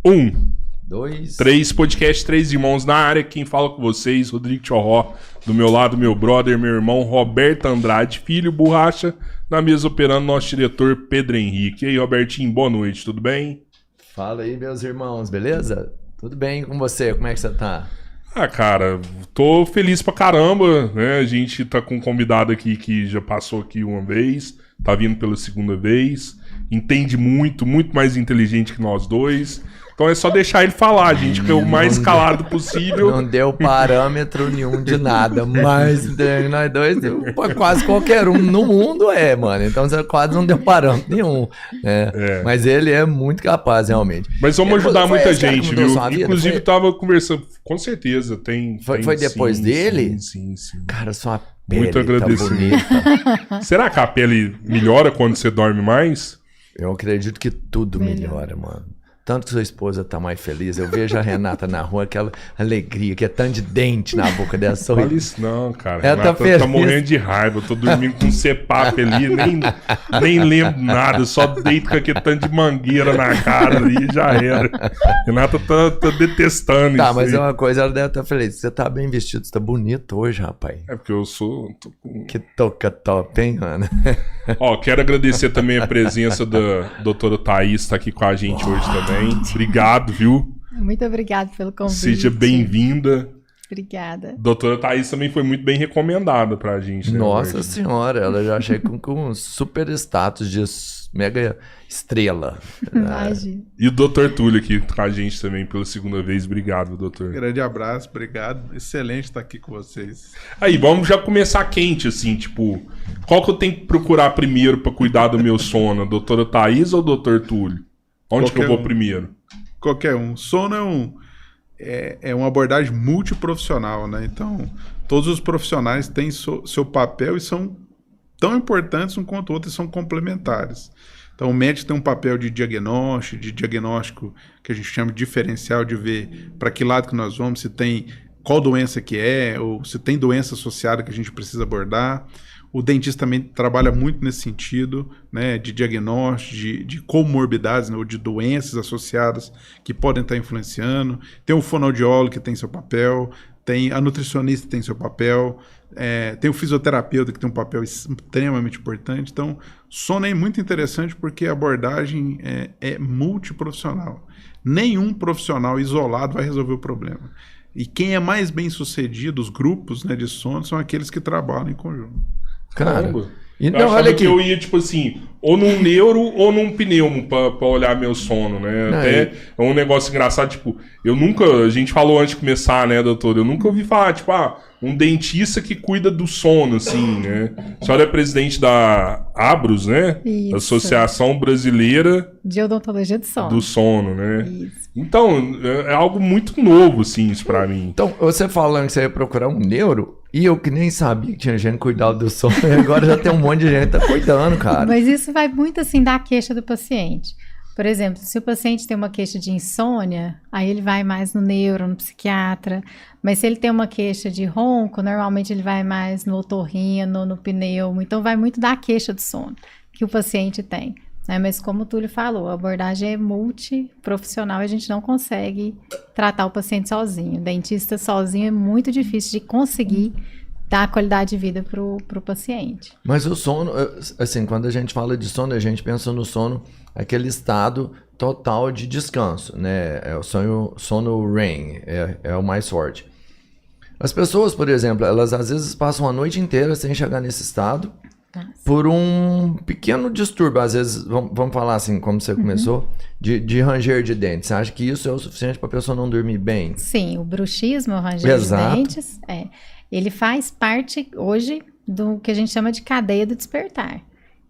2. 3, podcast 3 Irmãos na área. Quem fala com vocês, Rodrigo Tchorró. Do meu lado, meu brother, meu irmão, Roberto Andrade, filho, borracha. Na mesa operando, nosso diretor, Pedro Henrique. E aí, Robertinho, boa noite, tudo bem? Fala aí, meus irmãos, beleza? Tudo bem com você? Como é que você tá? Ah, cara, tô feliz pra caramba, né? A gente tá com um convidado aqui que já passou aqui uma vez, tá vindo pela segunda vez, entende muito, muito mais inteligente que nós dois. Então é só deixar ele falar, gente, que é o mais calado possível. Não deu parâmetro nenhum de nada, mas entre nós dois, quase qualquer um no mundo mano. Então você quase não deu parâmetro nenhum. Mas ele é muito capaz, realmente. Mas vamos ajudar muita gente, viu? Vida, inclusive, tava conversando, com certeza, Foi depois dele? Sim. Cara, sua pele muito agradecido. Tá bonita. Será que a pele melhora quando você dorme mais? Eu acredito que tudo melhora, mano. Tanto que sua esposa tá mais feliz. Eu vejo a Renata na rua, aquela alegria, que é tanto de dente na boca dela. Fala isso não, cara. Ela Renata tá morrendo de raiva. Eu tô dormindo com um CPAP ali, nem lembro nada. Só deito com aquele tanto de mangueira na cara ali e já era. Renata tá detestando isso. Tá, mas é uma coisa, ela deve estar feliz. Você tá bem vestido, você tá bonito hoje, rapaz. É porque eu sou... Que toca top, hein, Ana? Ó, quero agradecer também a presença da doutora Thaís, tá aqui com a gente hoje também. Obrigado, viu? Muito obrigada pelo convite. Seja bem-vinda. Obrigada. Doutora Thaís também foi muito bem recomendada pra gente, né? Nossa senhora, ela já chega com um super status de mega estrela. Imagina. E o doutor Túlio aqui com a gente também pela segunda vez. Obrigado, doutor. Grande abraço, obrigado. Excelente estar aqui com vocês. Aí, vamos já começar quente, assim, tipo... Qual que eu tenho que procurar primeiro pra cuidar do meu sono? Doutora Thaís ou doutor Túlio? Onde que eu vou primeiro? Qualquer um. Sono é uma abordagem multiprofissional, né? Então, todos os profissionais têm seu papel e são tão importantes um quanto outros, são complementares. Então, o médico tem um papel de diagnóstico que a gente chama de diferencial, de ver para que lado que nós vamos, se tem qual doença que ou se tem doença associada que a gente precisa abordar. O dentista também trabalha muito nesse sentido, né, de diagnóstico, de comorbidades, né, ou de doenças associadas que podem estar influenciando. Tem o fonoaudiólogo que tem seu papel, tem a nutricionista que tem seu papel, tem o fisioterapeuta que tem um papel extremamente importante. Então, sono é muito interessante porque a abordagem é multiprofissional. Nenhum profissional isolado vai resolver o problema. E quem é mais bem sucedido, os grupos, né, de sono, são aqueles que trabalham em conjunto. Cara, então, eu achava que eu ia, tipo assim, ou num neuro ou num pneumo pra olhar meu sono, né? Até é um negócio engraçado, tipo, a gente falou antes de começar, né, doutor? Eu nunca ouvi falar, tipo, um dentista que cuida do sono, assim, né? A senhora é presidente da Abrus, né? Isso. Associação Brasileira de Odontologia do Sono. Do sono, né? Isso. Então, é algo muito novo, assim, isso pra mim. Então, você falando que você ia procurar um neuro, e eu que nem sabia que tinha gente cuidando do sono, e agora já tem um monte de gente que tá cuidando, cara. Mas isso vai muito, assim, da queixa do paciente. Por exemplo, se o paciente tem uma queixa de insônia, aí ele vai mais no neuro, no psiquiatra. Mas se ele tem uma queixa de ronco, normalmente ele vai mais no otorrino, no pneumo. Então, vai muito da queixa do sono que o paciente tem. Mas como o Túlio falou, a abordagem é multiprofissional e a gente não consegue tratar o paciente sozinho. O dentista sozinho é muito difícil de conseguir dar qualidade de vida para o paciente. Mas o sono, assim, quando a gente fala de sono, a gente pensa no sono, aquele estado total de descanso, né? É o sono REM, é o mais forte. As pessoas, por exemplo, elas às vezes passam a noite inteira sem chegar nesse estado, por um pequeno distúrbio, às vezes, vamos falar assim, como você começou, de ranger de dentes. Você acha que isso é o suficiente para a pessoa não dormir bem? Sim, o bruxismo, o ranger de dentes, ele faz parte hoje do que a gente chama de cadeia do despertar.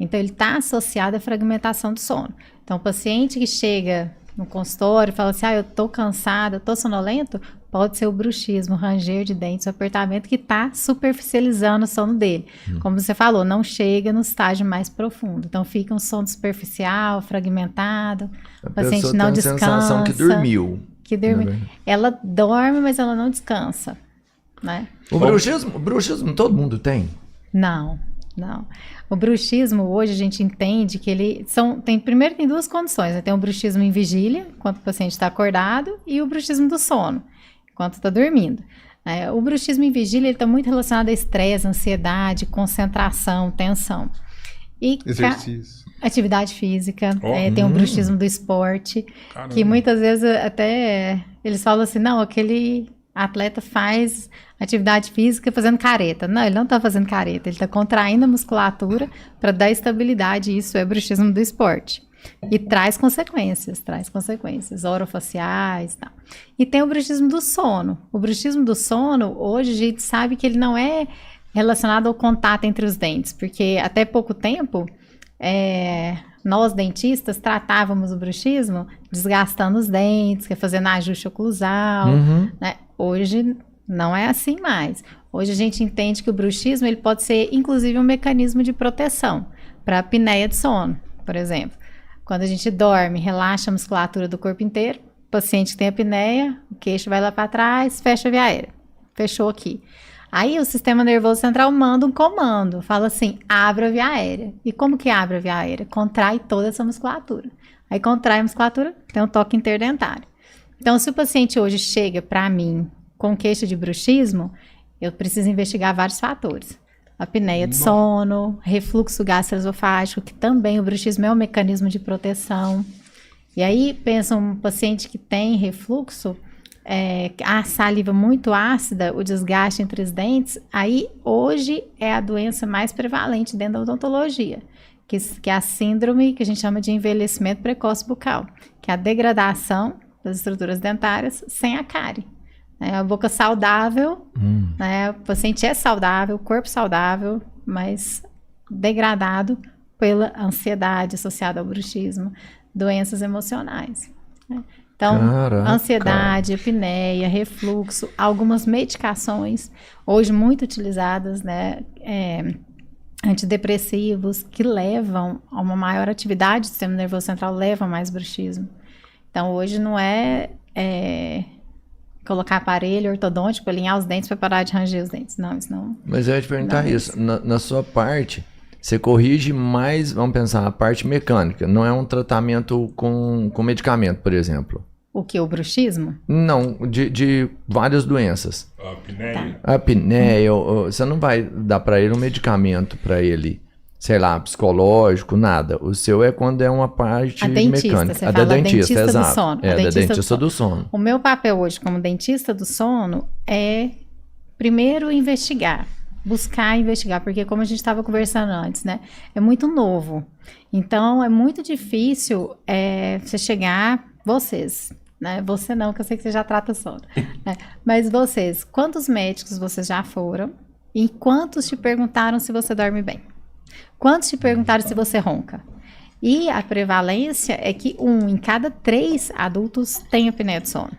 Então, ele está associado à fragmentação do sono. Então, o paciente que chega no consultório e fala assim, eu tô cansado, eu tô sonolento, pode ser o bruxismo, o ranger de dentes, o apertamento que está superficializando o sono dele. Como você falou, não chega no estágio mais profundo. Então, fica um sono superficial, fragmentado, o paciente não descansa. A sensação que dormiu. Ela dorme, mas ela não descansa, né? O bruxismo todo mundo tem? Não. Não. O bruxismo, hoje, a gente entende que ele primeiro tem duas condições, né? Tem o bruxismo em vigília, enquanto o paciente está acordado, e o bruxismo do sono, enquanto está dormindo. O bruxismo em vigília está muito relacionado a estresse, ansiedade, concentração, tensão. E exercício. Atividade física, tem o bruxismo do esporte, que muitas vezes até eles falam assim, não, aquele atleta faz atividade física fazendo careta. Não, ele não está fazendo careta, ele está contraindo a musculatura para dar estabilidade, isso é bruxismo do esporte. E traz consequências orofaciais e tal. E tem o bruxismo do sono. O bruxismo do sono, hoje a gente sabe que ele não é relacionado ao contato entre os dentes, porque até pouco tempo, nós dentistas tratávamos o bruxismo desgastando os dentes, fazendo ajuste oclusal, né? Hoje não é assim mais. Hoje a gente entende que o bruxismo ele pode ser inclusive um mecanismo de proteção para a apneia de sono, por exemplo. Quando a gente dorme, relaxa a musculatura do corpo inteiro, o paciente que tem apneia, o queixo vai lá para trás, fecha a via aérea. Fechou aqui. Aí o sistema nervoso central manda um comando, fala assim, abre a via aérea. E como que abre a via aérea? Contrai toda essa musculatura. Aí contrai a musculatura, tem um toque interdentário. Então, se o paciente hoje chega para mim com queixa de bruxismo, eu preciso investigar vários fatores. Apneia de sono, refluxo gastroesofágico, que também o bruxismo é um mecanismo de proteção. E aí, pensa um paciente que tem refluxo, a saliva muito ácida, o desgaste entre os dentes, aí hoje é a doença mais prevalente dentro da odontologia, que é a síndrome que a gente chama de envelhecimento precoce bucal, que é a degradação das estruturas dentárias sem a cárie. A boca saudável, né? O paciente é saudável, o corpo saudável, mas degradado pela ansiedade associada ao bruxismo, doenças emocionais. Né? Então, ansiedade, apneia, refluxo, algumas medicações, hoje muito utilizadas, né? Antidepressivos, que levam a uma maior atividade do sistema nervoso central, levam a mais bruxismo. Então, hoje não é colocar aparelho ortodôntico, alinhar os dentes para parar de ranger os dentes. Não, isso não... Mas eu ia te perguntar isso. Na sua parte, você corrige mais, vamos pensar, a parte mecânica. Não é um tratamento com medicamento, por exemplo. O que? O bruxismo? Não, de várias doenças. Apneia. Apneia, você não vai dar para ele um medicamento para ele, sei lá, psicológico, nada. O seu é quando é uma parte mecânica. A da dentista, exato. Do sono. Da dentista do sono. O meu papel hoje como dentista do sono é, primeiro, buscar investigar, porque como a gente estava conversando antes, né, é muito novo. Então, é muito difícil você chegar, vocês, né, você não, que eu sei que você já trata sono, né, mas vocês, quantos médicos vocês já foram e quantos te perguntaram se você dorme bem? Quantos te perguntaram se você ronca? E a prevalência é que 1 em cada 3 adultos tem apneia de sono.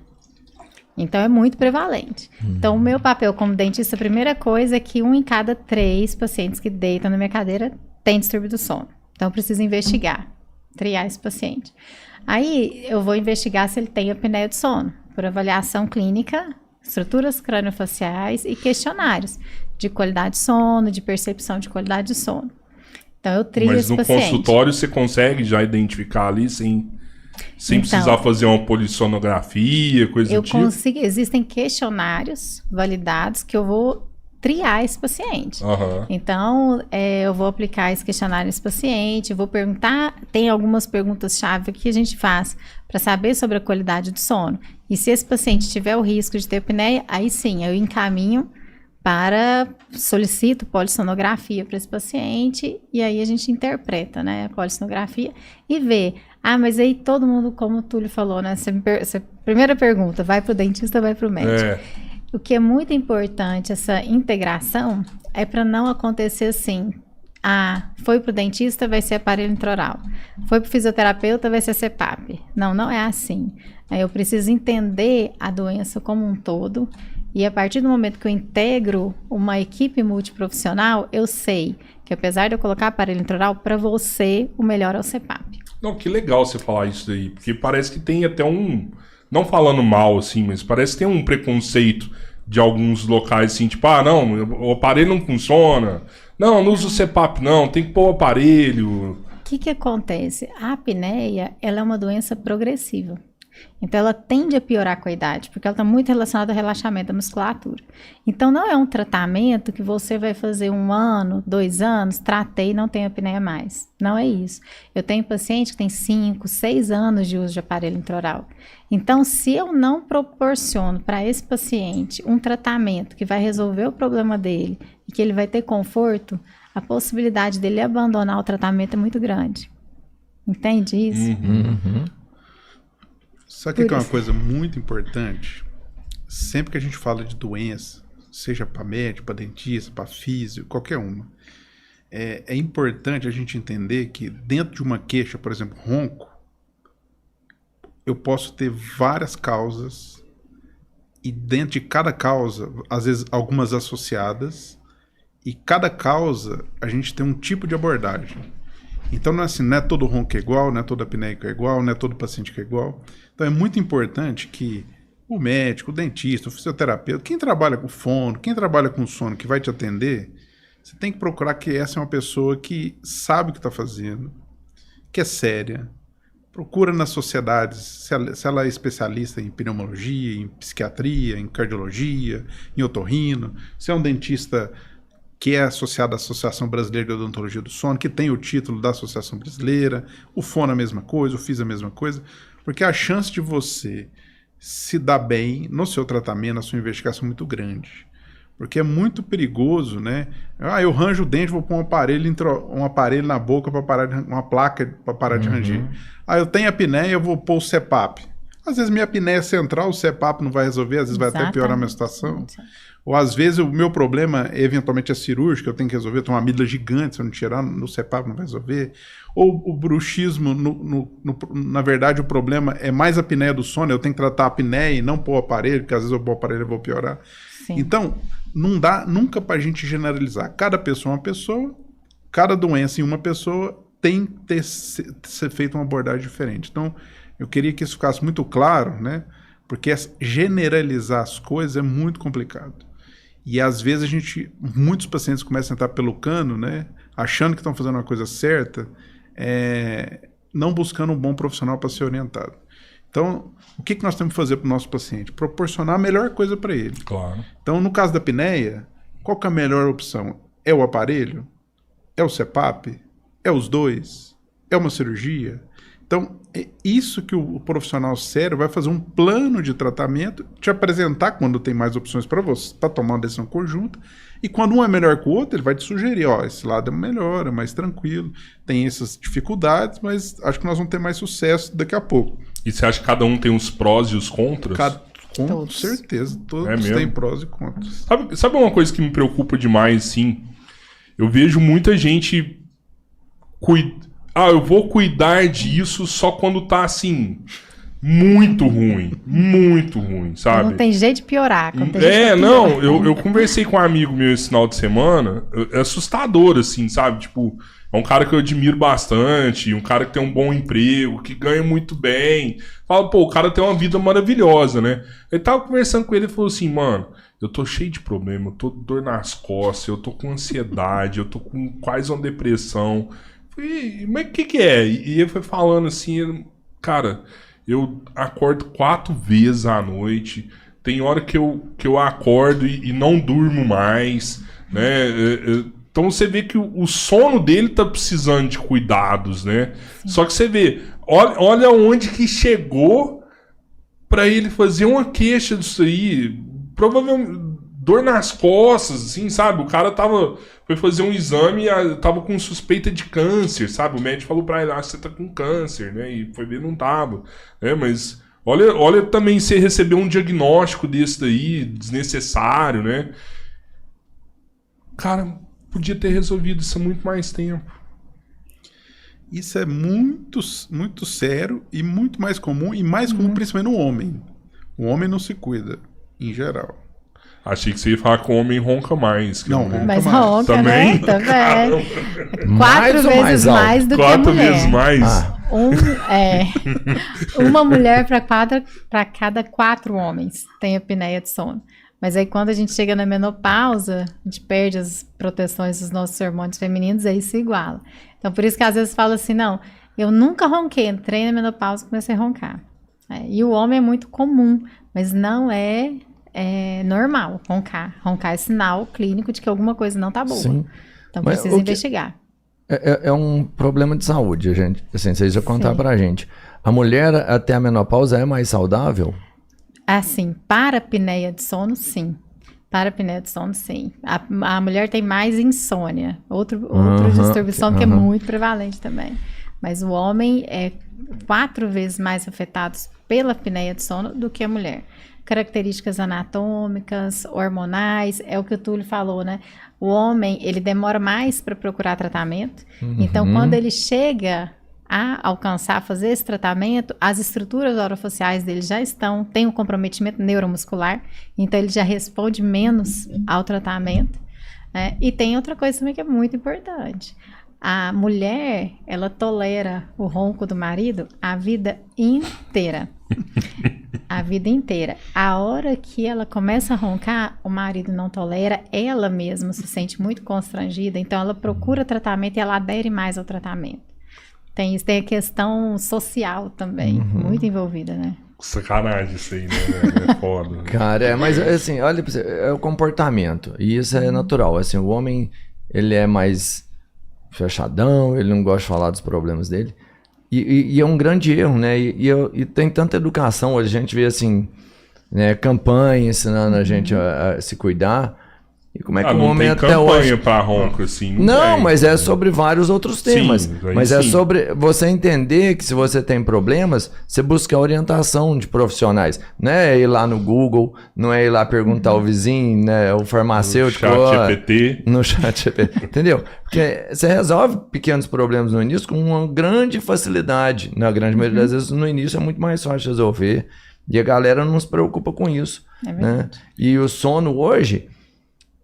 Então, é muito prevalente. Então, o meu papel como dentista, a primeira coisa é que 1 em cada 3 pacientes que deitam na minha cadeira tem distúrbio do sono. Então, eu preciso investigar, triar esse paciente. Aí, eu vou investigar se ele tem apneia de sono, por avaliação clínica, estruturas crâniofaciais e questionários de qualidade de sono, de percepção de qualidade de sono. Então, eu trio esse paciente. Mas no consultório você consegue já identificar ali sem precisar fazer uma polissonografia, coisa do tipo? Eu consigo, existem questionários validados que eu vou triar esse paciente. Então, eu vou aplicar esse questionário nesse paciente, vou perguntar, tem algumas perguntas-chave que a gente faz para saber sobre a qualidade do sono. E se esse paciente tiver o risco de ter apneia, aí sim, eu encaminho solicito polissonografia para esse paciente e aí a gente interpreta, né, a polissonografia e vê, mas aí todo mundo, como o Túlio falou, né, primeira pergunta, vai para o dentista ou vai para o médico? O que é muito importante, essa integração, é para não acontecer assim, foi para o dentista, vai ser aparelho intraoral, foi para o fisioterapeuta, vai ser CPAP. Não é assim. Eu preciso entender a doença como um todo. E a partir do momento que eu integro uma equipe multiprofissional, eu sei que apesar de eu colocar aparelho intraoral, para você, o melhor é o CPAP. Não, que legal você falar isso daí, porque parece que tem até não falando mal assim, mas parece que tem um preconceito de alguns locais assim, tipo, não, o aparelho não funciona, Não usa o CPAP não, tem que pôr o aparelho. O que acontece? A apneia, ela é uma doença progressiva. Então, ela tende a piorar com a idade, porque ela está muito relacionada ao relaxamento da musculatura. Então, não é um tratamento que você vai fazer 1 ano, 2 anos, tratei e não tem apneia mais. Não é isso. Eu tenho paciente que tem 5, 6 anos de uso de aparelho intraoral. Então, se eu não proporciono para esse paciente um tratamento que vai resolver o problema dele e que ele vai ter conforto, a possibilidade dele abandonar o tratamento é muito grande. Entende isso? Uhum. Sabe o que é uma coisa muito importante? Sempre que a gente fala de doença, seja para médico, para dentista, para físico, qualquer uma, é importante a gente entender que dentro de uma queixa, por exemplo, ronco, eu posso ter várias causas e dentro de cada causa, às vezes algumas associadas, e cada causa a gente tem um tipo de abordagem. Então não é assim, não é todo ronco que é igual, não é toda apneia que é igual, não é todo paciente que é igual. Então é muito importante que o médico, o dentista, o fisioterapeuta, quem trabalha com fono, quem trabalha com sono, que vai te atender, você tem que procurar que essa é uma pessoa que sabe o que está fazendo, que é séria. Procura nas sociedades, se ela é especialista em pneumologia, em psiquiatria, em cardiologia, em otorrino, se é um dentista que é associado à Associação Brasileira de Odontologia do Sono, que tem o título da Associação Brasileira, o fono a mesma coisa, o FIS a mesma coisa, porque a chance de você se dar bem no seu tratamento, na sua investigação é muito grande. Porque é muito perigoso, né? Eu ranjo o dente, vou pôr um aparelho na boca para parar uma placa para parar de ranger. Eu tenho apneia, eu vou pôr o CPAP. Às vezes minha apneia é central, o CPAP não vai resolver, às vezes vai até piorar a minha situação. Ou às vezes o meu problema eventualmente é cirúrgico, eu tenho que resolver, eu tenho uma amígdala gigante, se eu não tirar no CPAP não vai resolver. Ou o bruxismo, na verdade o problema é mais a apneia do sono, eu tenho que tratar a apneia e não pôr o aparelho, porque às vezes eu pôr o aparelho e vou piorar. Sim. Então, não dá nunca pra gente generalizar. Cada pessoa é uma pessoa, cada doença em uma pessoa tem que ser feita uma abordagem diferente. Então, eu queria que isso ficasse muito claro, né? Porque generalizar as coisas é muito complicado. E às vezes muitos pacientes começam a entrar pelo cano, né? Achando que estão fazendo uma coisa certa, não buscando um bom profissional para ser orientado. Então, o que nós temos que fazer para o nosso paciente? Proporcionar a melhor coisa para ele. Claro. Então, no caso da apneia, qual que é a melhor opção? É o aparelho? É o CPAP? É os dois? É uma cirurgia? Então, é isso que o profissional sério vai fazer um plano de tratamento, te apresentar quando tem mais opções para você, para tomar uma decisão conjunta, e quando um é melhor que o outro, ele vai te sugerir, esse lado é melhor, é mais tranquilo, tem essas dificuldades, mas acho que nós vamos ter mais sucesso daqui a pouco. E você acha que cada um tem os prós e os contras? Com certeza, todos têm prós e contras. Sabe uma coisa que me preocupa demais, sim? Eu vejo muita gente eu vou cuidar disso só quando tá, assim, muito ruim, sabe? Não tem jeito de piorar. Eu conversei com um amigo meu esse final de semana, é assustador, assim, sabe? Tipo, é um cara que eu admiro bastante, um cara que tem um bom emprego, que ganha muito bem. Fala, o cara tem uma vida maravilhosa, né? Eu tava conversando com ele e falou assim, mano, eu tô cheio de problema, eu tô com dor nas costas, eu tô com ansiedade, eu tô com quase uma depressão. Mas o que é? E ele foi falando assim, cara, eu acordo 4 vezes à noite, tem hora que eu acordo e não durmo mais, né? Então você vê que o sono dele tá precisando de cuidados, né? Sim. Só que você vê, olha onde que chegou pra ele fazer uma queixa disso aí, provavelmente dor nas costas, assim, sabe? O cara foi fazer um exame e tava com suspeita de câncer, sabe? O médico falou pra ele, você tá com câncer, né? E foi ver, não tava, né? Mas olha também você recebeu um diagnóstico desse daí, desnecessário, né? Cara, podia ter resolvido isso há muito mais tempo. Isso é muito, muito sério e muito mais comum, e mais comum principalmente no homem. O homem não se cuida, em geral. Achei que você ia falar que o homem ronca mais. Que não, mas ronca, também? Né? Também. 4 vezes mais do que a mulher. 4 vezes mais. Uma mulher para cada 4 homens tem apneia de sono. Mas aí quando a gente chega na menopausa, a gente perde as proteções dos nossos hormônios femininos, aí se iguala. Então por isso que às vezes fala assim, não, eu nunca ronquei, entrei na menopausa e comecei a roncar. E o homem é muito comum, mas não é normal roncar. Roncar é sinal clínico de que alguma coisa não tá boa. Sim. Então precisa investigar. É um problema de saúde, gente. Assim, vocês já contaram pra gente. A mulher até a menopausa é mais saudável? Assim, para a apneia de sono, sim. Para a apneia de sono, sim. A mulher tem mais insônia. Outro distúrbio de sono que é muito prevalente também. Mas o homem é 4 vezes mais afetado pela apneia de sono do que a mulher. Características anatômicas, hormonais, é o que o Túlio falou, né? O homem, ele demora mais para procurar tratamento. Então, quando ele chega a alcançar, fazer esse tratamento, as estruturas orofaciais dele já tem um comprometimento neuromuscular, então ele já responde menos ao tratamento. E tem outra coisa também que é muito importante. A mulher, ela tolera o ronco do marido a vida inteira. A vida inteira. A hora que ela começa a roncar, o marido não tolera, ela mesma se sente muito constrangida, então ela procura tratamento e ela adere mais ao tratamento. Tem a questão social também, muito envolvida, né? Sacanagem isso aí, né? É foda. Cara, mas assim, olha pra você, é o comportamento, e isso é natural. Assim, o homem, ele é mais fechadão, ele não gosta de falar dos problemas dele. E é um grande erro, né? E tem tanta educação hoje, a gente vê assim, né, campanha ensinando a gente a se cuidar. E como é que o homem até hoje... Não tem campanha pra ronco, assim. Não, mas é sobre vários outros temas. Sim, mas é sobre você entender que se você tem problemas, você busca orientação de profissionais. Não é ir lá no Google, não é ir lá perguntar ao vizinho, né, o farmacêutico. No chat GPT. No chat GPT, entendeu? Porque você resolve pequenos problemas no início com uma grande facilidade. Na grande maioria das vezes, no início é muito mais fácil de resolver. E a galera não se preocupa com isso. É verdade. Né? E o sono hoje...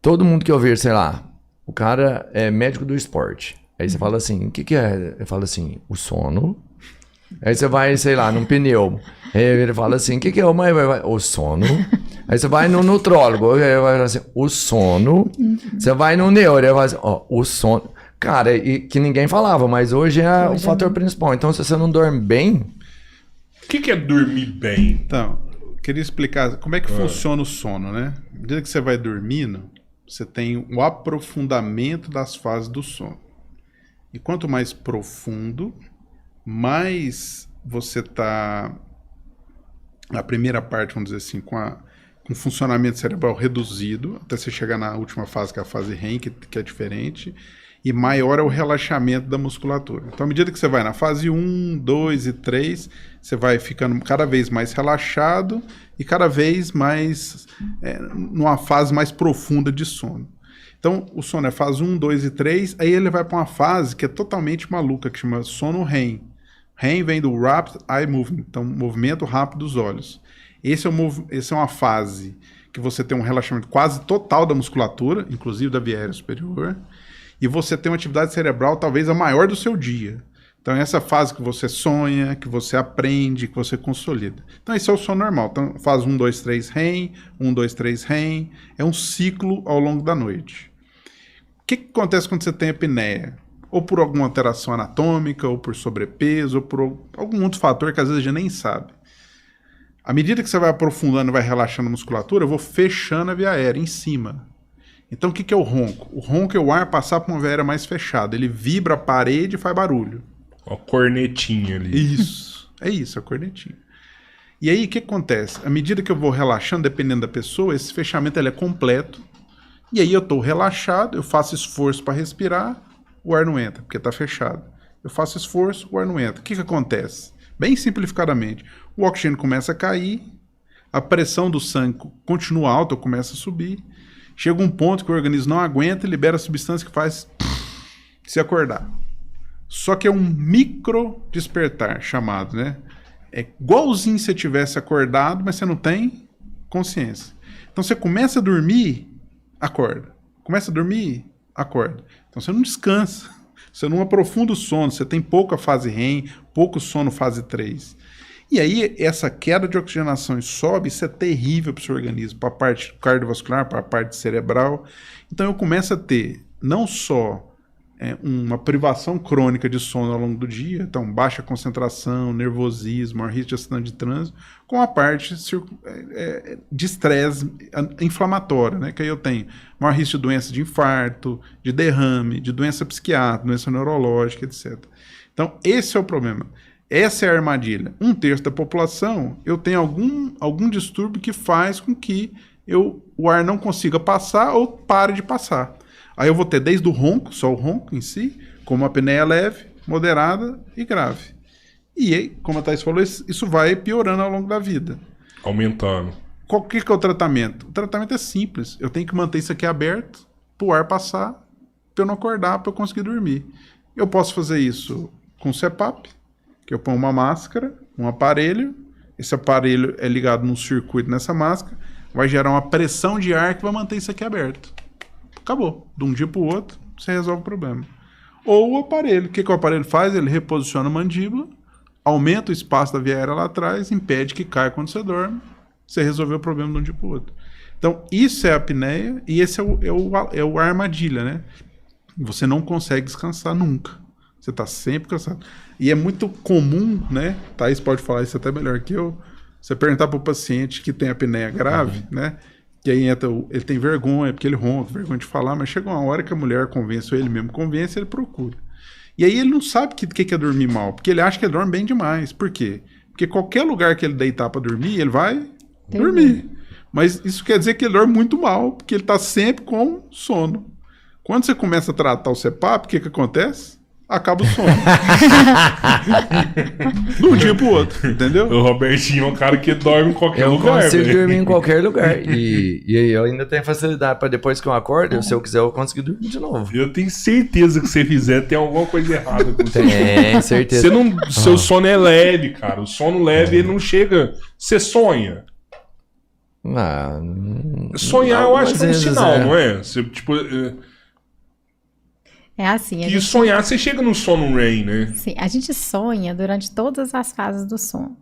Todo mundo que eu ver, sei lá, o cara é médico do esporte. Aí você fala assim, o que é? Ele fala assim, o sono. Aí você vai, sei lá, num pneu. Aí ele fala assim, o que é? O sono. Aí você vai no nutrólogo, ele vai falar assim, o sono. Você vai no neuro, ele vai assim, o sono. Cara, e que ninguém falava, mas hoje é o fator principal. Então, se você não dorme bem... O que é dormir bem? Então, eu queria explicar como é que funciona o sono, né? À medida que você vai dormindo, você tem o aprofundamento das fases do sono. E quanto mais profundo, mais você está na primeira parte, vamos dizer assim, com funcionamento cerebral reduzido, até você chegar na última fase, que é a fase REM, que é diferente, e maior é o relaxamento da musculatura. Então, à medida que você vai na fase 1, 2 e 3, você vai ficando cada vez mais relaxado e cada vez mais numa fase mais profunda de sono. Então, o sono é fase 1, 2 e 3, aí ele vai para uma fase que é totalmente maluca, que chama sono REM. REM vem do Rapid Eye Movement, então movimento rápido dos olhos. Esse é uma fase que você tem um relaxamento quase total da musculatura, inclusive da via aérea superior, e você tem uma atividade cerebral talvez a maior do seu dia. Então, é essa fase que você sonha, que você aprende, que você consolida. Então, esse é o sono normal. Então, fase 1, 2, 3, REM, 1, 2, 3, REM. É um ciclo ao longo da noite. O que acontece quando você tem apneia? Ou por alguma alteração anatômica, ou por sobrepeso, ou por algum outro fator que às vezes a gente nem sabe. À medida que você vai aprofundando e vai relaxando a musculatura, eu vou fechando a via aérea em cima. Então, o que é o ronco? O ronco é o ar passar por uma via aérea mais fechada. Ele vibra a parede e faz barulho. Uma cornetinha ali. Isso. É isso, a cornetinha. E aí, o que acontece? À medida que eu vou relaxando, dependendo da pessoa, esse fechamento ele é completo. E aí eu estou relaxado, eu faço esforço para respirar, o ar não entra, porque está fechado. Eu faço esforço, o ar não entra. O que acontece? Bem simplificadamente, o oxigênio começa a cair, a pressão do sangue continua alta, ou começa a subir. Chega um ponto que o organismo não aguenta e libera a substância que faz se acordar. Só que é um micro despertar chamado, né? É igualzinho se você tivesse acordado, mas você não tem consciência. Então você começa a dormir, acorda. Começa a dormir, acorda. Então você não descansa. Você não aprofunda o sono. Você tem pouca fase REM, pouco sono fase 3. E aí, essa queda de oxigenação e sobe, isso é terrível para o seu organismo, para a parte cardiovascular, para a parte cerebral. Então, eu começo a ter não só uma privação crônica de sono ao longo do dia, então baixa concentração, nervosismo, maior risco de acidente de trânsito, com a parte de estresse inflamatório, né? Que aí eu tenho maior risco de doença de infarto, de derrame, de doença psiquiátrica, doença neurológica, etc. Então, esse é o problema. Essa é a armadilha. 1/3 da população, eu tenho algum distúrbio que faz com que o ar não consiga passar ou pare de passar. Aí eu vou ter desde o ronco, só o ronco em si, como a apneia leve, moderada e grave. E aí, como a Thaís falou, isso vai piorando ao longo da vida. Aumentando. O que é o tratamento? O tratamento é simples. Eu tenho que manter isso aqui aberto para o ar passar, para eu não acordar, para eu conseguir dormir. Eu posso fazer isso com CPAP, que eu ponho uma máscara, um aparelho, esse aparelho é ligado num circuito nessa máscara, vai gerar uma pressão de ar que vai manter isso aqui aberto. Acabou. De um dia para o outro, você resolve o problema. Ou o aparelho. O que o aparelho faz? Ele reposiciona a mandíbula, aumenta o espaço da via aérea lá atrás, impede que caia quando você dorme, você resolveu o problema de um dia para o outro. Então, isso é a apneia e esse é a armadilha, né? Você não consegue descansar nunca. Você está sempre cansado. E é muito comum, né? Thaís pode falar isso até melhor que eu. Você perguntar para o paciente que tem apneia grave, né? Que aí entra, ele tem vergonha, porque ele ronca, vergonha de falar, mas chega uma hora que a mulher convence, ou ele mesmo convence, ele procura. E aí ele não sabe o que é dormir mal, porque ele acha que ele dorme bem demais. Por quê? Porque qualquer lugar que ele deitar para dormir, ele vai dormir. Mas isso quer dizer que ele dorme muito mal, porque ele está sempre com sono. Quando você começa a tratar o CPAP, o que acontece? Acaba o sono. De um dia pro outro, entendeu? O Robertinho é um cara que dorme em qualquer lugar. Eu consigo dormir em qualquer lugar. E eu ainda tenho facilidade para depois que eu acordo, se eu quiser, eu consigo dormir de novo. Eu tenho certeza que se você fizer, tem alguma coisa errada com você. Tem certeza. Seu sono é leve, cara. O sono leve, ele não chega... Você sonha. Sonhar, eu acho que é um sinal, não é? Você, tipo... É assim. E sonhar, você chega no sono REM, né? Sim, a gente sonha durante todas as fases do sono.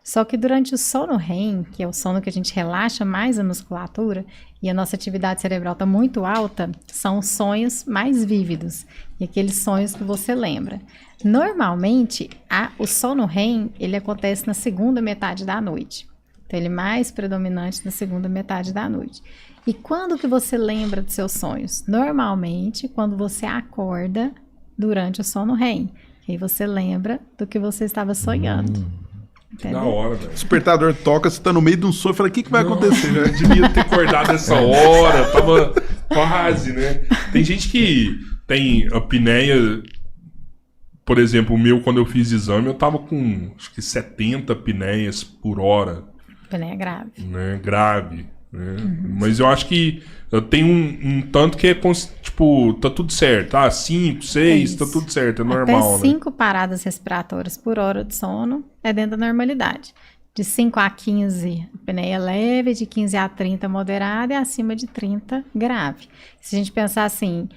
Só que durante o sono REM, que é o sono que a gente relaxa mais a musculatura e a nossa atividade cerebral está muito alta, são os sonhos mais vívidos e aqueles sonhos que você lembra. Normalmente, o sono REM, ele acontece na segunda metade da noite. Então, ele é mais predominante na segunda metade da noite. E quando que você lembra dos seus sonhos? Normalmente, quando você acorda durante o sono REM. Aí você lembra do que você estava sonhando. Da hora, velho. O despertador toca, você tá no meio de um sonho e fala, o que vai acontecer? Eu devia ter acordado essa hora, tava quase, né? Tem gente que tem apneia, por exemplo, o meu, quando eu fiz exame, eu tava com, acho que 70 apneias por hora. Apneia grave. Né? Grave. Né? Mas eu acho que tem um tanto que é tipo, tá tudo certo. 5, 6, tá tudo certo, é normal. Até 5 paradas respiratórias por hora de sono é dentro da normalidade. De 5 a 15, apneia leve, de 15 a 30, moderada, e acima de 30, grave. Se a gente pensar assim,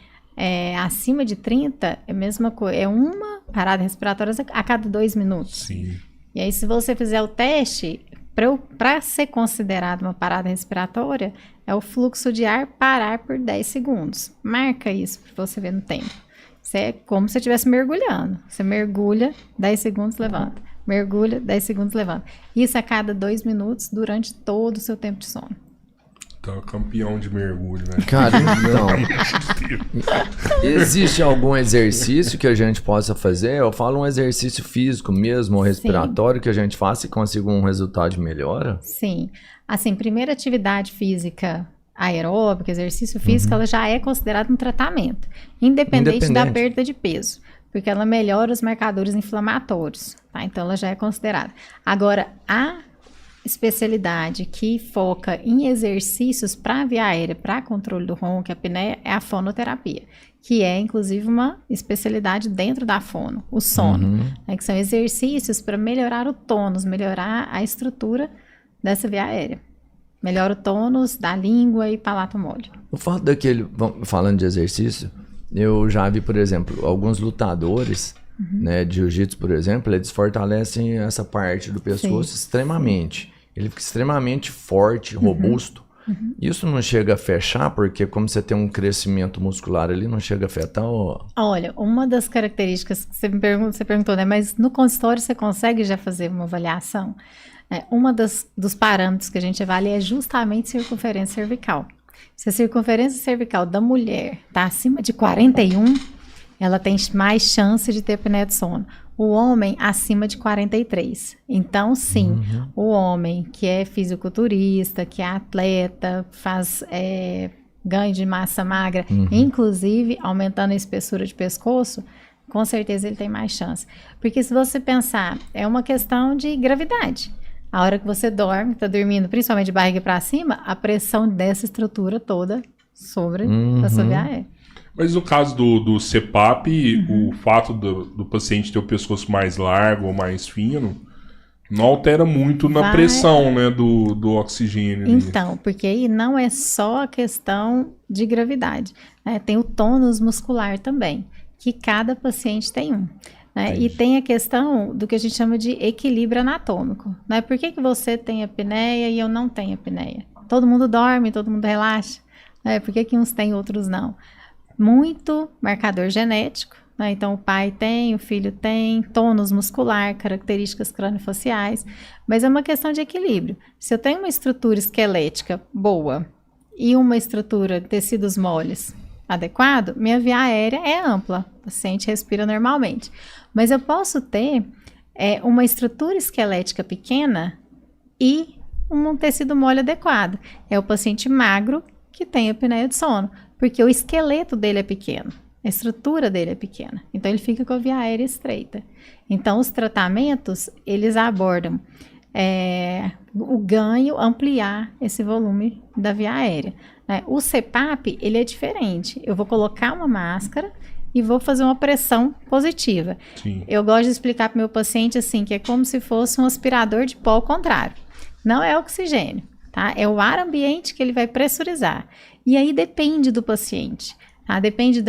acima de 30, é a mesma coisa, é uma parada respiratória a cada 2 minutos. Sim. E aí, se você fizer o teste, para ser considerado uma parada respiratória, é o fluxo de ar parar por 10 segundos. Marca isso para você ver no tempo. Isso é como se você estivesse mergulhando. Você mergulha, 10 segundos, levanta. Mergulha, 10 segundos, levanta. Isso a cada 2 minutos durante todo o seu tempo de sono. Tá campeão de mergulho, né? Cara, então, existe algum exercício que a gente possa fazer? Eu falo um exercício físico mesmo, ou respiratório, que a gente faça e consiga um resultado de melhora? Sim. Assim, primeira atividade física aeróbica, exercício físico, ela já é considerada um tratamento, independente da perda de peso, porque ela melhora os marcadores inflamatórios, tá? Então, ela já é considerada. Agora, a especialidade que foca em exercícios para a via aérea, para controle do ronco e apneia, é a fonoterapia, que é inclusive uma especialidade dentro da fono, o sono, né, que são exercícios para melhorar o tônus, melhorar a estrutura dessa via aérea. Melhora o tônus da língua e palato mole. O fato falando de exercício, eu já vi, por exemplo, alguns lutadores né, de jiu-jitsu, por exemplo, eles fortalecem essa parte do pescoço extremamente. Ele fica extremamente forte, robusto. Isso não chega a fechar, porque como você tem um crescimento muscular ali, não chega a afetar o... Olha, uma das características que você perguntou, né? Mas no consultório você consegue já fazer uma avaliação? Uma dos parâmetros que a gente avalia é justamente circunferência cervical. Se a circunferência cervical da mulher está acima de 41, ela tem mais chance de ter apneia do sono. O homem acima de 43. Então, sim, o homem que é fisiculturista, que é atleta, faz ganho de massa magra, inclusive aumentando a espessura de pescoço, com certeza ele tem mais chance. Porque se você pensar, é uma questão de gravidade. A hora que você dorme, está dormindo principalmente de barriga para cima, a pressão dessa estrutura toda sobre a sua via aérea. Mas no caso do CPAP, o fato do paciente ter o pescoço mais largo ou mais fino não altera muito na pressão, né, do oxigênio. Então, porque aí não é só a questão de gravidade, né? Tem o tônus muscular também, que cada paciente tem um. Né? E tem a questão do que a gente chama de equilíbrio anatômico. Né? Por que você tem apneia e eu não tenho apneia? Todo mundo dorme, todo mundo relaxa. Né? Por que uns têm e outros não? Muito marcador genético, né? Então o pai tem, o filho tem, tônus muscular, características craniofaciais, mas é uma questão de equilíbrio. Se eu tenho uma estrutura esquelética boa e uma estrutura de tecidos moles adequado, minha via aérea é ampla, o paciente respira normalmente. Mas eu posso ter uma estrutura esquelética pequena e um tecido mole adequado. É o paciente magro que tem apneia de sono, porque o esqueleto dele é pequeno, a estrutura dele é pequena, então ele fica com a via aérea estreita. Então os tratamentos, eles abordam o ganho, ampliar esse volume da via aérea. Né? O CPAP, ele é diferente, eu vou colocar uma máscara e vou fazer uma pressão positiva. Sim. Eu gosto de explicar para o meu paciente assim, que é como se fosse um aspirador de pó ao contrário, não é oxigênio. Tá? É o ar ambiente que ele vai pressurizar. E aí depende do paciente. Tá? Depende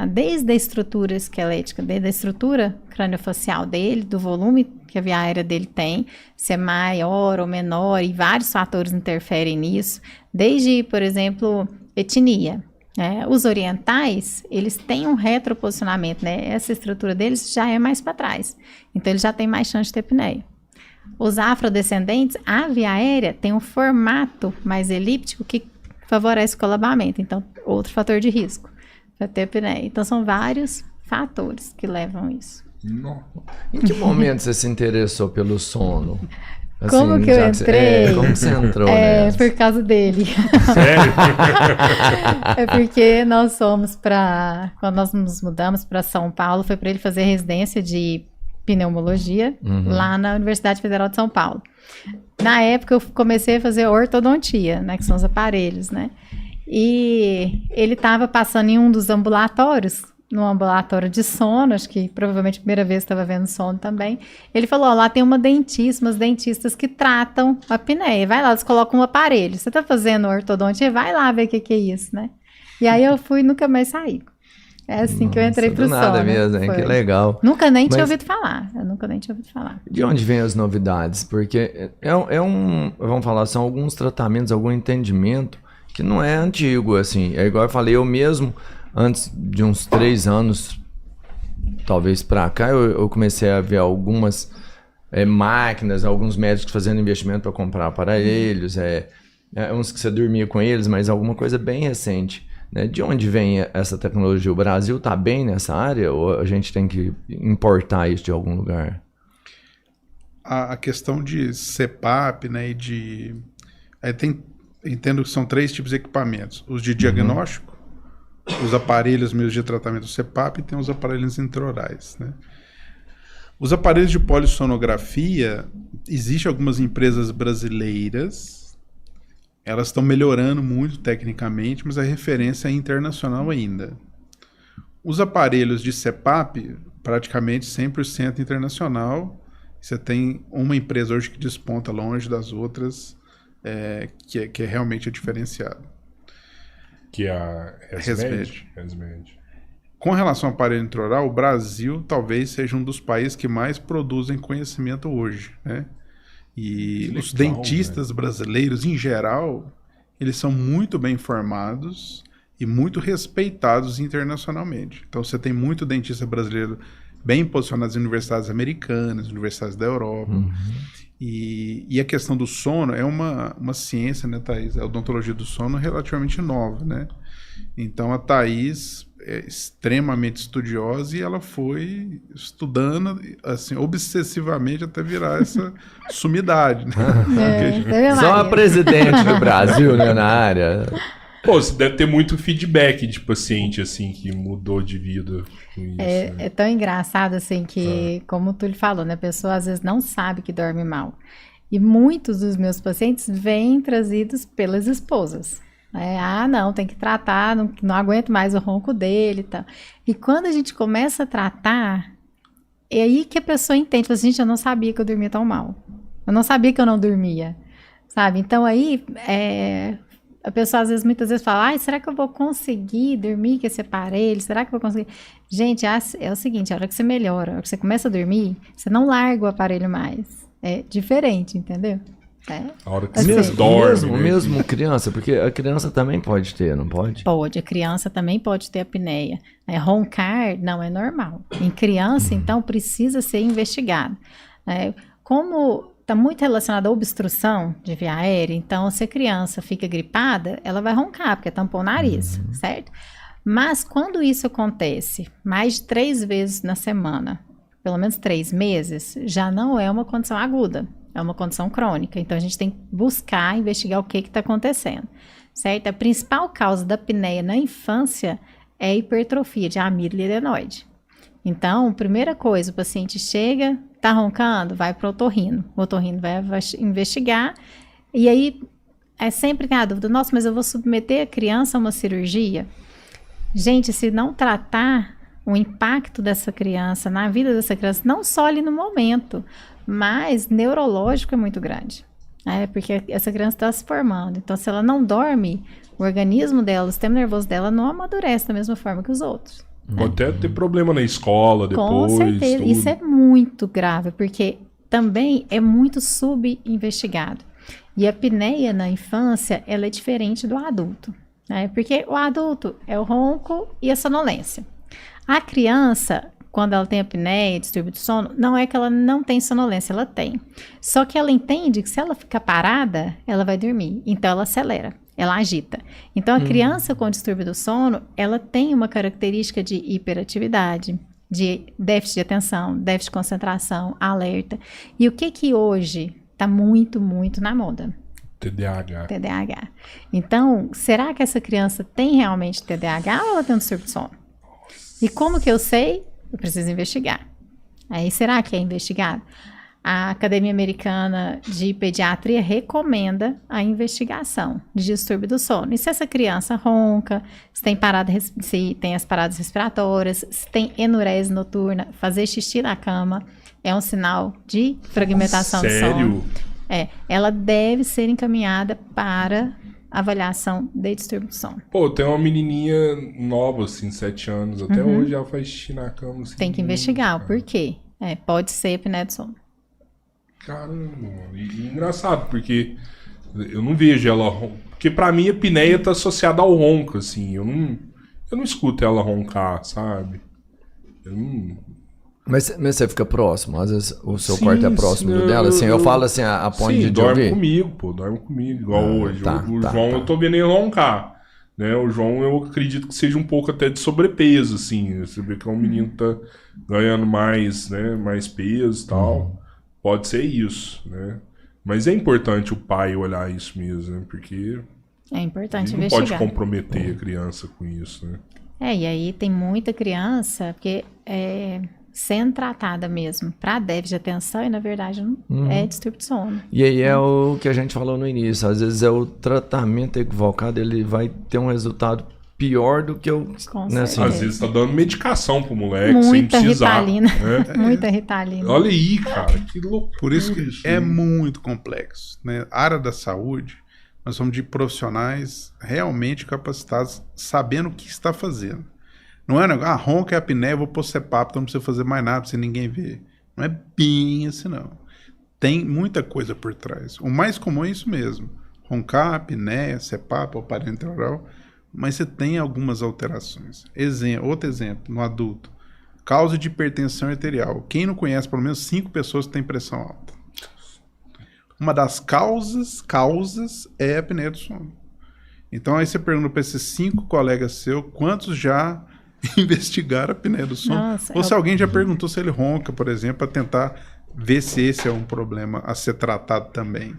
desde a estrutura esquelética, desde a estrutura craniofacial dele, do volume que a via aérea dele tem, se é maior ou menor, e vários fatores interferem nisso. Desde, por exemplo, etnia. Né? Os orientais, eles têm um retroposicionamento, né? Essa estrutura deles já é mais para trás. Então, eles já têm mais chance de ter apneia. Os afrodescendentes, a via aérea tem um formato mais elíptico que favorece o colabamento. Então, outro fator de risco para ter apneia. Então, são vários fatores que levam isso. Em que momento você se interessou pelo sono? Assim, como que eu entrei? Como você entrou nessa? Por causa dele. Sério? É porque nós fomos quando nós nos mudamos para São Paulo, foi para ele fazer residência de pneumologia lá na Universidade Federal de São Paulo. Na época eu comecei a fazer ortodontia, né, que são os aparelhos, né? E ele estava passando em um dos ambulatórios, no ambulatório de sono, acho que provavelmente a primeira vez estava vendo sono também. Ele falou, ó, lá tem umas dentistas que tratam a apneia. Vai lá, eles colocam um aparelho. Você está fazendo ortodontia? Vai lá ver o que é isso, né? E aí eu fui e nunca mais saí. É assim que eu entrei pro sono. Nada mesmo, hein? Que legal. Nunca nem tinha ouvido falar. Eu nunca nem tinha ouvido falar. De onde vêm as novidades? Porque vamos falar, são alguns tratamentos, algum entendimento que não é antigo, assim. É igual eu falei, eu mesmo, antes de uns 3 anos, talvez pra cá, eu comecei a ver algumas máquinas, alguns médicos fazendo investimento para comprar aparelhos, uns que você dormia com eles, mas alguma coisa bem recente. Né? De onde vem essa tecnologia? O Brasil está bem nessa área ou a gente tem que importar isso de algum lugar? A questão de CPAP, né, entendo que são 3 tipos de equipamentos. Os de diagnóstico, os aparelhos mesmo de tratamento do CPAP e tem os aparelhos intraorais. Né? Os aparelhos de polissonografia, existem algumas empresas brasileiras. Elas estão melhorando muito tecnicamente, mas a referência é internacional ainda. Os aparelhos de CPAP, praticamente 100% internacional. Você tem uma empresa hoje que desponta longe das outras, que é realmente a diferenciada. Que é a ResMed. Com relação ao aparelho intraoral, o Brasil talvez seja um dos países que mais produzem conhecimento hoje, né? E Que os legal, dentistas brasileiros, em geral, eles são muito bem formados e muito respeitados internacionalmente. Então, você tem muito dentista brasileiro bem posicionado em universidades americanas, universidades da Europa. E a questão do sono é uma ciência, né, Thaís? A odontologia do sono é relativamente nova, né? Então, a Thaís é extremamente estudiosa e ela foi estudando assim obsessivamente até virar essa sumidade, né? Só a presidente do Brasil, né, na área. Pô, você deve ter muito feedback de paciente, assim, que mudou de vida com isso. Né? É tão engraçado, assim, que, como tu lhe falou, né? A pessoa às vezes não sabe que dorme mal. E muitos dos meus pacientes vêm trazidos pelas esposas. Não, tem que tratar, não aguento mais o ronco dele e tal. E quando a gente começa a tratar, é aí que a pessoa entende. Fala assim, gente, eu não sabia que eu dormia tão mal. Eu não sabia que eu não dormia, sabe? Então aí, a pessoa muitas vezes fala, será que eu vou conseguir dormir com esse aparelho? Será que eu vou conseguir? Gente, é o seguinte, a hora que você melhora, a hora que você começa a dormir, você não larga o aparelho mais. É diferente, entendeu? A hora que assim, você dorme. Mesmo criança, porque a criança também pode ter, não pode? Pode, a criança também pode ter apneia. Roncar não é normal. Em criança, então, precisa ser investigado. Como está muito relacionado à obstrução de via aérea, então, se a criança fica gripada, ela vai roncar, porque tampou o nariz, certo? Mas quando isso acontece mais de 3 vezes na semana, pelo menos 3 meses, já não é uma condição aguda. É uma condição crônica, então a gente tem que buscar, investigar o que está acontecendo, certo? A principal causa da apneia na infância é a hipertrofia de amígdala e adenoide. Então, primeira coisa, o paciente chega, tá roncando, vai para o otorrino vai investigar, e aí sempre tem a dúvida, nossa, mas eu vou submeter a criança a uma cirurgia? Gente, se não tratar o impacto dessa criança na vida dessa criança, não só ali no momento, mas neurológico é muito grande, porque essa criança está se formando. Então, se ela não dorme, o organismo dela, o sistema nervoso dela não amadurece da mesma forma que os outros. Pode até ter problema na escola depois. Com certeza, tudo. isso é muito grave, porque também é muito subinvestigado. E a apneia na infância, ela é diferente do adulto, porque o adulto é o ronco e a sonolência. A criança, quando ela tem apneia, distúrbio do sono, não é que ela não tem sonolência, ela tem. Só que ela entende que se ela ficar parada, ela vai dormir. Então ela acelera, ela agita. Então a criança com distúrbio do sono, ela tem uma característica de hiperatividade, de déficit de atenção, déficit de concentração, alerta. E o que hoje está muito, muito na moda? TDAH. Então, será que essa criança tem realmente TDAH ou ela tem um distúrbio do sono? E como que eu sei? Eu preciso investigar. Aí, será que é investigado? A Academia Americana de Pediatria recomenda a investigação de distúrbio do sono. E se essa criança ronca, se tem as paradas respiratórias, se tem enurese noturna, fazer xixi na cama, é um sinal de fragmentação do sono. Sério? Ela deve ser encaminhada para avaliação de distúrbio do sono. Pô, tem uma menininha nova, assim, 7 anos. Até hoje ela faz xixi na cama. Assim, tem que investigar o porquê. Pode ser apneia do sono. Caramba, mano. E engraçado, porque eu não vejo ela... Porque pra mim a apneia tá associada ao ronco, assim. Eu não escuto ela roncar, sabe? Eu não... Mas você fica próximo? Às vezes o seu quarto é próximo do dela? Assim, eu falo assim, a ponto de dorme ouvir? comigo, pô. Dorme comigo, igual hoje. O João, tá. eu tô vendo ele roncar. Né? O João, eu acredito que seja um pouco até de sobrepeso, assim. Você vê que é um menino que tá ganhando mais, né? Mais peso e tal. Pode ser isso, né? Mas é importante o pai olhar isso mesmo, né? Porque é importante ele não investigar. pode comprometer a criança com isso, né? E aí tem muita criança que sendo tratada mesmo para déficit de atenção e na verdade não é distúrbio de sono. E aí é o que a gente falou no início, às vezes é o tratamento equivocado, ele vai ter um resultado pior do que o... Né, assim, às vezes tá dando medicação pro moleque muita sem precisar. Ritalina. Né? Muita Ritalina. Olha aí, cara, que loucura. Por isso que é muito complexo, né? A área da saúde, nós somos de profissionais realmente capacitados, sabendo o que está fazendo. Não é ronca é a apneia, vou pôr CPAP, então não precisa fazer mais nada, sem ninguém ver. Não é bem assim, não. Tem muita coisa por trás. O mais comum é isso mesmo. Roncar, apneia, CPAP, aparelho intraoral, mas você tem algumas alterações. Outro exemplo, no adulto. Causa de hipertensão arterial. Quem não conhece, pelo menos 5 pessoas que têm pressão alta. Uma das causas é a apneia do sono. Então aí você pergunta para esses 5 colegas seus, quantos já investigaram a apneia do sono? Nossa, ou se alguém já perguntou se ele ronca, por exemplo, para tentar ver se esse é um problema a ser tratado também.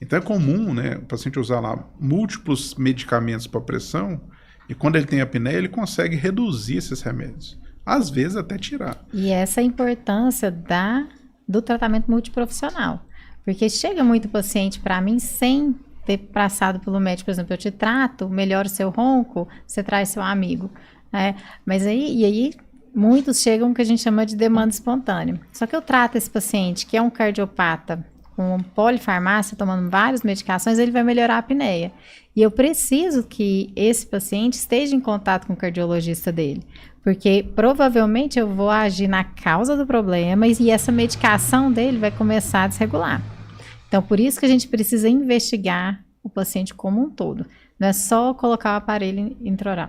Então é comum, né, o paciente usar lá múltiplos medicamentos para pressão, e quando ele tem apneia, ele consegue reduzir esses remédios. Às vezes até tirar. E essa é a importância do tratamento multiprofissional. Porque chega muito paciente para mim sem ter passado pelo médico. Por exemplo, eu te trato, melhora o seu ronco, você traz seu amigo. Né? Mas aí muitos chegam que a gente chama de demanda espontânea. Só que eu trato esse paciente, que é um cardiopata, com polifarmácia, tomando várias medicações, ele vai melhorar a apneia. E eu preciso que esse paciente esteja em contato com o cardiologista dele. Porque provavelmente eu vou agir na causa do problema e essa medicação dele vai começar a desregular. Então, por isso que a gente precisa investigar o paciente como um todo. Não é só colocar o aparelho intraoral.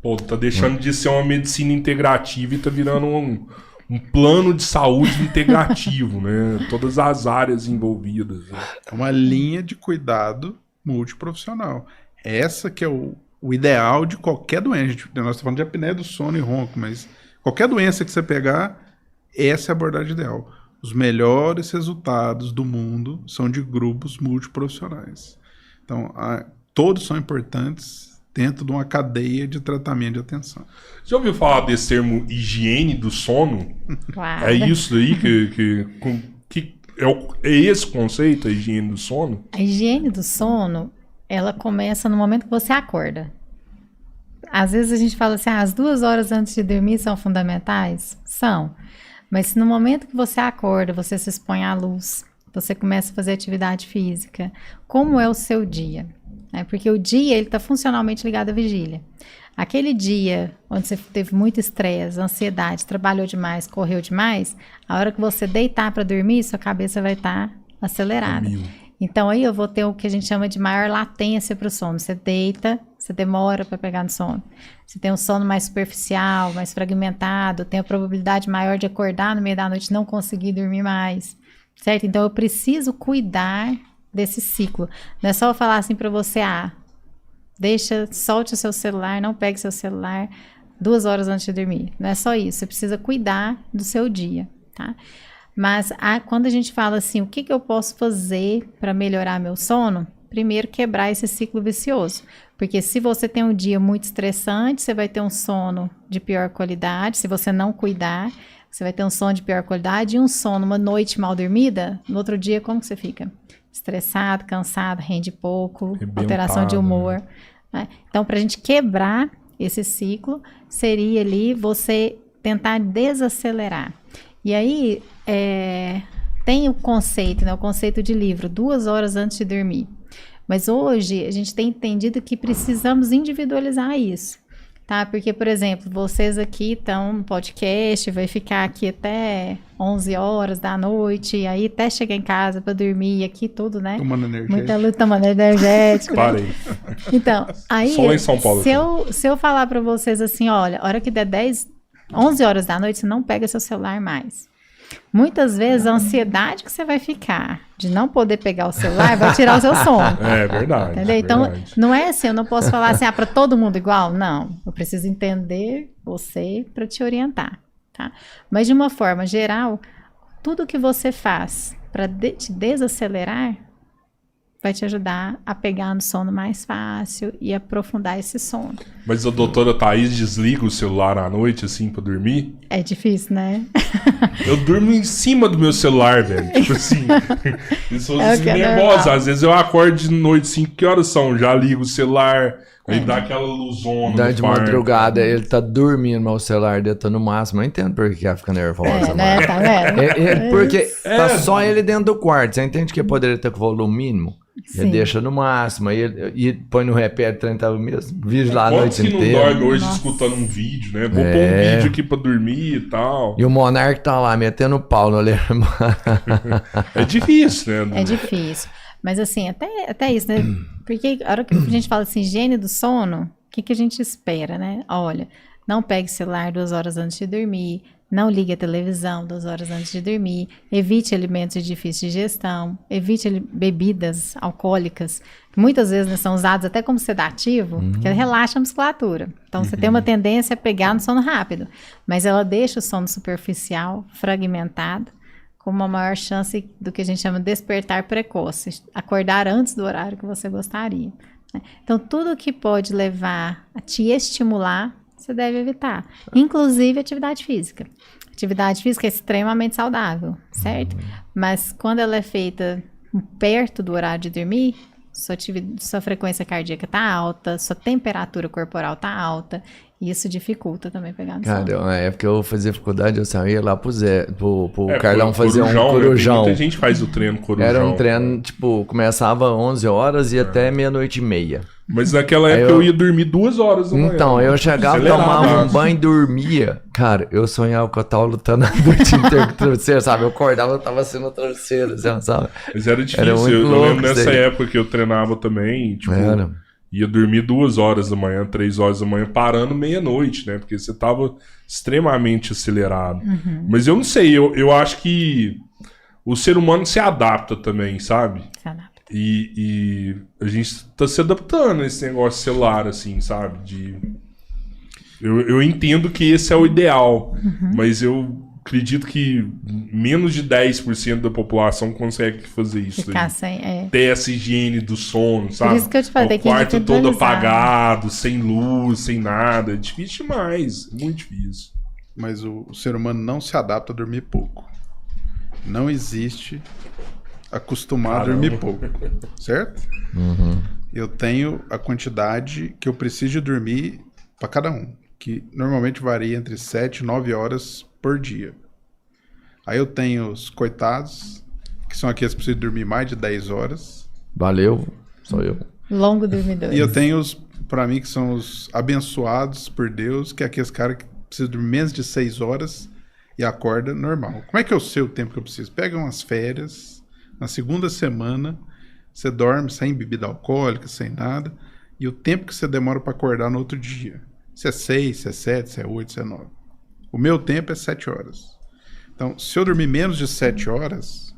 Pô, tá deixando de ser uma medicina integrativa e tá virando um plano de saúde integrativo, né? Todas as áreas envolvidas. Né? É uma linha de cuidado multiprofissional. Essa que é o ideal de qualquer doença. Nós estamos falando de apneia do sono e ronco, mas qualquer doença que você pegar, essa é a abordagem ideal. Os melhores resultados do mundo são de grupos multiprofissionais. Então, todos são importantes dentro de uma cadeia de tratamento de atenção. Já ouviu falar desse termo higiene do sono? Claro. É isso aí que é esse conceito, a higiene do sono? A higiene do sono, ela começa no momento que você acorda. Às vezes a gente fala assim, as 2 horas antes de dormir são fundamentais? São. Mas se no momento que você acorda, você se expõe à luz, você começa a fazer atividade física, como é o seu dia? Porque o dia, ele está funcionalmente ligado à vigília. Aquele dia onde você teve muito estresse, ansiedade, trabalhou demais, correu demais, a hora que você deitar para dormir, sua cabeça vai estar acelerada. Então aí eu vou ter o que a gente chama de maior latência para o sono. Você deita, você demora para pegar no sono. Você tem um sono mais superficial, mais fragmentado, tem a probabilidade maior de acordar no meio da noite e não conseguir dormir mais, certo? Então eu preciso cuidar desse ciclo. Não é só eu falar assim para você, solte o seu celular, não pegue seu celular 2 horas antes de dormir. Não é só isso, você precisa cuidar do seu dia, tá? Mas quando a gente fala assim, o que eu posso fazer para melhorar meu sono? Primeiro, quebrar esse ciclo vicioso. Porque se você tem um dia muito estressante, você vai ter um sono de pior qualidade. Se você não cuidar, você vai ter um sono de pior qualidade e um sono, uma noite mal dormida, no outro dia, como que você fica? Estressado, cansado, rende pouco, alteração de humor. Né? Então, para a gente quebrar esse ciclo, seria ali você tentar desacelerar. E aí, tem o conceito, né? O conceito de livro, 2 horas antes de dormir. Mas hoje, a gente tem entendido que precisamos individualizar isso, tá? Porque, por exemplo, vocês aqui estão no podcast, vai ficar aqui até 11 horas da noite, e aí até chegar em casa para dormir, aqui tudo, né? Tomando energético. Muita luta, tomando energético. Parei. Então, aí, só lá em São Paulo. Se eu falar para vocês assim, olha, a hora que der 11 horas da noite, você não pega seu celular mais. Muitas vezes a ansiedade que você vai ficar de não poder pegar o celular vai tirar o seu sono. É verdade. Entendeu? Então, não é assim, eu não posso falar assim, para todo mundo igual. Não, eu preciso entender você para te orientar, tá? Mas de uma forma geral, tudo que você faz para te desacelerar vai te ajudar a pegar no sono mais fácil e aprofundar esse sono. Mas a doutora Thaís desliga o celular à noite, assim, pra dormir? É difícil, né? Eu durmo em cima do meu celular, velho. Tipo assim, eu sou nervosa. Às vezes eu acordo de noite, 5 que horas são? Já ligo o celular, aí dá aquela luzona. Dá de madrugada, ele tá dormindo, mas o celular dele tá no máximo. Eu entendo por que ela fica nervosa. Né? Tá vendo? Porque tá só ele dentro do quarto. Você entende que poderia ter com o volume mínimo? Ele deixa no máximo, aí e põe no repete 30 mesmo, vídeo lá a noite inteira. Quantos que não dorme hoje escutando um vídeo, né? Vou pôr um vídeo aqui pra dormir e tal. E o Monark tá lá metendo pau no alemão. É difícil, né? É difícil. Mas assim, até isso, né? Porque a hora que a gente fala assim, higiene do sono, o que a gente espera, né? Olha, não pegue celular 2 horas antes de dormir, não ligue a televisão 2 horas antes de dormir, evite alimentos de difícil digestão, evite bebidas alcoólicas, que muitas vezes, né, são usadas até como sedativo, porque relaxa a musculatura. Então, você tem uma tendência a pegar no sono rápido, mas ela deixa o sono superficial, fragmentado, com uma maior chance do que a gente chama de despertar precoce, acordar antes do horário que você gostaria. Né? Então, tudo que pode levar a te estimular, você deve evitar, inclusive atividade física. Atividade física é extremamente saudável, certo? Mas quando ela é feita perto do horário de dormir, sua frequência cardíaca está alta, sua temperatura corporal está alta, e isso dificulta também pegar no sono. Cara, na época eu fazia faculdade, eu saía lá pro Carlão fazer um corujão. Muita gente faz o treino corujão. Era um treino, tipo, começava 11 horas e até meia-noite e meia. Mas naquela época eu ia dormir 2 horas da manhã. Então, eu chegava, tomava um banho e dormia. Cara, eu sonhava que eu tava lutando a noite inteira com o travesseiro, sabe? Eu acordava, eu tava sendo travesseiro, sabe? Mas era difícil. Eu lembro nessa época que eu treinava também, tipo, ia dormir 2 horas da manhã, 3 horas da manhã, parando meia-noite, né? Porque você tava extremamente acelerado. Mas eu não sei, eu acho que o ser humano se adapta também, sabe? Se adapta. E a gente tá se adaptando a esse negócio celular, assim, sabe? Eu entendo que esse é o ideal, mas eu acredito que menos de 10% da população consegue fazer isso. Ficar sem, ter essa higiene do sono, sabe? Por isso que eu te falei, o quarto todo apagado, sem luz, sem nada. É difícil demais, muito difícil. Mas o ser humano não se adapta a dormir pouco. Não existe acostumar a dormir pouco, certo? Eu tenho a quantidade que eu preciso de dormir para cada um, que normalmente varia entre 7 e 9 horas por dia. Aí eu tenho os coitados, que são aqueles que precisam dormir mais de 10 horas. Valeu, sou eu. Longo dormidor. E eu tenho os, para mim, que são os abençoados por Deus, que é aqueles caras que precisam dormir menos de 6 horas e acorda normal. Como é que eu sei o tempo que eu preciso? Pega umas férias, na segunda semana, você dorme sem bebida alcoólica, sem nada, e o tempo que você demora para acordar no outro dia. Se é 6, se é 7, se é 8, se é 9. O meu tempo é 7 horas. Então, se eu dormir menos de 7 horas,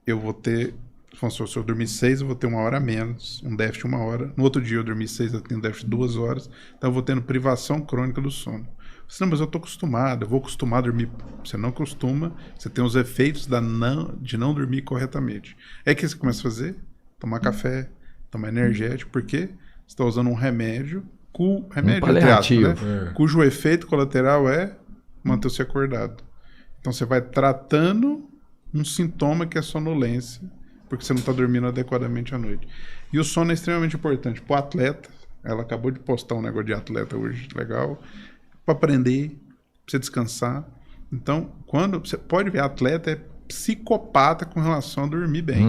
eu vou ter... Se eu dormir 6, eu vou ter 1 hora a menos, um déficit de 1 hora. No outro dia eu dormi 6, eu tenho um déficit de 2 horas. Então eu vou tendo privação crônica do sono. Não, mas eu estou acostumado, eu vou acostumar a dormir. Você não costuma, você tem os efeitos de não dormir corretamente. É que você começa a fazer? Tomar café, tomar energético, porque você está usando um remédio, cujo efeito colateral é manter-se acordado. Então você vai tratando um sintoma que é sonolência, porque você não está dormindo adequadamente à noite. E o sono é extremamente importante para o atleta. Ela acabou de postar um negócio de atleta hoje, legal. Para aprender, para você descansar. Então, quando você pode ver, atleta é psicopata com relação a dormir bem.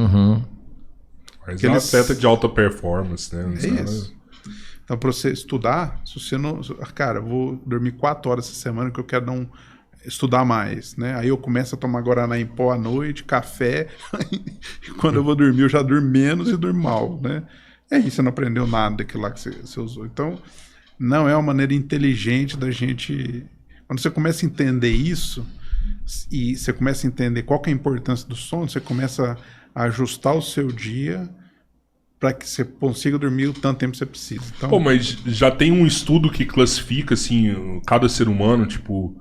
Mas é um atleta de alta performance, né? É isso. Então, para você estudar, se você não... Cara, eu vou dormir 4 horas essa semana que eu quero estudar mais, né? Aí eu começo a tomar guaraná em pó à noite, café, e quando eu vou dormir eu já durmo menos e durmo mal, né? E aí você não aprendeu nada daquilo lá que você usou. Então, não é uma maneira inteligente da gente... Quando você começa a entender isso, e você começa a entender qual que é a importância do sono, você começa a ajustar o seu dia para que você consiga dormir o tanto tempo que você precisa. Então... Pô, mas já tem um estudo que classifica, assim, cada ser humano, tipo...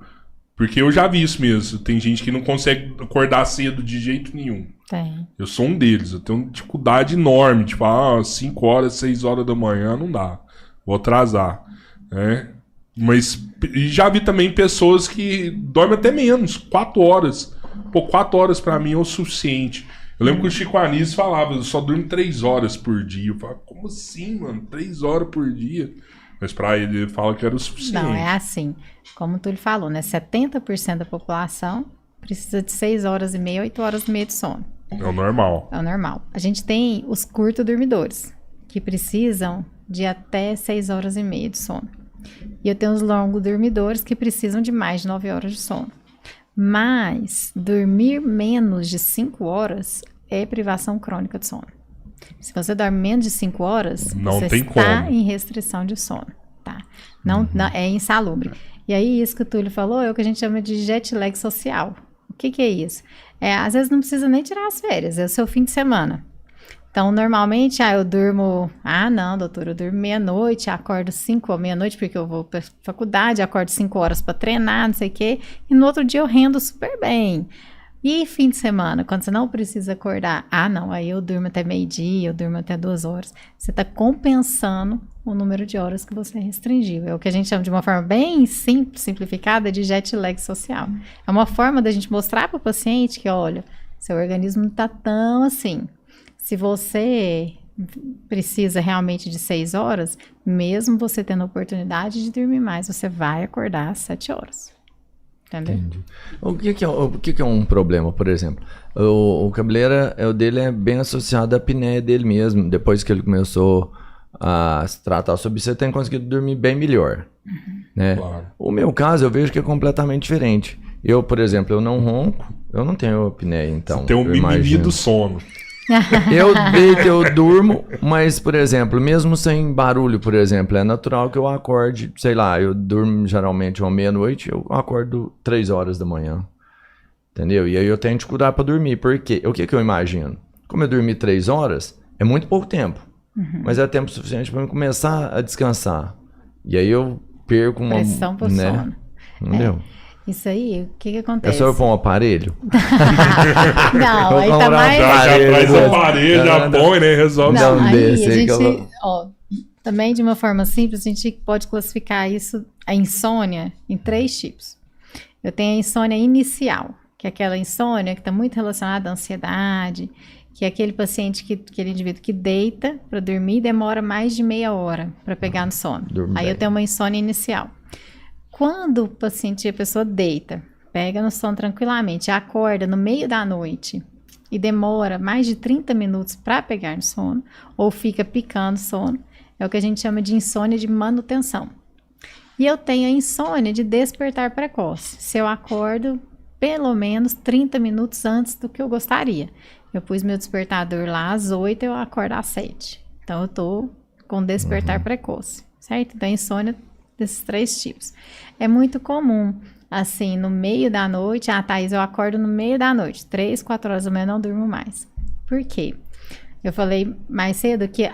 Porque eu já vi isso mesmo. Tem gente que não consegue acordar cedo de jeito nenhum. Tem. Eu sou um deles. Eu tenho uma dificuldade enorme. Tipo, 5 horas, 6 horas da manhã não dá. Vou atrasar. Né? Mas e já vi também pessoas que dormem até menos. 4 horas. Pô, 4 horas pra mim é o suficiente. Eu lembro que o Chico Anísio falava, eu só durmo 3 horas por dia. Eu falava, como assim, mano? 3 horas por dia? Mas pra ele fala que era o suficiente. Não, é assim. Como tu lhe falou, né? 70% da população precisa de 6 horas e meia, 8 horas e meia de sono. É o normal. É o normal. A gente tem os curto-dormidores, que precisam de até 6h30 de sono. E eu tenho os longo-dormidores, que precisam de mais de 9 horas de sono. Mas dormir menos de 5 horas é privação crônica de sono. Se você dorme menos de 5 horas, não você tem está como. em restrição de sono. Tá? Não, é insalubre. E aí, isso que o Túlio falou é o que a gente chama de jet lag social. O que é isso? Às vezes não precisa nem tirar as férias, é o seu fim de semana. Então, normalmente, eu durmo... não, doutor, eu durmo meia-noite, acordo 5 ou meia-noite, porque eu vou para faculdade, acordo 5 horas para treinar, não sei o quê, e no outro dia eu rendo super bem. E fim de semana, quando você não precisa acordar, não, aí eu durmo até meio-dia, eu durmo até 2 horas. Você está compensando o número de horas que você restringiu. É o que a gente chama de uma forma bem simples, simplificada, de jet lag social. É uma forma da gente mostrar para o paciente que, olha, seu organismo não está tão assim. Se você precisa realmente de 6 horas, mesmo você tendo a oportunidade de dormir mais, você vai acordar às 7 horas. Entendeu? Entendi. O que é um problema, por exemplo? O cabeleira, o dele é bem associado à apneia dele mesmo. Depois que ele começou a se tratar sobre isso, ele tem conseguido dormir bem melhor. Né? Claro. O meu caso, eu vejo que é completamente diferente. Eu, por exemplo, eu não ronco, eu não tenho apneia, então. Você tem um mimimi do sono. Eu deito, eu durmo, mas, por exemplo, mesmo sem barulho, por exemplo, é natural que eu acorde, sei lá, eu durmo geralmente uma meia-noite, eu acordo 3 horas da manhã, entendeu? E aí eu tenho dificuldade para dormir, porque o que eu imagino? Como eu dormi 3 horas, é muito pouco tempo, mas é tempo suficiente para eu começar a descansar. E aí eu perco uma... Pressão pro sono. Entendeu? Isso aí, o que É acontece? só eu pôr um aparelho? Não, aí tá mais... Já traz o aparelho, já põe, né? Resolve. Não, aí desse a aí que gente, também de uma forma simples, a gente pode classificar isso, a insônia, em 3 tipos. Eu tenho a insônia inicial, que é aquela insônia que está muito relacionada à ansiedade, que é aquele paciente, aquele indivíduo que deita para dormir e demora mais de meia hora para pegar no sono. Aí eu tenho uma insônia inicial. Quando o paciente, a pessoa deita, pega no sono tranquilamente, acorda no meio da noite e demora mais de 30 minutos para pegar no sono, ou fica picando sono, é o que a gente chama de insônia de manutenção. E eu tenho a insônia de despertar precoce. Se eu acordo pelo menos 30 minutos antes do que eu gostaria. Eu pus meu despertador lá às 8, eu acordo às 7. Então eu tô com despertar precoce, certo? Então insônia desses 3 tipos. É muito comum, assim, no meio da noite, Thaís, eu acordo no meio da noite, 3, 4 horas da manhã, não durmo mais. Por quê? Eu falei mais cedo que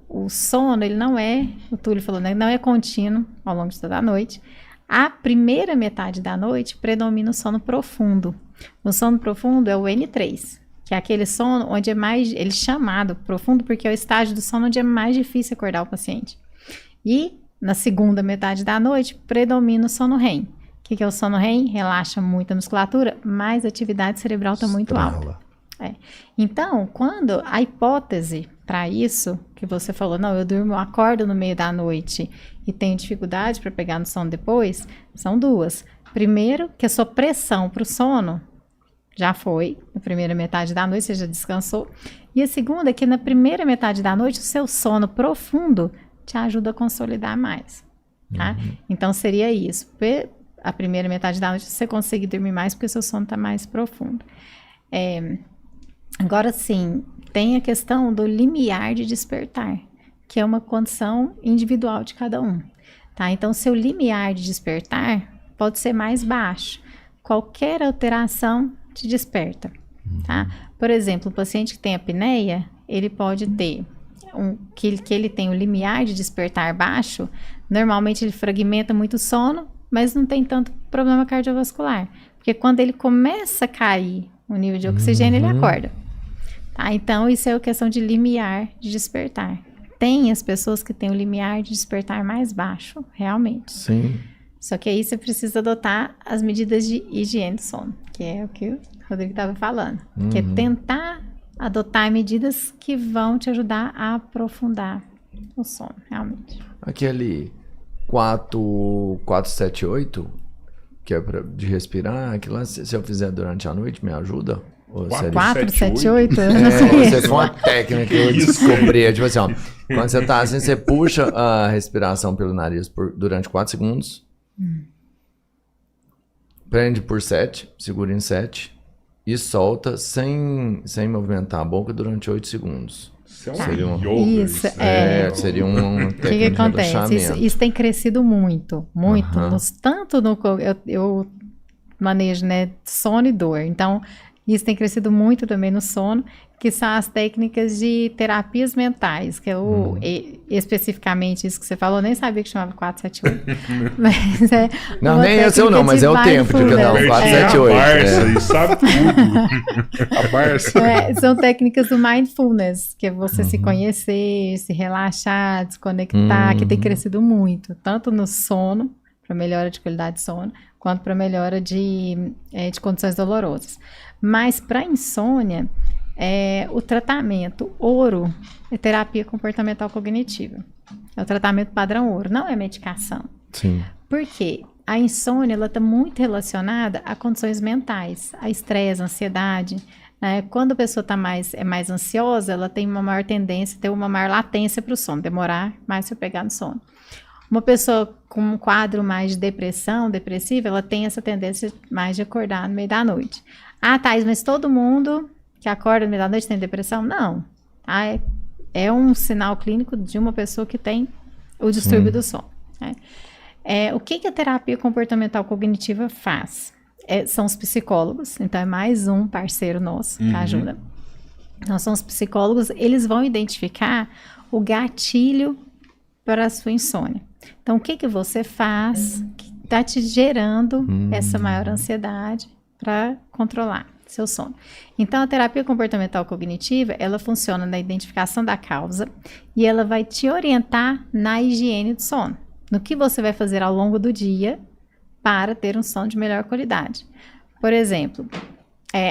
o sono, ele não é, o Túlio falou, né, não é contínuo ao longo de toda a noite. A primeira metade da noite predomina o sono profundo. O sono profundo é o N3, que é aquele sono onde é mais, ele é chamado profundo porque é o estágio do sono onde é mais difícil acordar o paciente. E na segunda metade da noite, predomina o sono REM. O que é o sono REM? Relaxa muito a musculatura, mas a atividade cerebral está muito alta. Então, quando a hipótese para isso, que você falou, não, eu acordo no meio da noite e tenho dificuldade para pegar no sono depois, são 2. Primeiro, que a sua pressão para o sono já foi, na primeira metade da noite, você já descansou. E a segunda é que na primeira metade da noite, o seu sono profundo te ajuda a consolidar mais, tá? Então, seria isso. A primeira metade da noite, você consegue dormir mais porque o seu sono está mais profundo. Agora, sim, tem a questão do limiar de despertar, que é uma condição individual de cada um, tá? Então, seu limiar de despertar pode ser mais baixo. Qualquer alteração te desperta, tá? Por exemplo, o paciente que tem apneia, ele pode ter... que ele tem o limiar de despertar baixo, normalmente ele fragmenta muito o sono, mas não tem tanto problema cardiovascular. Porque quando ele começa a cair o nível de oxigênio, ele acorda. Tá? Então, isso é a questão de limiar de despertar. Tem as pessoas que têm o limiar de despertar mais baixo, realmente. Sim. Só que aí você precisa adotar as medidas de higiene do sono, que é o que o Rodrigo estava falando. Que é tentar adotar medidas que vão te ajudar a aprofundar o sono, realmente. Aquele 4-7-8, que é de respirar, aquilo lá, se eu fizer durante a noite, me ajuda? 4, 7, 8? Você foi uma técnica que eu descobri. Tipo assim, ó, quando você tá assim, você puxa a respiração pelo nariz durante 4 segundos. Prende por 7, segura em 7 e solta sem movimentar a boca durante 8 segundos. Seria um Isso, seria um técnico que acontece? Isso tem crescido muito. Tanto no... Eu manejo, né, sono e dor. Então, isso tem crescido muito também no sono, que são as técnicas de terapias mentais, que é especificamente isso que você falou, nem sabia que chamava 478. Mas não, nem é o seu não, mas é o tempo de cada um, 478. A Barça, sabe tudo. A Barça. São técnicas do mindfulness, que é você se conhecer, se relaxar, desconectar, que tem crescido muito, tanto no sono, para melhora de qualidade de sono, quanto para melhora de condições dolorosas. Mas para insônia, o tratamento ouro é terapia comportamental cognitiva. É o tratamento padrão ouro, não é medicação. Sim. Por quê? A insônia está muito relacionada a condições mentais, a estresse, a ansiedade. Né? Quando a pessoa é mais ansiosa, ela tem uma maior tendência, ter uma maior latência para o sono, demorar mais para pegar no sono. Uma pessoa com um quadro mais de depressão, depressiva, ela tem essa tendência mais de acordar no meio da noite. Ah, Thaís, mas todo mundo que acorda no meio da noite tem depressão? Não. É um sinal clínico de uma pessoa que tem o distúrbio do sono. Né? O que a terapia comportamental cognitiva faz? São os psicólogos, então é mais um parceiro nosso que ajuda. Então, são os psicólogos, eles vão identificar o gatilho para a sua insônia. Então, o que você faz que está te gerando essa maior ansiedade para controlar seu sono? Então, a terapia comportamental cognitiva, ela funciona na identificação da causa e ela vai te orientar na higiene do sono. No que você vai fazer ao longo do dia para ter um sono de melhor qualidade. Por exemplo,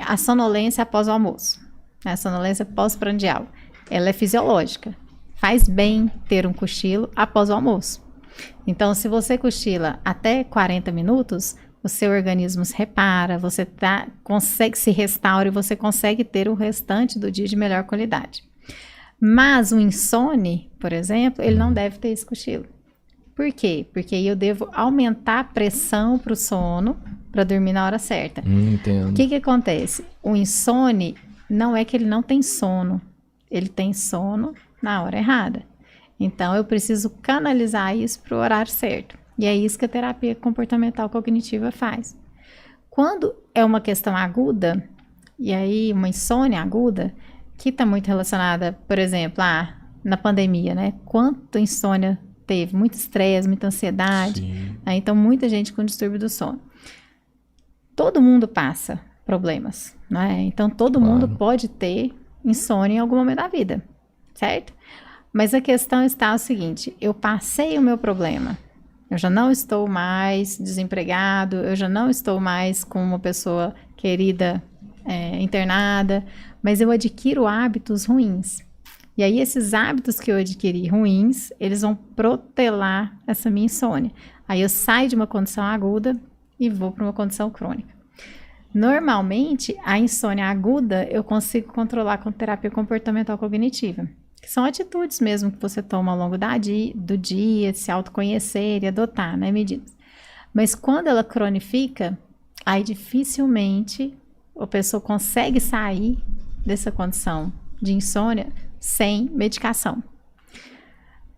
a sonolência após o almoço, a sonolência pós-prandial, ela é fisiológica. Faz bem ter um cochilo após o almoço. Então, se você cochila até 40 minutos, o seu organismo se repara, você consegue se restaura e você consegue ter o restante do dia de melhor qualidade. Mas o insone, por exemplo, ele não deve ter esse cochilo. Por quê? Porque aí eu devo aumentar a pressão para o sono para dormir na hora certa. Entendo. O que acontece? O insone não é que ele não tem sono, ele tem sono na hora errada. Então, eu preciso canalizar isso para o horário certo. E é isso que a terapia comportamental cognitiva faz. Quando é uma questão aguda, e aí uma insônia aguda, que está muito relacionada, por exemplo, na pandemia, né? Quanto insônia teve? Muito estresse, muita ansiedade. Né? Então, muita gente com distúrbio do sono. Todo mundo passa problemas, né? Então, todo mundo pode ter insônia em algum momento da vida, certo? Mas a questão está o seguinte, eu passei o meu problema, eu já não estou mais desempregado, eu já não estou mais com uma pessoa querida internada, mas eu adquiro hábitos ruins. E aí esses hábitos que eu adquiri ruins, eles vão protelar essa minha insônia. Aí eu saio de uma condição aguda e vou para uma condição crônica. Normalmente, a insônia aguda eu consigo controlar com terapia comportamental cognitiva. Que são atitudes mesmo que você toma ao longo do dia, se autoconhecer e adotar, né, medidas. Mas quando ela cronifica, aí dificilmente a pessoa consegue sair dessa condição de insônia sem medicação.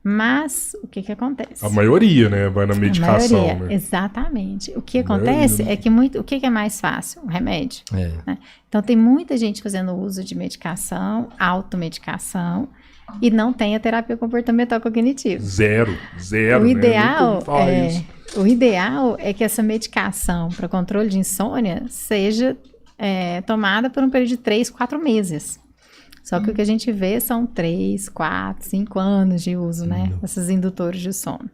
Mas, o que acontece? A maioria, né, vai na medicação, a maioria, né? Exatamente. O que acontece é que o que é mais fácil? O remédio. Né? Então, tem muita gente fazendo uso de medicação, automedicação, e não tem a terapia comportamental cognitiva. Zero. O ideal, o ideal é que essa medicação para controle de insônia seja tomada por um período de 3, 4 meses. Só que o que a gente vê são 3, 4, 5 anos de uso, né? Esses indutores de sono.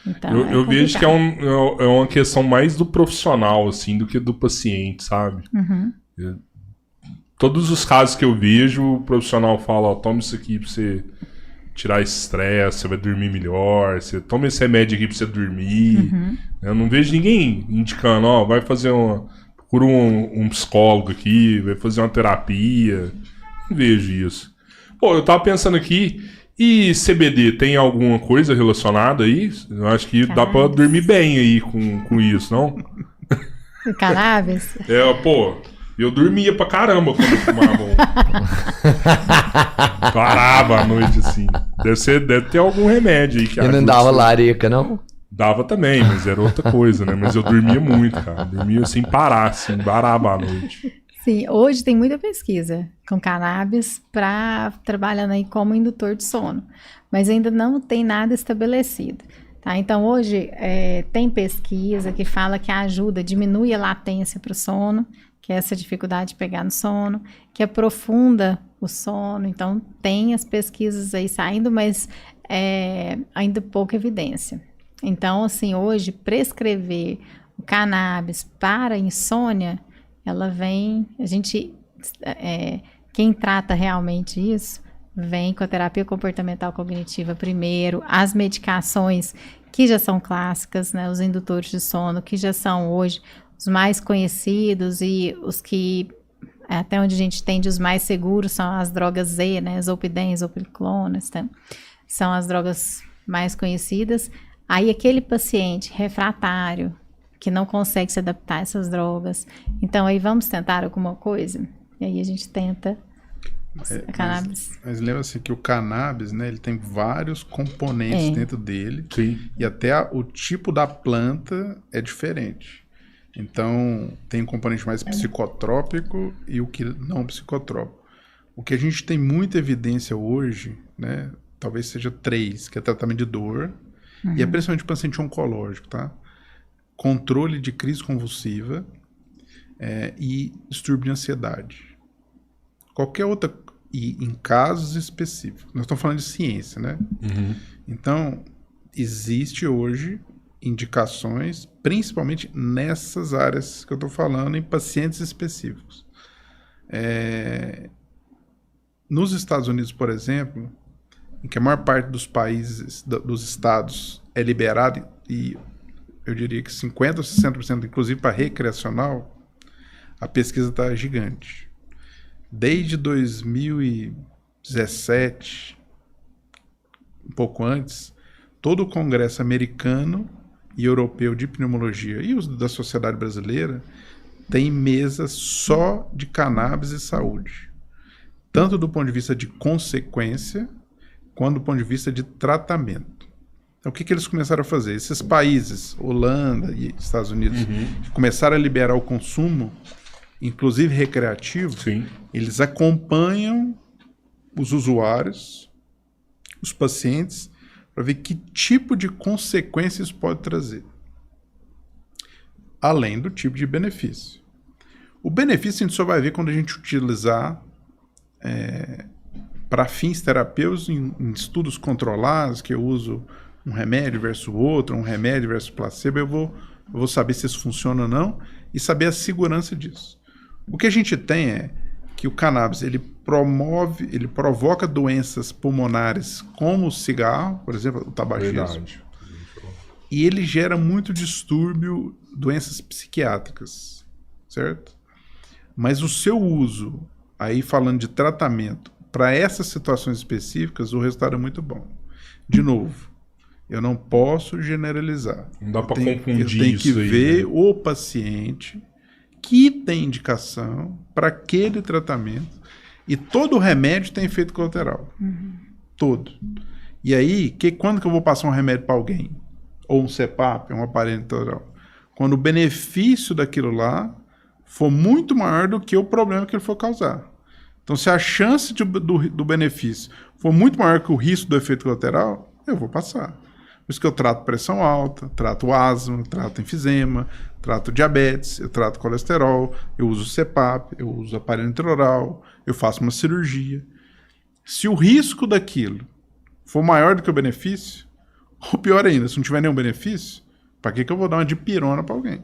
Então, eu vejo que é uma questão mais do profissional, assim, do que do paciente, sabe? Todos os casos que eu vejo, o profissional fala, toma isso aqui pra você tirar estresse, você vai dormir melhor, você toma esse remédio aqui pra você dormir. Eu não vejo ninguém indicando, vai fazer procura um psicólogo aqui, vai fazer uma terapia. Não vejo isso. Pô, eu tava pensando aqui, e CBD tem alguma coisa relacionada aí? Eu acho que dá pra dormir bem aí com isso, não? O cannabis? Pô, eu dormia pra caramba quando eu fumava. Parava à noite, assim. Deve ter algum remédio aí que E não dava larica, não? Dava também, mas era outra coisa, né? Mas eu dormia muito, cara. Dormia sem parar, assim, varava à noite. Sim, hoje tem muita pesquisa com cannabis trabalhando aí como indutor de sono, mas ainda não tem nada estabelecido. Tá? Então hoje tem pesquisa que fala que ajuda, diminui a latência para o sono, que é essa dificuldade de pegar no sono, que aprofunda o sono. Então tem as pesquisas aí saindo, mas ainda pouca evidência. Então assim, hoje prescrever o cannabis para insônia, ela vem, quem trata realmente isso, vem com a terapia comportamental cognitiva primeiro, as medicações que já são clássicas, né, os indutores de sono, que já são hoje os mais conhecidos e os que, até onde a gente entende, os mais seguros são as drogas Z, né, zolpidem, zolpiclona, são as drogas mais conhecidas. Aí aquele paciente refratário, que não consegue se adaptar a essas drogas. Então, aí vamos tentar alguma coisa? E aí a gente tenta a cannabis. Mas lembra-se que o cannabis, né, ele tem vários componentes dentro dele. Sim. E até o tipo da planta é diferente. Então, tem um componente mais psicotrópico e o que não psicotrópico. O que a gente tem muita evidência hoje, né, talvez seja 3, que é tratamento de dor, e é principalmente paciente oncológico, tá? Controle de crise convulsiva e distúrbio de ansiedade. Qualquer outra, e em casos específicos. Nós estamos falando de ciência, né? Uhum. Então, existe hoje indicações, principalmente nessas áreas que eu estou falando, em pacientes específicos. Nos Estados Unidos, por exemplo, em que a maior parte dos países, dos estados, é liberado e eu diria que 50% ou 60%, inclusive para recreacional, a pesquisa está gigante. Desde 2017, um pouco antes, todo o Congresso americano e europeu de pneumologia e os da Sociedade Brasileira tem mesas só de cannabis e saúde. Tanto do ponto de vista de consequência, quanto do ponto de vista de tratamento. Então, o que eles começaram a fazer? Esses países, Holanda e Estados Unidos, que começaram a liberar o consumo, inclusive recreativo, Sim. Eles acompanham os usuários, os pacientes, para ver que tipo de consequências pode trazer. Além do tipo de benefício. O benefício a gente só vai ver quando a gente utilizar para fins terapêuticos em estudos controlados, que eu uso um remédio versus outro, um remédio versus placebo, eu vou saber se isso funciona ou não e saber a segurança disso. O que a gente tem é que o cannabis ele provoca doenças pulmonares como o cigarro, por exemplo, o tabagismo. Verdade. E ele gera muito distúrbio, doenças psiquiátricas, certo? Mas o seu uso, aí falando de tratamento, para essas situações específicas, o resultado é muito bom. De novo, eu não posso generalizar. Não dá para confundir eu tenho que isso aí, ver né? o paciente que tem indicação para aquele tratamento. E todo remédio tem efeito colateral. Todo. E aí, quando que eu vou passar um remédio para alguém? Ou um CPAP, um aparelho intraoral? Quando o benefício daquilo lá for muito maior do que o problema que ele for causar. Então, se a chance do benefício for muito maior que o risco do efeito colateral, eu vou passar. Por isso que eu trato pressão alta, trato asma, trato enfisema, trato diabetes, eu trato colesterol, eu uso CPAP, eu uso aparelho intraoral, eu faço uma cirurgia. Se o risco daquilo for maior do que o benefício, ou pior ainda, se não tiver nenhum benefício, para que eu vou dar uma dipirona para alguém?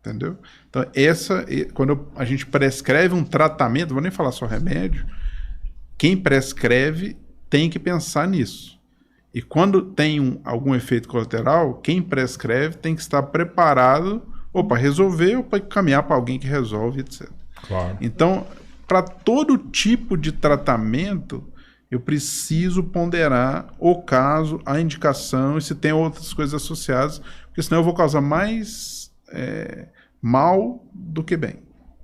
Entendeu? Então, quando a gente prescreve um tratamento, vou nem falar só remédio, quem prescreve tem que pensar nisso. E quando tem algum efeito colateral, quem prescreve tem que estar preparado ou para resolver, ou para caminhar para alguém que resolve, etc. Claro. Então, para todo tipo de tratamento, eu preciso ponderar o caso, a indicação e se tem outras coisas associadas, porque senão eu vou causar mais mal do que bem.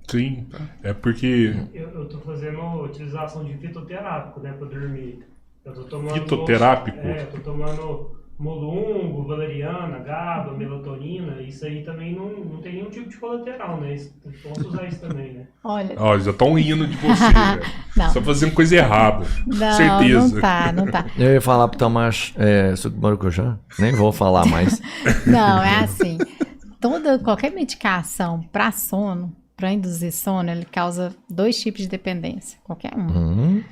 Sim, é porque... Eu tô fazendo utilização de fitoterápico, né, para dormir. Eu tô tomando... Fitoterápico? Eu tô tomando molungo, valeriana, GABA, melatonina. Isso aí também não tem nenhum tipo de colateral, né? Posso usar isso também, né? Olha... Ó, já estão rindo de você, velho. Você tá fazendo coisa errada. Não, certeza. não tá. Eu ia falar pra tomar suco de maracujá. Nem vou falar mais. Não, é assim. Qualquer medicação para sono, para induzir sono, ele causa 2 tipos de dependência. Qualquer um.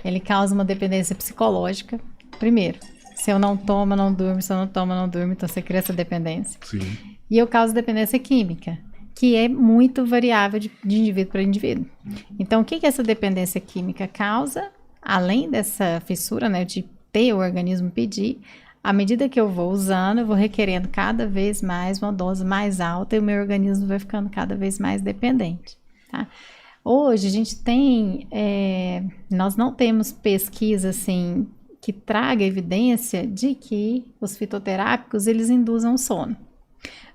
Ele causa uma dependência psicológica. Primeiro, se eu não tomo, não durmo. Se eu não tomo, não durmo. Então você cria essa dependência. Sim. E eu causo dependência química, que é muito variável de indivíduo para indivíduo. Então, o que essa dependência química causa? Além dessa fissura, né, de ter o organismo pedir, à medida que eu vou usando, eu vou requerendo cada vez mais uma dose mais alta e o meu organismo vai ficando cada vez mais dependente, tá? Hoje, a gente tem... nós não temos pesquisa, assim, que traga evidência de que os fitoterápicos, eles induzam sono.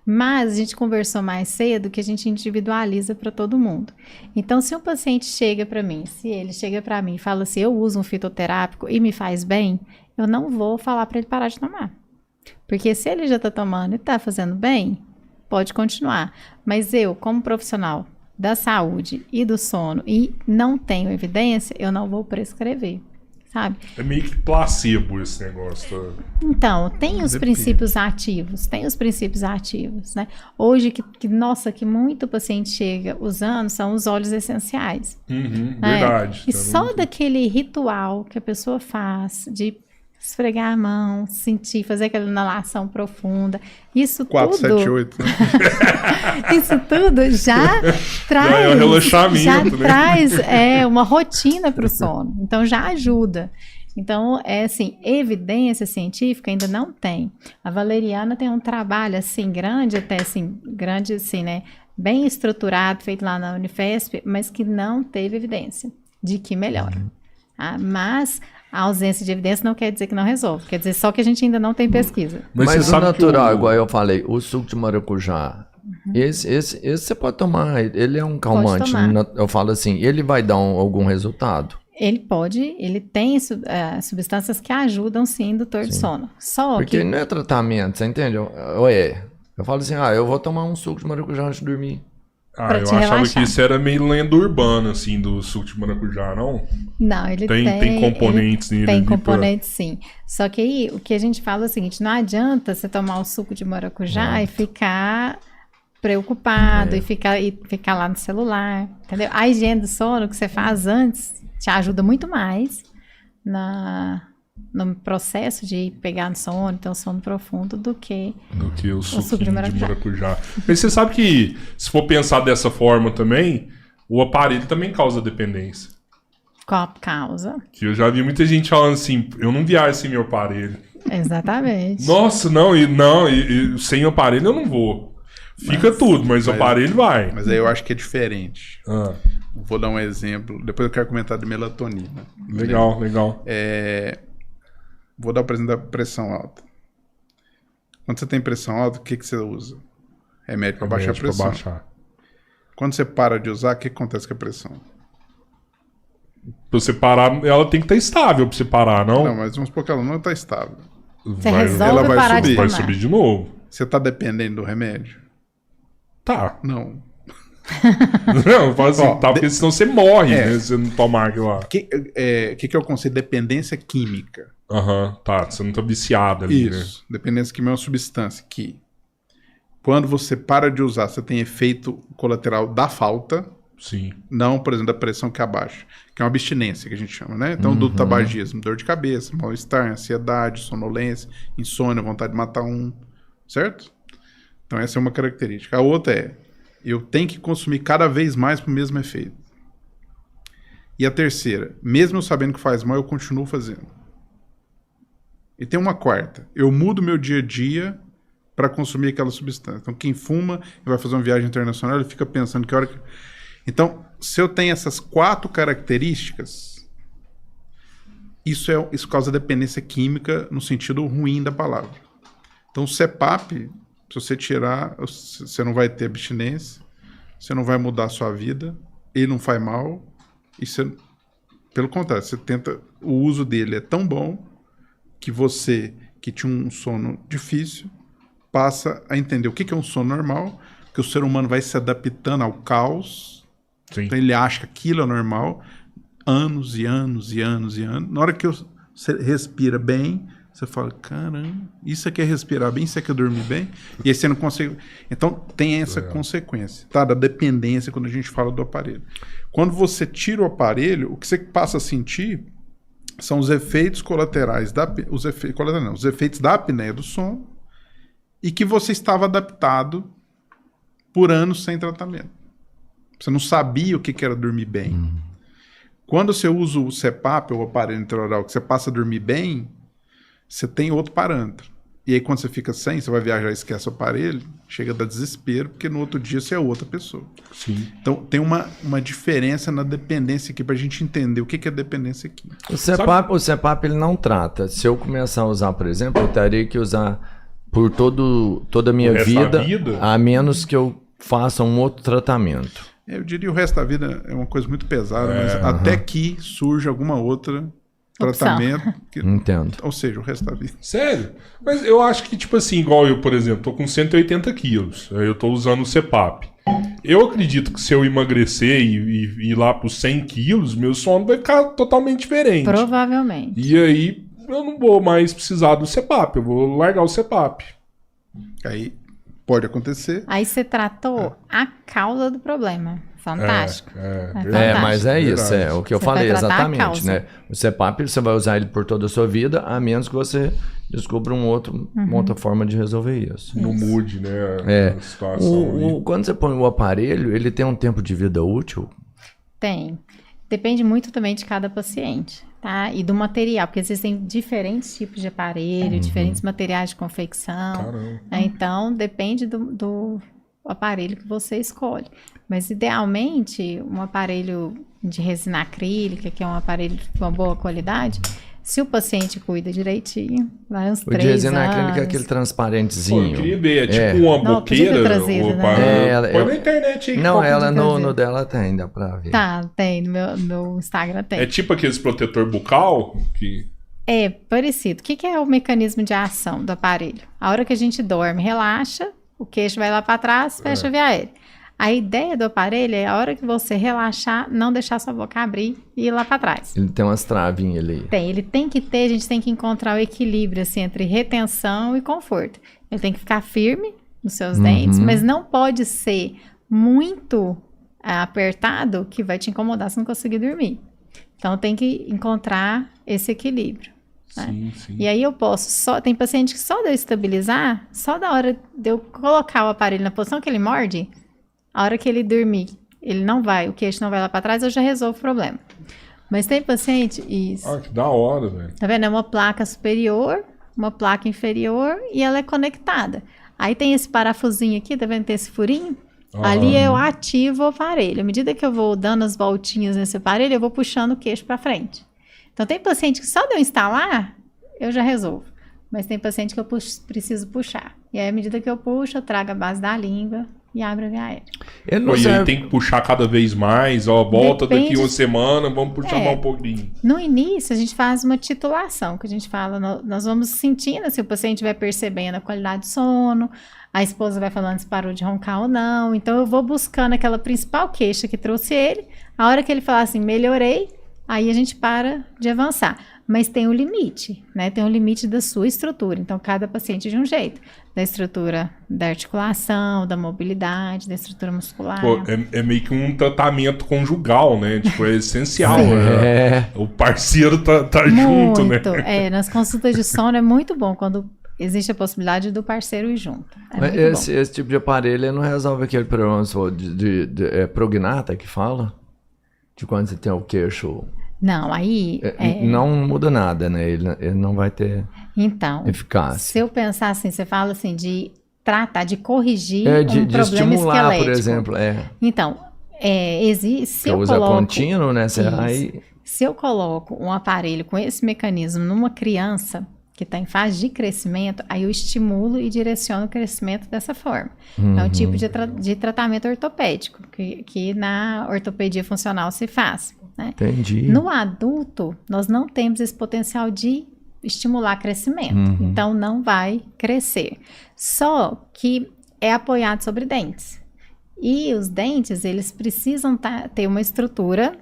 Mas a gente conversou mais cedo que a gente individualiza para todo mundo. Então, se um paciente chega para mim, e fala assim, eu uso um fitoterápico e me faz bem, eu não vou falar para ele parar de tomar. Porque se ele já está tomando e está fazendo bem, pode continuar. Mas eu, como profissional da saúde e do sono, e não tenho evidência, eu não vou prescrever. Sabe? É meio que placebo esse negócio. Tá? Então, tem os princípios ativos, né? Hoje, que muito paciente chega usando são os óleos essenciais. Verdade. E só daquele ritual que a pessoa faz de esfregar a mão, sentir, fazer aquela inalação profunda, isso 4, tudo... 7, 8. Né? Isso tudo já traz... Já é um relaxamento, né? traz uma rotina para o sono. Então, já ajuda. Então, assim, evidência científica ainda não tem. A valeriana tem um trabalho, assim, grande, né? Bem estruturado, feito lá na Unifesp, mas que não teve evidência de que melhora. Mas... a ausência de evidência não quer dizer que não resolve, quer dizer só que a gente ainda não tem pesquisa. Mas o natural, igual eu falei, o suco de maracujá, esse você pode tomar, ele é um calmante, eu falo assim, ele vai dar algum resultado? Ele tem substâncias que ajudam sim, indutor de sono. Porque não é tratamento, você entende? Eu falo assim, eu vou tomar um suco de maracujá antes de dormir. Eu achava que isso era meio lenda urbana, assim, do suco de maracujá, não? Não, ele tem componentes nele. Tem componentes, sim. Só que aí, o que a gente fala é o seguinte, não adianta você tomar o suco de maracujá e ficar preocupado, e ficar lá no celular, entendeu? A higiene do sono que você faz antes te ajuda muito mais no processo de pegar no sono, ter um sono profundo, do que o suco de maracujá. Mas você sabe que, se for pensar dessa forma também, o aparelho também causa dependência. Qual causa? Que eu já vi muita gente falando assim, eu não viajo sem meu aparelho. Exatamente. Nossa, e sem o aparelho eu não vou. Fica tudo, mas o aparelho vai. Mas aí eu acho que é diferente. Vou dar um exemplo, depois eu quero comentar de melatonina. Legal. Vou dar o exemplo da pressão alta. Quando você tem pressão alta, o que você usa? Remédio para baixar a pressão. Quando você para de usar, o que acontece com a pressão? Pra você parar, ela tem que estar estável pra você parar, não? Não, mas vamos supor que ela não está estável. Você resolve ela vai parar subir. de tomar. Vai subir de novo. Você está dependendo do remédio? Tá. Não. Não, eu falo assim, porque senão você morre, né? Se você não tomar aquilo lá. O que é o conceito de dependência química? Tá. Você não tá viciado ali, Isso. Dependência química é uma substância que, quando você para de usar, você tem efeito colateral da falta. Sim. Não, por exemplo, da pressão que abaixa, que é uma abstinência que a gente chama, né? Então, do tabagismo, dor de cabeça, mal-estar, ansiedade, sonolência, insônia, vontade de matar certo? Então, essa é uma característica. A outra eu tenho que consumir cada vez mais para o mesmo efeito. E a terceira, mesmo eu sabendo que faz mal, eu continuo fazendo. E tem uma quarta, eu mudo meu dia a dia para consumir aquela substância. Então, quem fuma e vai fazer uma viagem internacional, ele fica pensando que hora que... Então, se eu tenho essas 4 características, isso causa dependência química no sentido ruim da palavra. Então, o CPAP, se você tirar, você não vai ter abstinência, você não vai mudar a sua vida, ele não faz mal, e você, pelo contrário, você tenta, o uso dele é tão bom que você, que tinha um sono difícil, passa a entender o que é um sono normal, que o ser humano vai se adaptando ao caos, Sim. então ele acha que aquilo é normal, anos e anos e anos e anos. Na hora que você respira bem, você fala, caramba, isso aqui é respirar bem, isso aqui é dormir bem, e aí você não consegue... Então, tem essa consequência, tá? Da dependência quando a gente fala do aparelho. Quando você tira o aparelho, o que você passa a sentir são os efeitos colaterais, os efeitos da apneia do sono, e que você estava adaptado por anos sem tratamento. Você não sabia o que era dormir bem. Quando você usa o CPAP, ou o aparelho intraoral, que você passa a dormir bem, você tem outro parâmetro. E aí quando você fica sem, você vai viajar e esquece o aparelho, chega a dar desespero, porque no outro dia você é outra pessoa. Sim. Então tem uma diferença na dependência aqui, pra gente entender o que é dependência aqui. O CPAP ele não trata. Se eu começar a usar, por exemplo, eu teria que usar por toda a minha vida, a menos que eu faça um outro tratamento. Eu diria o resto da vida é uma coisa muito pesada, mas até que surja alguma outra tratamento. Entendo. Ou seja, o resto da vida. Sério? Mas eu acho que, tipo assim, igual eu, por exemplo, tô com 180 quilos. Eu tô usando o CPAP. Eu acredito que se eu emagrecer e ir lá pros 100 quilos, meu sono vai ficar totalmente diferente. Provavelmente. E aí eu não vou mais precisar do CPAP. Eu vou largar o CPAP. Aí pode acontecer. Aí você tratou a causa do problema. Fantástico. Mas é isso, é o que eu falei exatamente, né? O CPAP você vai usar ele por toda a sua vida, a menos que você descubra uma outra forma de resolver isso. Não mude, né, a situação. Quando você põe o aparelho, ele tem um tempo de vida útil? Tem. Depende muito também de cada paciente, tá? E do material, porque existem diferentes tipos de aparelho, diferentes materiais de confecção. Caramba. Então, depende do aparelho que você escolhe. Mas, idealmente, um aparelho de resina acrílica, que é um aparelho de uma boa qualidade, se o paciente cuida direitinho, vai uns 3 anos. O de resina acrílica é aquele transparentezinho. Pô, eu queria ver, é tipo uma boqueira. Põe na internet aí. Não, ela no dela tem, dá pra ver. Tá, tem, no Instagram tem. É tipo aqueles protetor bucal que... É, parecido. O que é o mecanismo de ação do aparelho? A hora que a gente dorme, relaxa, o queixo vai lá para trás, fecha a via aérea. A ideia do aparelho é a hora que você relaxar, não deixar sua boca abrir e ir lá para trás. Ele tem umas travinhas ali. Tem, ele tem que ter, a gente tem que encontrar o equilíbrio assim, entre retenção e conforto. Ele tem que ficar firme nos seus dentes, mas não pode ser muito apertado que vai te incomodar se não conseguir dormir. Então tem que encontrar esse equilíbrio. Né? Sim. E aí eu posso, tem paciente que só de eu estabilizar, só da hora de eu colocar o aparelho na posição que ele morde, a hora que ele dormir, o queixo não vai lá para trás, eu já resolvo o problema. Mas tem paciente, isso. Ah, que da hora, velho. Tá vendo? É uma placa superior, uma placa inferior e ela é conectada. Aí tem esse parafusinho aqui, tá vendo? Tem esse furinho. Ali eu ativo o aparelho. À medida que eu vou dando as voltinhas nesse aparelho, eu vou puxando o queixo para frente. Então tem paciente que só de eu instalar, eu já resolvo. Mas tem paciente que eu preciso puxar. E aí, à medida que eu puxo, eu trago a base da língua e abro a via aérea. E aí tem que puxar cada vez mais, volta daqui uma semana, vamos puxar mais um pouquinho. No início, a gente faz uma titulação, que a gente fala, nós vamos sentindo se o paciente vai percebendo a qualidade de sono, a esposa vai falando se parou de roncar ou não, então eu vou buscando aquela principal queixa que trouxe ele, a hora que ele falar assim, melhorei, aí a gente para de avançar. Mas tem um limite, né? Tem um limite da sua estrutura. Então, cada paciente de um jeito. Da estrutura da articulação, da mobilidade, da estrutura muscular. Pô, é meio que um tratamento conjugal, né? Tipo, é essencial. Né? O parceiro tá junto, né? Nas consultas de sono é muito bom quando existe a possibilidade do parceiro ir junto. Esse tipo de aparelho não resolve aquele problema de prognata que fala? De quando você tem o queixo... Não, aí... Não muda nada, né? Ele não vai ter eficácia. Se eu pensar assim, você fala assim de tratar, de corrigir de problema estimular, esquelético. por exemplo. Então, se eu usa coloco... contínuo, né? Se eu coloco um aparelho com esse mecanismo numa criança que está em fase de crescimento, aí eu estimulo e direciono o crescimento dessa forma. É um tipo de tratamento ortopédico, que na ortopedia funcional se faz. Né? Entendi. No adulto, nós não temos esse potencial de estimular crescimento. Então, não vai crescer. Só que é apoiado sobre dentes. E os dentes, eles precisam ter uma estrutura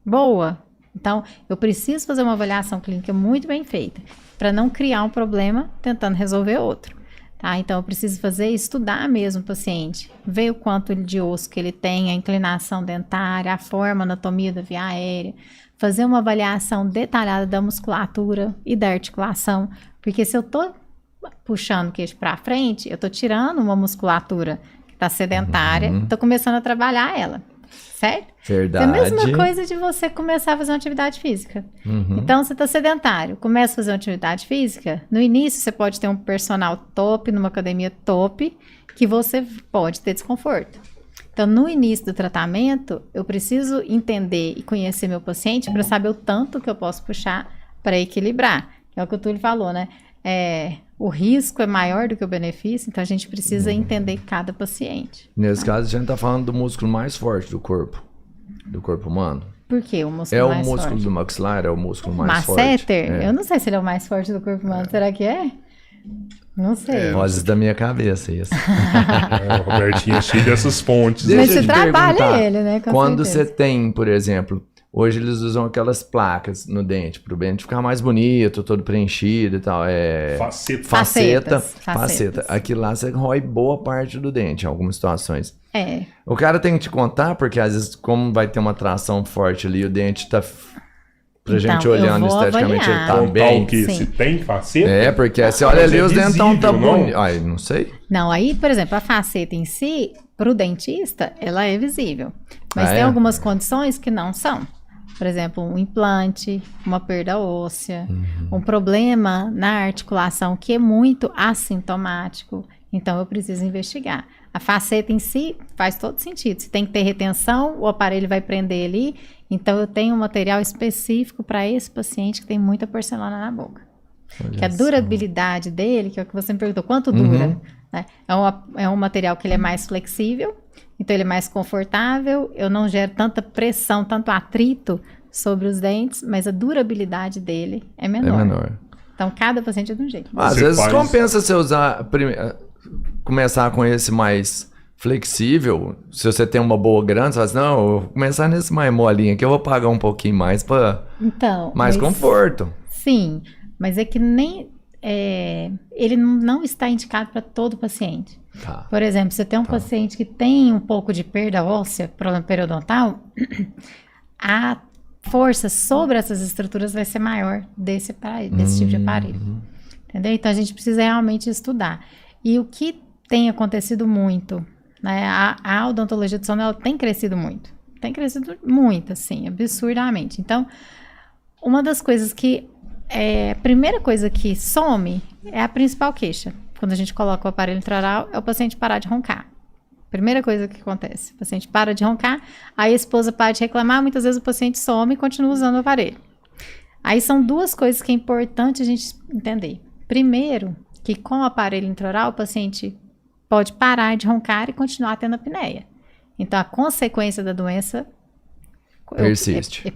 boa. Então, eu preciso fazer uma avaliação clínica muito bem feita para não criar um problema tentando resolver outro. Tá? Então, eu preciso estudar mesmo o paciente, ver o quanto de osso que ele tem, a inclinação dentária, a forma, a anatomia da via aérea, fazer uma avaliação detalhada da musculatura e da articulação, porque se eu estou puxando o queixo para frente, eu estou tirando uma musculatura que está sedentária, estou começando a trabalhar ela, certo? Verdade. É a mesma coisa de você começar a fazer uma atividade física. Então, você está sedentário, começa a fazer uma atividade física, no início você pode ter um personal top, numa academia top, que você pode ter desconforto. Então, no início do tratamento, eu preciso entender e conhecer meu paciente para saber o tanto que eu posso puxar para equilibrar. É o que o Túlio falou, né? O risco é maior do que o benefício, então a gente precisa entender cada paciente. Nesse caso, a gente está falando do músculo mais forte do corpo humano. Por que o músculo mais forte? É o músculo do maxilar, é o músculo mais forte. Masseter? Eu não sei se ele é o mais forte do corpo humano. Será que é? Não sei. Vozes da minha cabeça, isso. O Robertinho é cheio dessas fontes. Mas você trabalha ele, né? Com quando certeza. você tem, por exemplo, hoje eles usam aquelas placas no dente, pro dente ficar mais bonito, todo preenchido e tal. Faceta. Aquilo lá você rói boa parte do dente, em algumas situações. O cara tem que te contar, porque às vezes, como vai ter uma tração forte ali, o dente tá... Pra gente olhando esteticamente, ele tá bem. O que? Se tem faceta? Porque você olha ali, os dentão tá bonitos. Ai, não sei. Não, aí, por exemplo, a faceta em si, pro dentista, ela é visível. Mas tem algumas condições que não são. Por exemplo, um implante, uma perda óssea, um problema na articulação que é muito assintomático. Então, eu preciso investigar. A faceta em si faz todo sentido. Se tem que ter retenção, o aparelho vai prender ali. Então, eu tenho um material específico para esse paciente que tem muita porcelana na boca. Que a durabilidade dele, que é o que você me perguntou, quanto dura? Né? É um material que ele é mais flexível, então ele é mais confortável, eu não gero tanta pressão, tanto atrito sobre os dentes, mas a durabilidade dele é menor. Então, cada paciente é de um jeito. Às vezes compensa você começar com esse mais flexível. Se você tem uma boa grande, você fala assim, não, eu vou começar nesse mais molinho aqui, eu vou pagar um pouquinho mais para mais conforto. Sim, mas é que nem... ele não está indicado para todo paciente. Por exemplo, você tem um paciente que tem um pouco de perda óssea, problema periodontal, a força sobre essas estruturas vai ser maior desse tipo de aparelho. Entendeu? Então, a gente precisa realmente estudar. E o que tem acontecido muito, né? A odontologia do sono, ela tem crescido muito. Tem crescido muito, assim, absurdamente. Então, uma das coisas que... a primeira coisa que some é a principal queixa. Quando a gente coloca o aparelho intraoral, é o paciente parar de roncar. Primeira coisa que acontece. O paciente para de roncar, aí a esposa para de reclamar, muitas vezes o paciente some e continua usando o aparelho. Aí são duas coisas que é importante a gente entender. Primeiro, que com o aparelho intraoral, o paciente pode parar de roncar e continuar tendo apneia. Então, a consequência da doença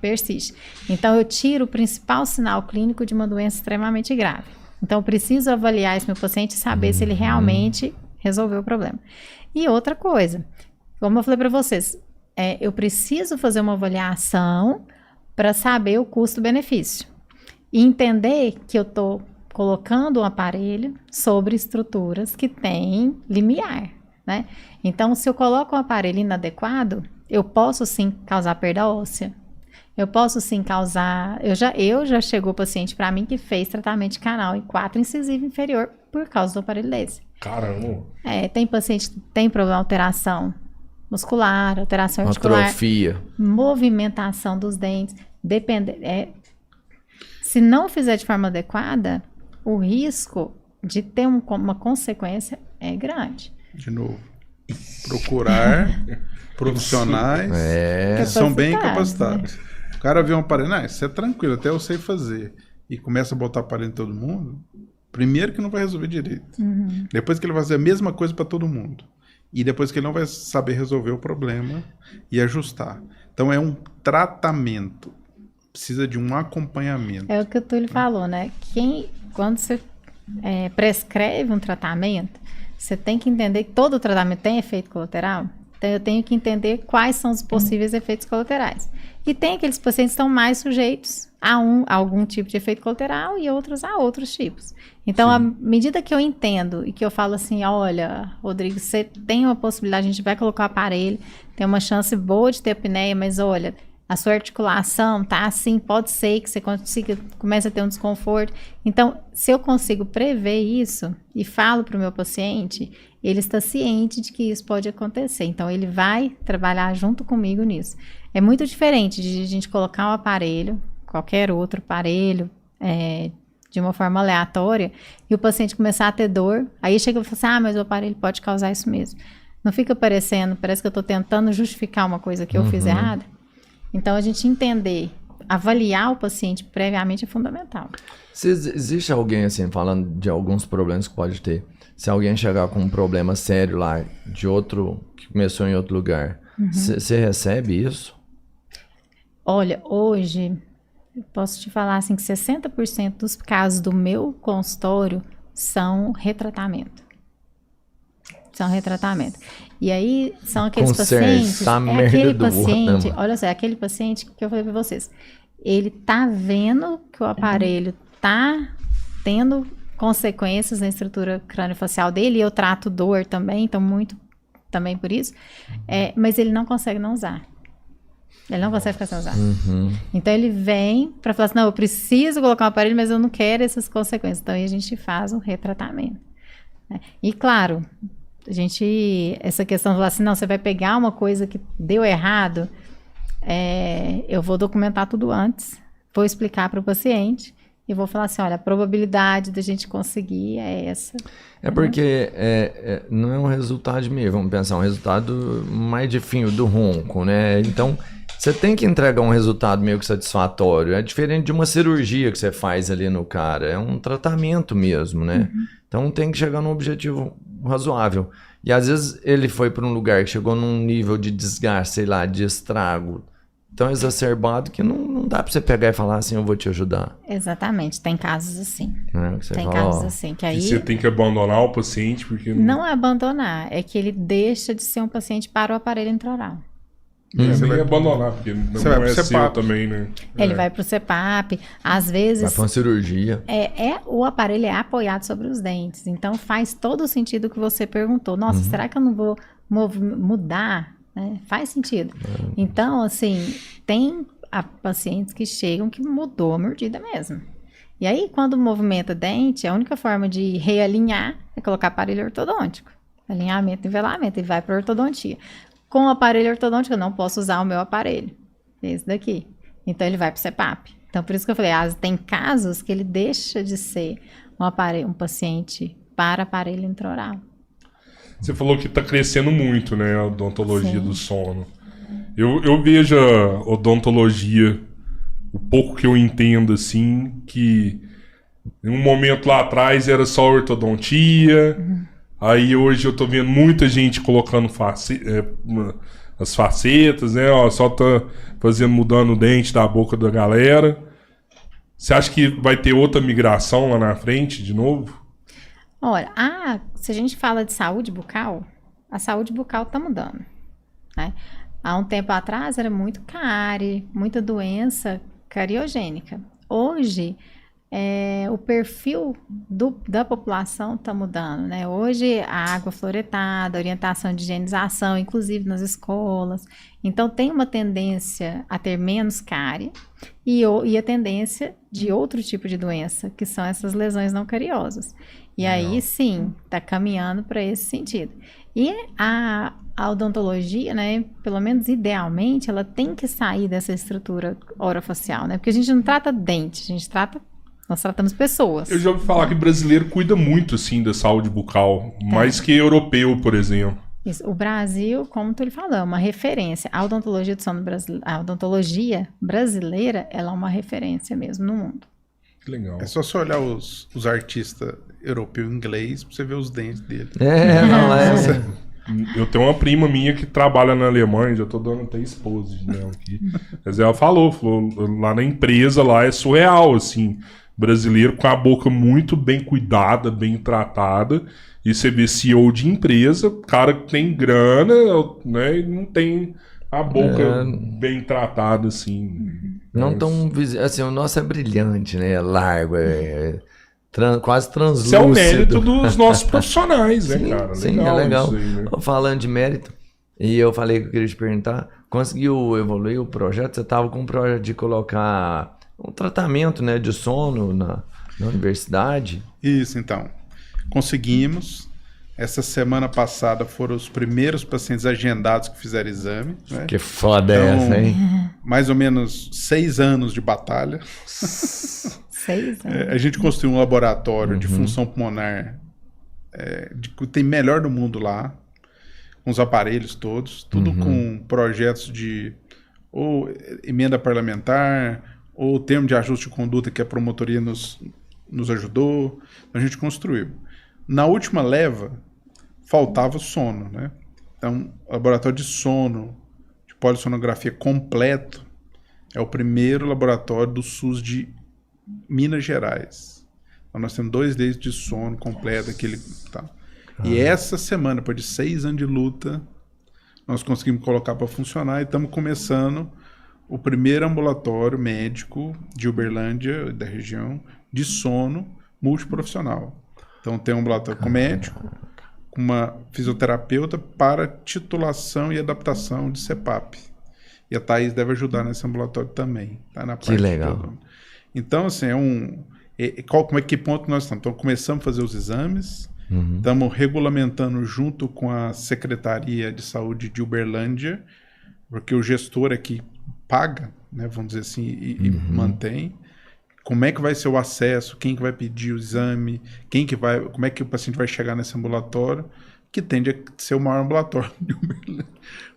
persiste. Então, eu tiro o principal sinal clínico de uma doença extremamente grave. Então, eu preciso avaliar esse meu paciente e saber se ele realmente resolveu o problema. E outra coisa, como eu falei para vocês, eu preciso fazer uma avaliação para saber o custo-benefício. E entender que eu estou colocando um aparelho sobre estruturas que têm limiar, né? Então, se eu coloco um aparelho inadequado, eu posso sim causar perda óssea. Eu posso sim causar... Eu já chegou paciente para mim que fez tratamento de canal em 4 incisivo inferior por causa do aparelho desse. Caramba! Tem paciente que tem problema de alteração muscular, alteração articular. Atrofia. Movimentação dos dentes. Se não fizer de forma adequada, o risco de ter uma consequência é grande. De novo, procurar profissionais que são bem capacitados. O cara vê um aparelho, não, isso é tranquilo, até eu sei fazer. E começa a botar aparelho em todo mundo, primeiro que não vai resolver direito. Depois que ele vai fazer a mesma coisa para todo mundo. E depois que ele não vai saber resolver o problema e ajustar. Então é um tratamento. Precisa de um acompanhamento. É o que o Túlio falou, né? Quando você prescreve um tratamento, você tem que entender que todo tratamento tem efeito colateral. Então eu tenho que entender quais são os possíveis efeitos colaterais. E tem aqueles pacientes que estão mais sujeitos a algum tipo de efeito colateral e outros a outros tipos. Então, à medida que eu entendo e que eu falo assim, olha, Rodrigo, você tem uma possibilidade, a gente vai colocar o aparelho, tem uma chance boa de ter apneia, mas olha, a sua articulação tá assim, pode ser que você comece a ter um desconforto. Então, se eu consigo prever isso e falo para o meu paciente, ele está ciente de que isso pode acontecer. Então, ele vai trabalhar junto comigo nisso. É muito diferente de a gente colocar um aparelho, qualquer outro aparelho, de uma forma aleatória, e o paciente começar a ter dor, aí chega e fala assim, mas o aparelho pode causar isso mesmo. Não fica parece que eu estou tentando justificar uma coisa que eu fiz errada. Então, a gente entender, avaliar o paciente previamente é fundamental. Se existe alguém, assim, falando de alguns problemas que pode ter, se alguém chegar com um problema sério lá, de outro, que começou em outro lugar, você recebe isso? Olha, hoje, eu posso te falar assim que 60% dos casos do meu consultório são retratamento. São retratamento. E aí, são aqueles pacientes... aquele paciente... Olha só, é aquele paciente que eu falei para vocês. Ele tá vendo que o aparelho tá tendo consequências na estrutura crâniofacial dele, e eu trato dor também, então muito também por isso, mas ele não consegue não usar. Ele não consegue ficar sem usar. Então ele vem para falar assim, não, eu preciso colocar um aparelho, mas eu não quero essas consequências. Então aí a gente faz um retratamento. Né? E claro, essa questão de falar assim, não, você vai pegar uma coisa que deu errado, eu vou documentar tudo antes, vou explicar para o paciente e vou falar assim, olha, a probabilidade da gente conseguir é essa. Porque não é um resultado meio, vamos pensar, um resultado mais de fim do ronco, né? Então, você tem que entregar um resultado meio que satisfatório. É diferente de uma cirurgia que você faz ali no cara, é um tratamento mesmo, né? Então, tem que chegar num objetivo razoável. E às vezes ele foi para um lugar que chegou num nível de desgaste, sei lá, de estrago tão exacerbado que não dá para você pegar e falar assim, eu vou te ajudar. Exatamente, tem casos assim. Tem casos assim, que aí... E você tem que abandonar o paciente porque... Não é abandonar, é que ele deixa de ser um paciente para o aparelho intraoral. Você vai abandonar, porque não é seu também, né? Ele vai pro CPAP, às vezes... Vai pra uma cirurgia. O aparelho é apoiado sobre os dentes, então faz todo o sentido que você perguntou. Nossa, será que eu não vou mudar? Né? Faz sentido. Então, assim, tem pacientes que chegam que mudou a mordida mesmo. E aí, quando movimenta dente, a única forma de realinhar é colocar aparelho ortodôntico. Alinhamento, nivelamento, e vai para ortodontia. Com o aparelho ortodôntico, eu não posso usar o meu aparelho. Esse daqui. Então, ele vai para o CPAP. Então, por isso que eu falei, tem casos que ele deixa de ser um paciente para aparelho intraoral. Você falou que está crescendo muito, né, a odontologia do sono. Eu vejo a odontologia, o pouco que eu entendo, assim, que em um momento lá atrás era só ortodontia, aí hoje eu tô vendo muita gente colocando as facetas, né, só tá mudando o dente da boca da galera. Você acha que vai ter outra migração lá na frente, de novo? Olha, se a gente fala de saúde bucal, a saúde bucal está mudando, né? Há um tempo atrás era muito cárie, muita doença cariogênica. Hoje, o perfil da população está mudando, né? Hoje, a água fluoretada, orientação de higienização, inclusive nas escolas. Então, tem uma tendência a ter menos cárie e a tendência de outro tipo de doença, que são essas lesões não cariosas. E aí, sim, está caminhando para esse sentido. E a odontologia, né, pelo menos idealmente, ela tem que sair dessa estrutura orofacial, né? Porque a gente não trata dente, a gente trata Nós tratamos pessoas. Eu já ouvi falar que brasileiro cuida muito, assim, da saúde bucal. Mais que europeu, por exemplo. Isso. O Brasil, como tu lhe falou, é uma referência. A odontologia do sono a odontologia brasileira, ela é uma referência mesmo no mundo. Que legal. É só você olhar os artistas europeus e inglês pra você ver os dentes dele. Eu tenho uma prima minha que trabalha na Alemanha, já tô dando até esposa dela aqui. Mas ela falou, lá na empresa lá é surreal, assim. Brasileiro com a boca muito bem cuidada, bem tratada. E você vê CEO de empresa, cara que tem grana, né? E não tem a boca bem tratada, assim. Não tão visível. Assim, o nosso é brilhante, né? É largo, quase translúcido. Isso é o mérito dos nossos profissionais, né, sim, cara? Sim, é legal. Aí, né? Falando de mérito, e eu falei que eu queria te perguntar, conseguiu evoluir o projeto? Você estava com um projeto de colocar um tratamento, né, de sono na universidade? Isso, então. Conseguimos. Essa semana passada foram os primeiros pacientes agendados que fizeram exame. Né? Que foda então, essa, hein? Mais ou menos 6 anos de batalha. 6 anos. A gente construiu um laboratório de função pulmonar que tem melhor do mundo lá, com os aparelhos todos, tudo com projetos de ou emenda parlamentar, ou termo de ajuste de conduta que a promotoria nos ajudou. A gente construiu. Na última leva, faltava sono, né? Então, o laboratório de sono, de polissonografia completo, é o primeiro laboratório do SUS de Minas Gerais. Então, nós temos 2 deles de sono completo, aquele tal. E essa semana, depois de 6 anos de luta, nós conseguimos colocar para funcionar e estamos começando o primeiro ambulatório médico de Uberlândia, da região, de sono multiprofissional. Então tem um ambulatório com médico, com uma fisioterapeuta para titulação e adaptação de CPAP. E a Thaís deve ajudar nesse ambulatório também. Tá na parte que legal. Então, assim, que ponto nós estamos? Então, começamos a fazer os exames, estamos regulamentando junto com a Secretaria de Saúde de Uberlândia, porque o gestor aqui paga, né, vamos dizer assim, e mantém. Como é que vai ser o acesso, quem que vai pedir o exame, como é que o paciente vai chegar nesse ambulatório, que tende a ser o maior ambulatório de Uberlândia.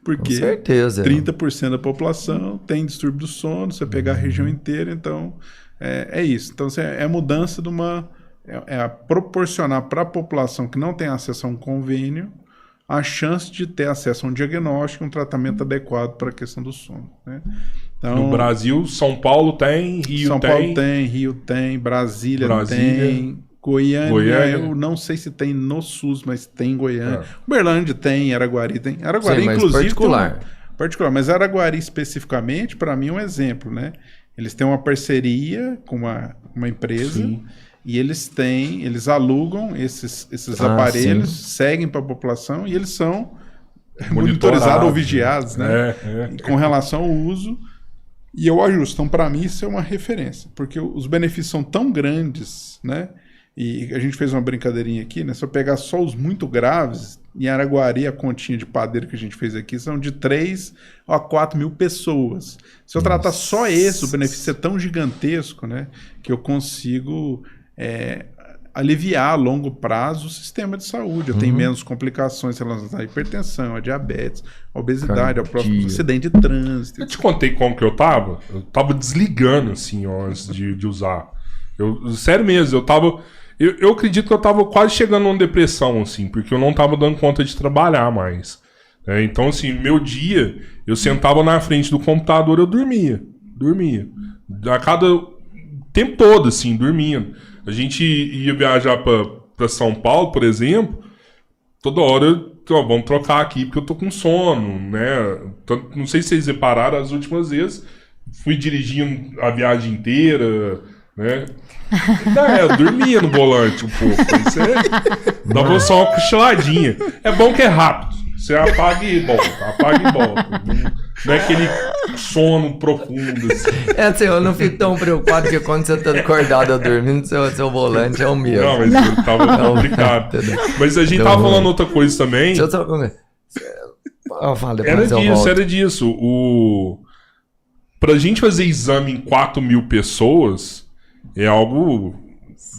Porque com certeza, 30% da população tem distúrbio do sono, você pegar a região inteira, então é isso. Então é a mudança de proporcionar para a população que não tem acesso a um convênio a chance de ter acesso a um diagnóstico e um tratamento adequado para a questão do sono, né? Então, no Brasil, São Paulo tem, Rio São Paulo tem, Rio tem, Brasília tem, Goiânia, eu não sei se tem no SUS, mas tem em Goiânia. Uberlândia tem, Araguari tem. Araguari, sim, mas inclusive, particular, mas Araguari especificamente, para mim, é um exemplo, né? Eles têm uma parceria com uma empresa. Sim. E eles alugam esses aparelhos, seguem para a população e eles são monitorizados ou vigiados, né? Com relação ao uso. E eu ajusto. Então, para mim, isso é uma referência, porque os benefícios são tão grandes, né? E a gente fez uma brincadeirinha aqui, né? Se eu pegar só os muito graves, em Araguari, a continha de padeiro que a gente fez aqui são de 3 a 4 mil pessoas. Se eu tratar só esse, o benefício é tão gigantesco, né? Que eu consigo aliviar a longo prazo o sistema de saúde. Eu tenho menos complicações relacionadas à hipertensão, à diabetes, à obesidade, ao próximo acidente de trânsito. Eu te contei como que eu tava? Eu tava desligando, assim, ó, antes de usar. Sério mesmo, eu acredito que eu tava quase chegando numa depressão, assim, porque eu não tava dando conta de trabalhar mais. Então, assim, meu dia, eu sentava na frente do computador, eu dormia. A cada tempo todo, assim, dormindo. A gente ia viajar pra São Paulo, por exemplo, toda hora, vamos trocar aqui porque eu tô com sono, né? Então, não sei se vocês repararam, as últimas vezes, fui dirigindo a viagem inteira, né? Eu dormia no volante um pouco. Dava só uma cochiladinha. É bom que é rápido. Você apaga e volta. Não é aquele sono profundo. Assim. Assim, eu não fico tão preocupado que quando você tá acordado dormindo, seu volante é o meu. Não, mas eu tava complicado. Mas a gente tava falando outra coisa também. Deixa eu só comer. Era disso. Pra gente fazer exame em 4 mil pessoas, é algo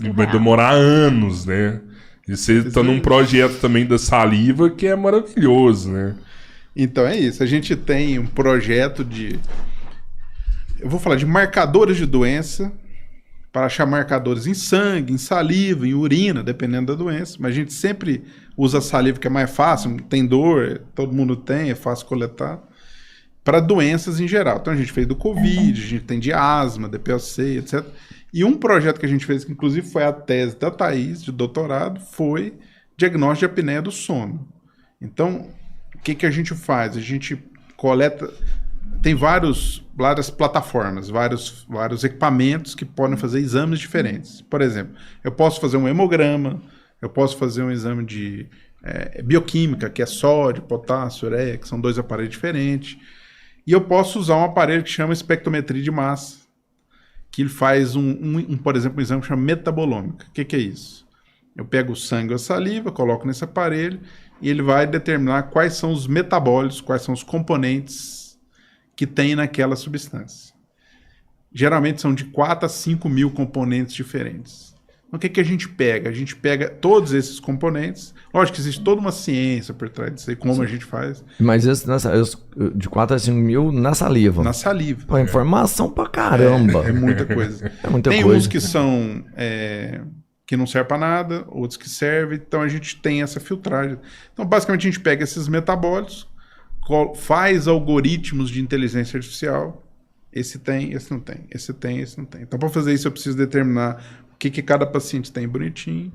que vai demorar anos, né? E você tá num projeto também da saliva que é maravilhoso, né? Então é isso, a gente tem um projeto eu vou falar de marcadores de doença, para achar marcadores em sangue, em saliva, em urina, dependendo da doença, mas a gente sempre usa a saliva que é mais fácil, não tem dor, todo mundo tem, é fácil coletar, para doenças em geral. Então a gente fez do Covid, a gente tem de asma, DPOC, etc. E um projeto que a gente fez, que inclusive foi a tese da Thaís, de doutorado, foi diagnóstico de apneia do sono. Então, o que a gente faz? A gente coleta... Tem várias plataformas, vários equipamentos que podem fazer exames diferentes. Por exemplo, eu posso fazer um hemograma, eu posso fazer um exame de bioquímica, que é sódio, potássio, ureia, que são 2 aparelhos diferentes. E eu posso usar um aparelho que chama espectrometria de massa, que ele faz, por exemplo, um exame que chama metabolômica. O que é isso? Eu pego o sangue ou a saliva, coloco nesse aparelho e ele vai determinar quais são os metabólitos, quais são os componentes que tem naquela substância. Geralmente são de 4 a 5 mil componentes diferentes. Então, o que a gente pega? A gente pega todos esses componentes. Lógico que existe toda uma ciência por trás disso aí, como a gente faz. Mas de 4 a 5 mil na saliva. Na saliva. Pô, informação pra caramba. É muita coisa. É muita tem coisa. uns que são... que não servem para nada, outros que servem. Então, a gente tem essa filtragem. Então, basicamente, a gente pega esses metabólitos, faz algoritmos de inteligência artificial. Esse tem, esse não tem. Esse tem, esse não tem. Então, para fazer isso, eu preciso determinar o que cada paciente tem bonitinho.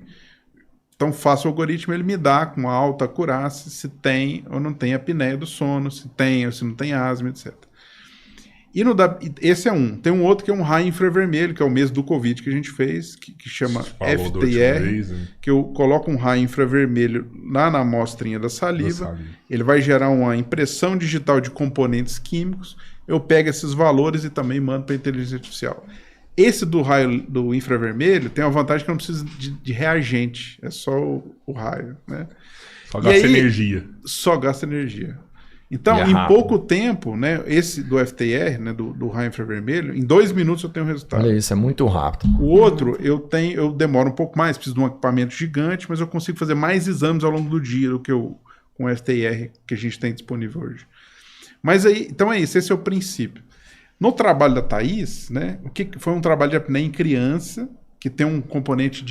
Então, faço o algoritmo, ele me dá com alta acurácia se tem ou não tem apneia do sono, se tem ou se não tem asma, etc. Esse é um. Tem um outro que é um raio infravermelho, que é o mesmo do Covid que a gente fez, que chama FTR, né? Que eu coloco um raio infravermelho lá na amostrinha da saliva. Ele vai gerar uma impressão digital de componentes químicos. Eu pego esses valores e também mando para a inteligência artificial. Esse do raio do infravermelho tem uma vantagem que eu não preciso de reagente. É só o raio, né? Só gasta energia. Só gasta energia. Então, em pouco tempo, né, esse do FTR, né, do raio infravermelho, em 2 minutos eu tenho o resultado. Olha isso, é muito rápido. O outro, eu demoro um pouco mais, preciso de um equipamento gigante, mas eu consigo fazer mais exames ao longo do dia do que com o FTR que a gente tem disponível hoje. Mas aí, então é isso, esse é o princípio. No trabalho da Thaís, né, o que foi um trabalho de apneia em criança, que tem um componente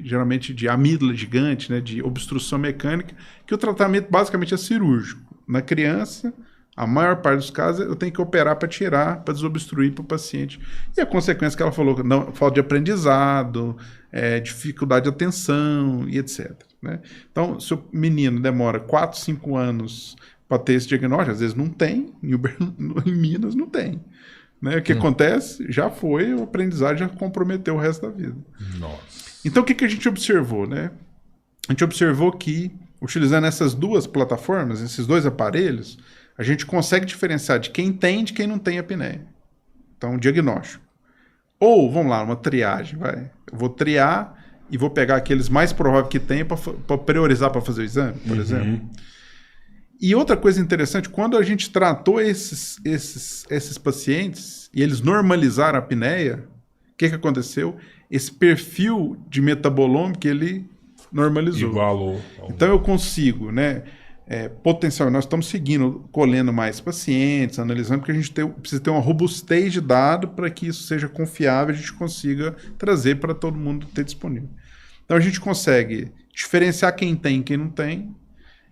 geralmente de amígdala gigante, né, de obstrução mecânica, que o tratamento basicamente é cirúrgico. Na criança, a maior parte dos casos, eu tenho que operar para tirar, para desobstruir para o paciente. E a consequência que ela falou, falta de aprendizado, dificuldade de atenção e etc. Né? Então, se o menino demora 4, 5 anos para ter esse diagnóstico, às vezes não tem, em Minas não tem. Né? O que acontece? Já foi, o aprendizado já comprometeu o resto da vida. Nossa. Então, o que a gente observou? Né? A gente observou que, utilizando essas 2 plataformas, esses 2 aparelhos, a gente consegue diferenciar de quem tem e de quem não tem apneia. Então, diagnóstico. Ou, vamos lá, uma triagem. Eu vou triar e vou pegar aqueles mais prováveis que tem para priorizar para fazer o exame, por exemplo. E outra coisa interessante, quando a gente tratou esses pacientes e eles normalizaram a apneia, o que aconteceu? Esse perfil de metabolômico, ele normalizou. Igualou. Então eu consigo, né, potencial. Nós estamos colhendo mais pacientes, analisando, porque a gente precisa ter uma robustez de dado para que isso seja confiável, a gente consiga trazer para todo mundo ter disponível. Então a gente consegue diferenciar quem tem e quem não tem,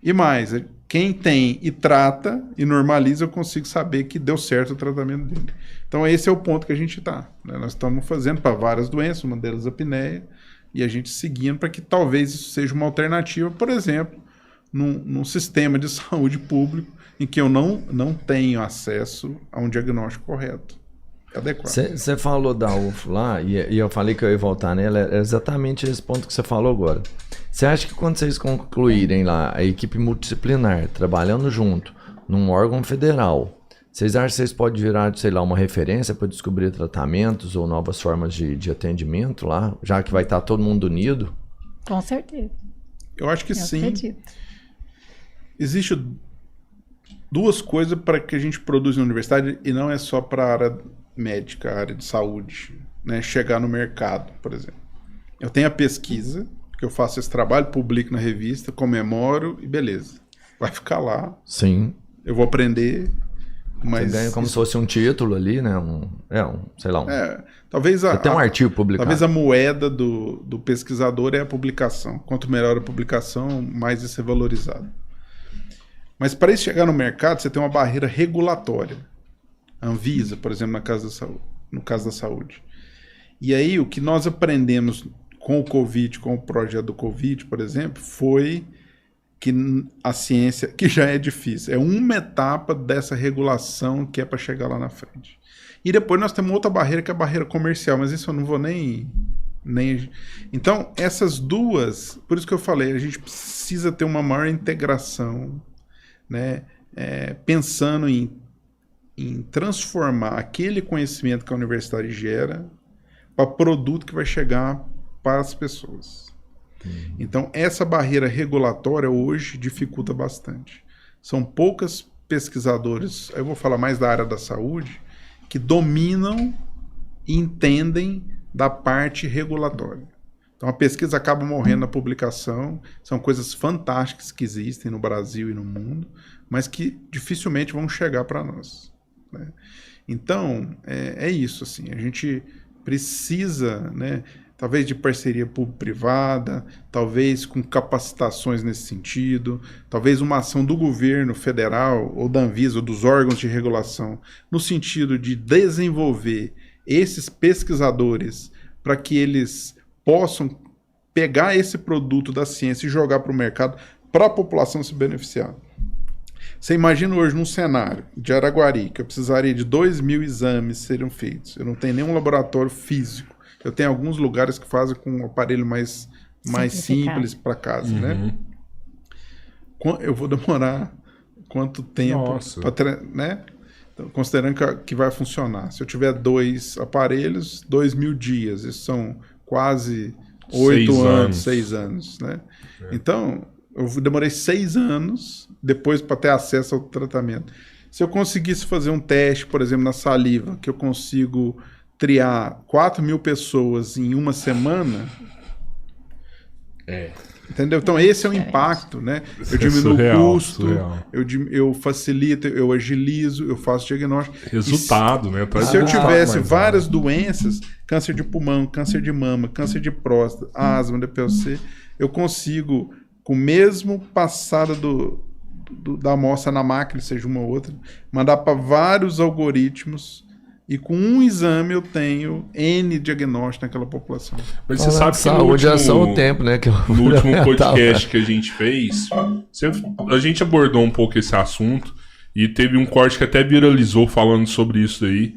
e mais, quem tem e trata e normaliza, eu consigo saber que deu certo o tratamento dele. Então esse é o ponto que a gente está. Né? Nós estamos fazendo para várias doenças, uma delas a apneia, e a gente seguindo para que talvez isso seja uma alternativa, por exemplo, num sistema de saúde público em que eu não tenho acesso a um diagnóstico correto, adequado. Você falou da UFO lá, e eu falei que eu ia voltar nela, é exatamente esse ponto que você falou agora. Você acha que quando vocês concluírem lá a equipe multidisciplinar, trabalhando junto, num órgão federal, vocês acham que vocês podem virar, sei lá, uma referência para descobrir tratamentos ou novas formas de atendimento lá, já que vai estar todo mundo unido? Com certeza. Eu acho que sim. Acredito. Existe 2 coisas para que a gente produza na universidade e não é só para a área médica, a área de saúde. né, chegar no mercado, por exemplo. Eu tenho a pesquisa, que eu faço esse trabalho, publico na revista, comemoro e beleza. Vai ficar lá. Sim. Eu vou aprender, mas... Você ganha como se fosse um título ali, né? Sei lá. Talvez Você tem um artigo publicado. Talvez a moeda do pesquisador é a publicação. Quanto melhor a publicação, mais isso é valorizado. Mas para isso chegar no mercado, você tem uma barreira regulatória. A Anvisa, por exemplo, no caso da saúde. E aí, o que nós aprendemos com o Covid, com o projeto do Covid, por exemplo, foi que a ciência, que já é difícil, é uma etapa dessa regulação que é para chegar lá na frente. E depois nós temos outra barreira, que é a barreira comercial, mas isso eu não vou nem... Então, essas duas, por isso que eu falei, a gente precisa ter uma maior integração, né? Pensando em transformar aquele conhecimento que a universidade gera para produto que vai chegar para as pessoas. Então, essa barreira regulatória hoje dificulta bastante. São poucas pesquisadores, eu vou falar mais da área da saúde, que dominam e entendem da parte regulatória. Então, a pesquisa acaba morrendo na publicação, são coisas fantásticas que existem no Brasil e no mundo, mas que dificilmente vão chegar para nós, né? Então, é isso, assim, a gente precisa, né, talvez de parceria público-privada, talvez com capacitações nesse sentido, talvez uma ação do governo federal ou da Anvisa, ou dos órgãos de regulação, no sentido de desenvolver esses pesquisadores para que eles possam pegar esse produto da ciência e jogar para o mercado para a população se beneficiar. Você imagina hoje num cenário de Araguari, que eu precisaria de 2.000 exames seriam feitos. Eu não tenho nenhum laboratório físico. Eu tenho alguns lugares que fazem com um aparelho mais simples para casa, né? Eu vou demorar quanto tempo para, né? Então, considerando que vai funcionar. Se eu tiver 2 aparelhos, 2.000 dias. Isso são quase 6 anos, né? Então, eu demorei 6 anos depois para ter acesso ao tratamento. Se eu conseguisse fazer um teste, por exemplo, na saliva, que eu consigo triar 4.000 pessoas em uma semana... Entendeu? Então, esse é o impacto, né? Eu diminuo o custo, eu facilito, eu agilizo, eu faço diagnóstico. Resultado, né? Se eu tivesse várias doenças, câncer de pulmão, câncer de mama, câncer de próstata, asma, DPLC, eu consigo, com o mesmo passada da amostra na máquina, seja uma ou outra, mandar para vários algoritmos. E com um exame eu tenho N diagnóstico naquela população. Mas você sabe que saúde é só o tempo, né? No último podcast que a gente fez, a gente abordou um pouco esse assunto e teve um corte que até viralizou falando sobre isso aí.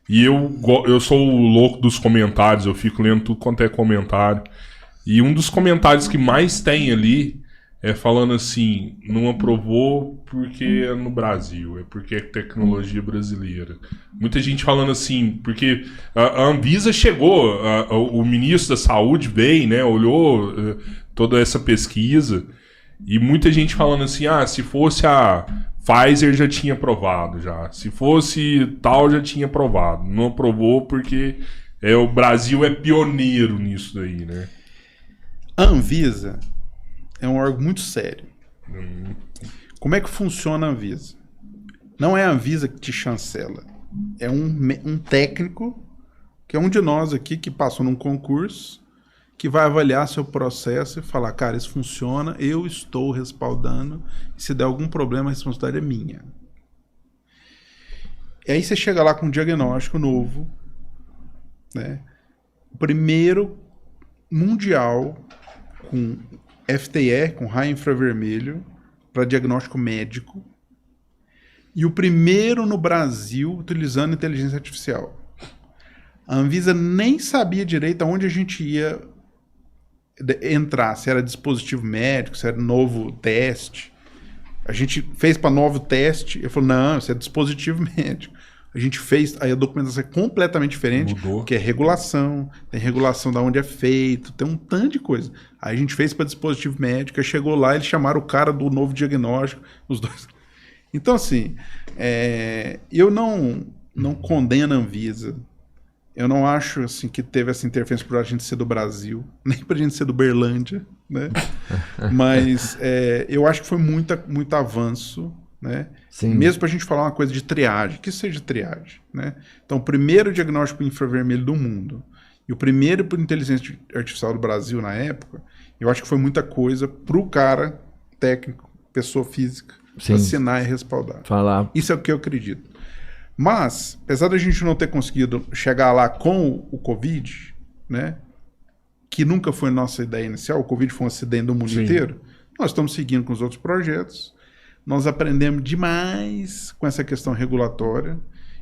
E eu sou o louco dos comentários, eu fico lendo tudo quanto é comentário. E um dos comentários que mais tem ali é falando assim, não aprovou porque é no Brasil, é porque é tecnologia brasileira. Muita gente falando assim, porque a Anvisa chegou, o ministro da Saúde veio, né, olhou toda essa pesquisa, e muita gente falando assim, se fosse a Pfizer já tinha aprovado já, se fosse tal já tinha aprovado, não aprovou porque o Brasil é pioneiro nisso daí, né? A Anvisa é um órgão muito sério. Como é que funciona a Anvisa? Não é a Anvisa que te chancela. É um técnico, que é um de nós aqui, que passou num concurso, que vai avaliar seu processo e falar, cara, isso funciona, eu estou respaldando, e se der algum problema, a responsabilidade é minha. E aí você chega lá com um diagnóstico novo, né? O primeiro mundial com FTE, com raio infravermelho, para diagnóstico médico. E o primeiro no Brasil utilizando inteligência artificial. A Anvisa nem sabia direito aonde a gente ia entrar, se era dispositivo médico, se era novo teste. A gente fez para novo teste, eu falei, não, isso é dispositivo médico. A gente fez, aí a documentação é completamente diferente, que é regulação, tem regulação de onde é feito, tem um tanto de coisa. Aí a gente fez para dispositivo médico, aí chegou lá, eles chamaram o cara do novo diagnóstico, os dois. Então, assim, eu não condeno a Anvisa. Eu não acho assim, que teve essa interferência por a gente ser do Brasil, nem pra gente ser do Berlândia, né? Mas eu acho que foi muito avanço, né? Sim. Mesmo pra gente falar uma coisa de triagem, que seja triagem, né? Então, o primeiro diagnóstico infravermelho do mundo e o primeiro por inteligência artificial do Brasil na época, eu acho que foi muita coisa pro cara técnico, pessoa física, assinar e respaldar. Falar. Isso é o que eu acredito. Mas, apesar da gente não ter conseguido chegar lá com o Covid, né, que nunca foi nossa ideia inicial, o Covid foi um acidente do mundo inteiro, nós estamos seguindo com os outros projetos, nós aprendemos demais com essa questão regulatória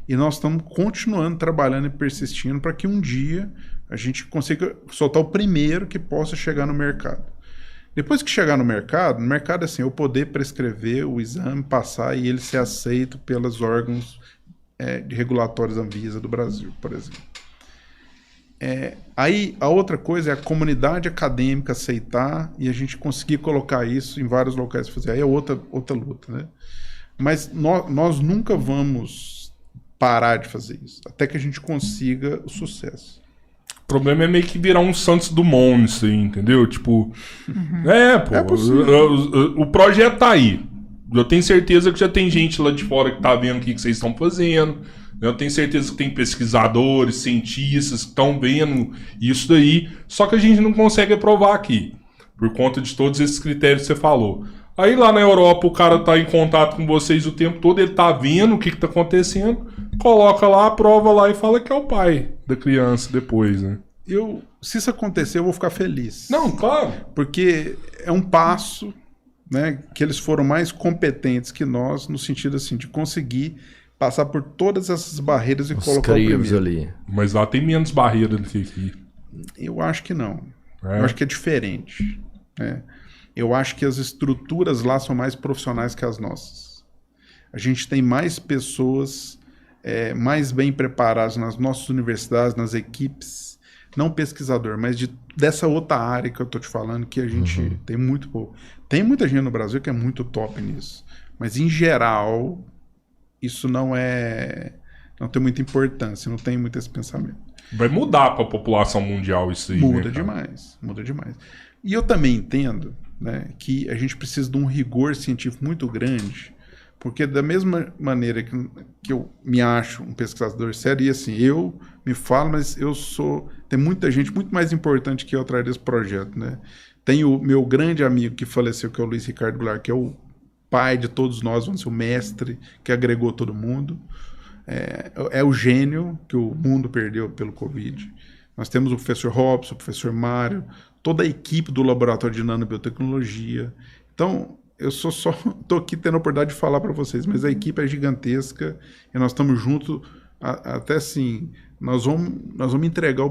e nós estamos continuando trabalhando e persistindo para que um dia a gente consiga soltar o primeiro que possa chegar no mercado. Depois que chegar no mercado é assim, eu poder prescrever o exame, passar e ele ser aceito pelos órgãos de regulatórios Anvisa do Brasil, por exemplo. Aí a outra coisa é a comunidade acadêmica aceitar e a gente conseguir colocar isso em vários locais. Fazer. Aí é outra luta, né? Mas nós nunca vamos parar de fazer isso, até que a gente consiga o sucesso. O problema é meio que virar um Santos Dumont nisso aí, entendeu? Tipo, o projeto tá aí. Eu tenho certeza que já tem gente lá de fora que tá vendo o que vocês estão fazendo. Eu tenho certeza que tem pesquisadores, cientistas que estão vendo isso daí. Só que a gente não consegue aprovar aqui, por conta de todos esses critérios que você falou. Aí lá na Europa o cara tá em contato com vocês o tempo todo, ele tá vendo o que tá acontecendo, coloca lá, aprova lá e fala que é o pai da criança depois, né? Se isso acontecer, eu vou ficar feliz. Não, claro. Porque é um passo, né, que eles foram mais competentes que nós, no sentido assim, de conseguir passar por todas essas barreiras e colocar o primeiro. Ali. Mas lá tem menos barreira do que aqui. Eu acho que não. Eu acho que é diferente, né? Eu acho que as estruturas lá são mais profissionais que as nossas. A gente tem mais pessoas mais bem preparadas nas nossas universidades, nas equipes, não pesquisador, mas dessa outra área que eu tô te falando, que a gente tem muito pouco. Tem muita gente no Brasil que é muito top nisso, mas em geral isso não tem muita importância, não tem muito esse pensamento. Vai mudar para a população mundial isso aí, muda né, demais. E eu também entendo, né, que a gente precisa de um rigor científico muito grande, porque da mesma maneira que eu me acho um pesquisador sério, e assim, eu me falo, mas tem muita gente muito mais importante que eu atrás desse projeto, né? Tem o meu grande amigo que faleceu, que é o Luiz Ricardo Goulart, que é o pai de todos nós, vamos dizer, o mestre que agregou todo mundo. É o gênio que o mundo perdeu pelo Covid. Nós temos o professor Robson, o professor Mário, toda a equipe do Laboratório de Nanobiotecnologia. Então, eu estou aqui tendo a oportunidade de falar para vocês, mas a equipe é gigantesca e nós estamos juntos, até assim, nós vamos entregar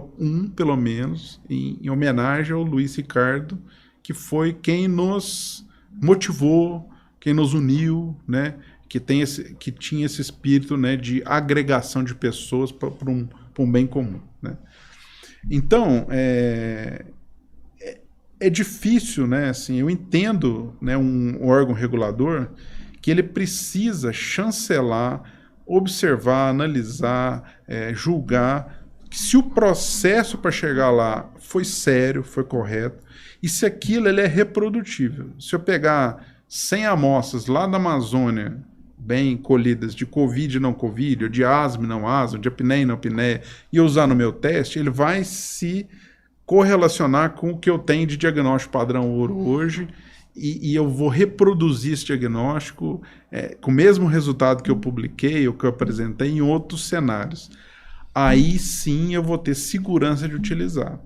pelo menos, em homenagem ao Luiz Ricardo, que foi quem nos motivou, quem nos uniu, né? Que tinha esse espírito, né, de agregação de pessoas para um bem comum, né? Então, é difícil, né? Assim, eu entendo, né, um órgão regulador que ele precisa chancelar, observar, analisar, julgar se o processo para chegar lá foi sério, foi correto, e se aquilo ele é reprodutível. Se eu pegar 100 amostras lá da Amazônia, bem colhidas, de Covid e não Covid, ou de asma e não asma, de apneia e não apneia, e eu usar no meu teste, ele vai se correlacionar com o que eu tenho de diagnóstico padrão ouro hoje, e eu vou reproduzir esse diagnóstico com o mesmo resultado que eu publiquei, ou que eu apresentei em outros cenários. Aí sim eu vou ter segurança de utilizar.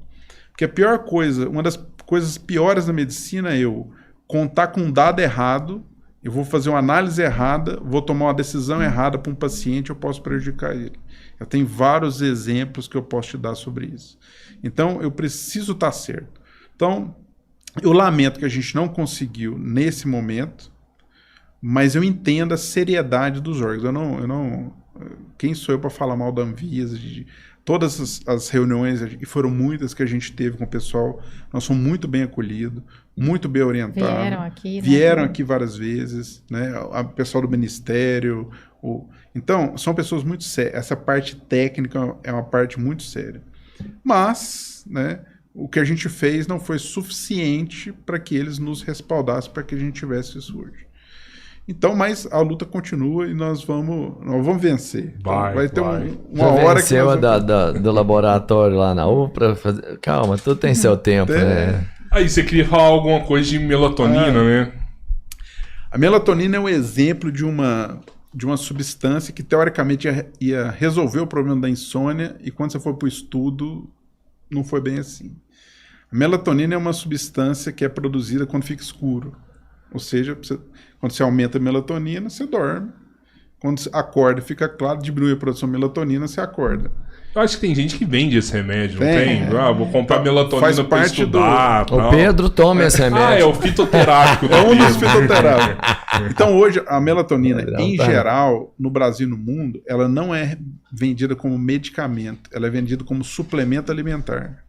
Porque a pior coisa, uma das coisas piores da medicina é eu contar com um dado errado, eu vou fazer uma análise errada, vou tomar uma decisão errada para um paciente, eu posso prejudicar ele. Eu tenho vários exemplos que eu posso te dar sobre isso. Então, eu preciso estar certo. Então, eu lamento que a gente não conseguiu nesse momento, mas eu entendo a seriedade dos órgãos. Quem sou eu para falar mal da Anvisa? Todas as reuniões, e foram muitas que a gente teve com o pessoal, nós fomos muito bem acolhidos, muito bem orientados. Vieram aqui Várias vezes, né? O pessoal do Ministério. Então, são pessoas muito sérias. Essa parte técnica é uma parte muito séria. Mas, né, o que a gente fez não foi suficiente para que eles nos respaldassem para que a gente tivesse isso hoje. Então, mas a luta continua e nós vamos vencer. Vai ter uma hora que nós vamos... do laboratório lá na UPA fazer... Calma, tudo tem seu tempo, né? Aí você queria falar alguma coisa de melatonina, né? A melatonina é um exemplo de uma substância que teoricamente ia resolver o problema da insônia e quando você for para o estudo, não foi bem assim. A melatonina é uma substância que é produzida quando fica escuro. Ou seja, quando você aumenta a melatonina, você dorme. Quando você acorda e fica claro, diminui a produção de melatonina, você acorda. Eu acho que tem gente que vende esse remédio, não tem? Vou comprar melatonina para estudar. O Pedro toma esse remédio. É o fitoterápico. É um dos fitoterápicos. Então hoje a melatonina, em geral, no Brasil e no mundo, ela não é vendida como medicamento, ela é vendida como suplemento alimentar.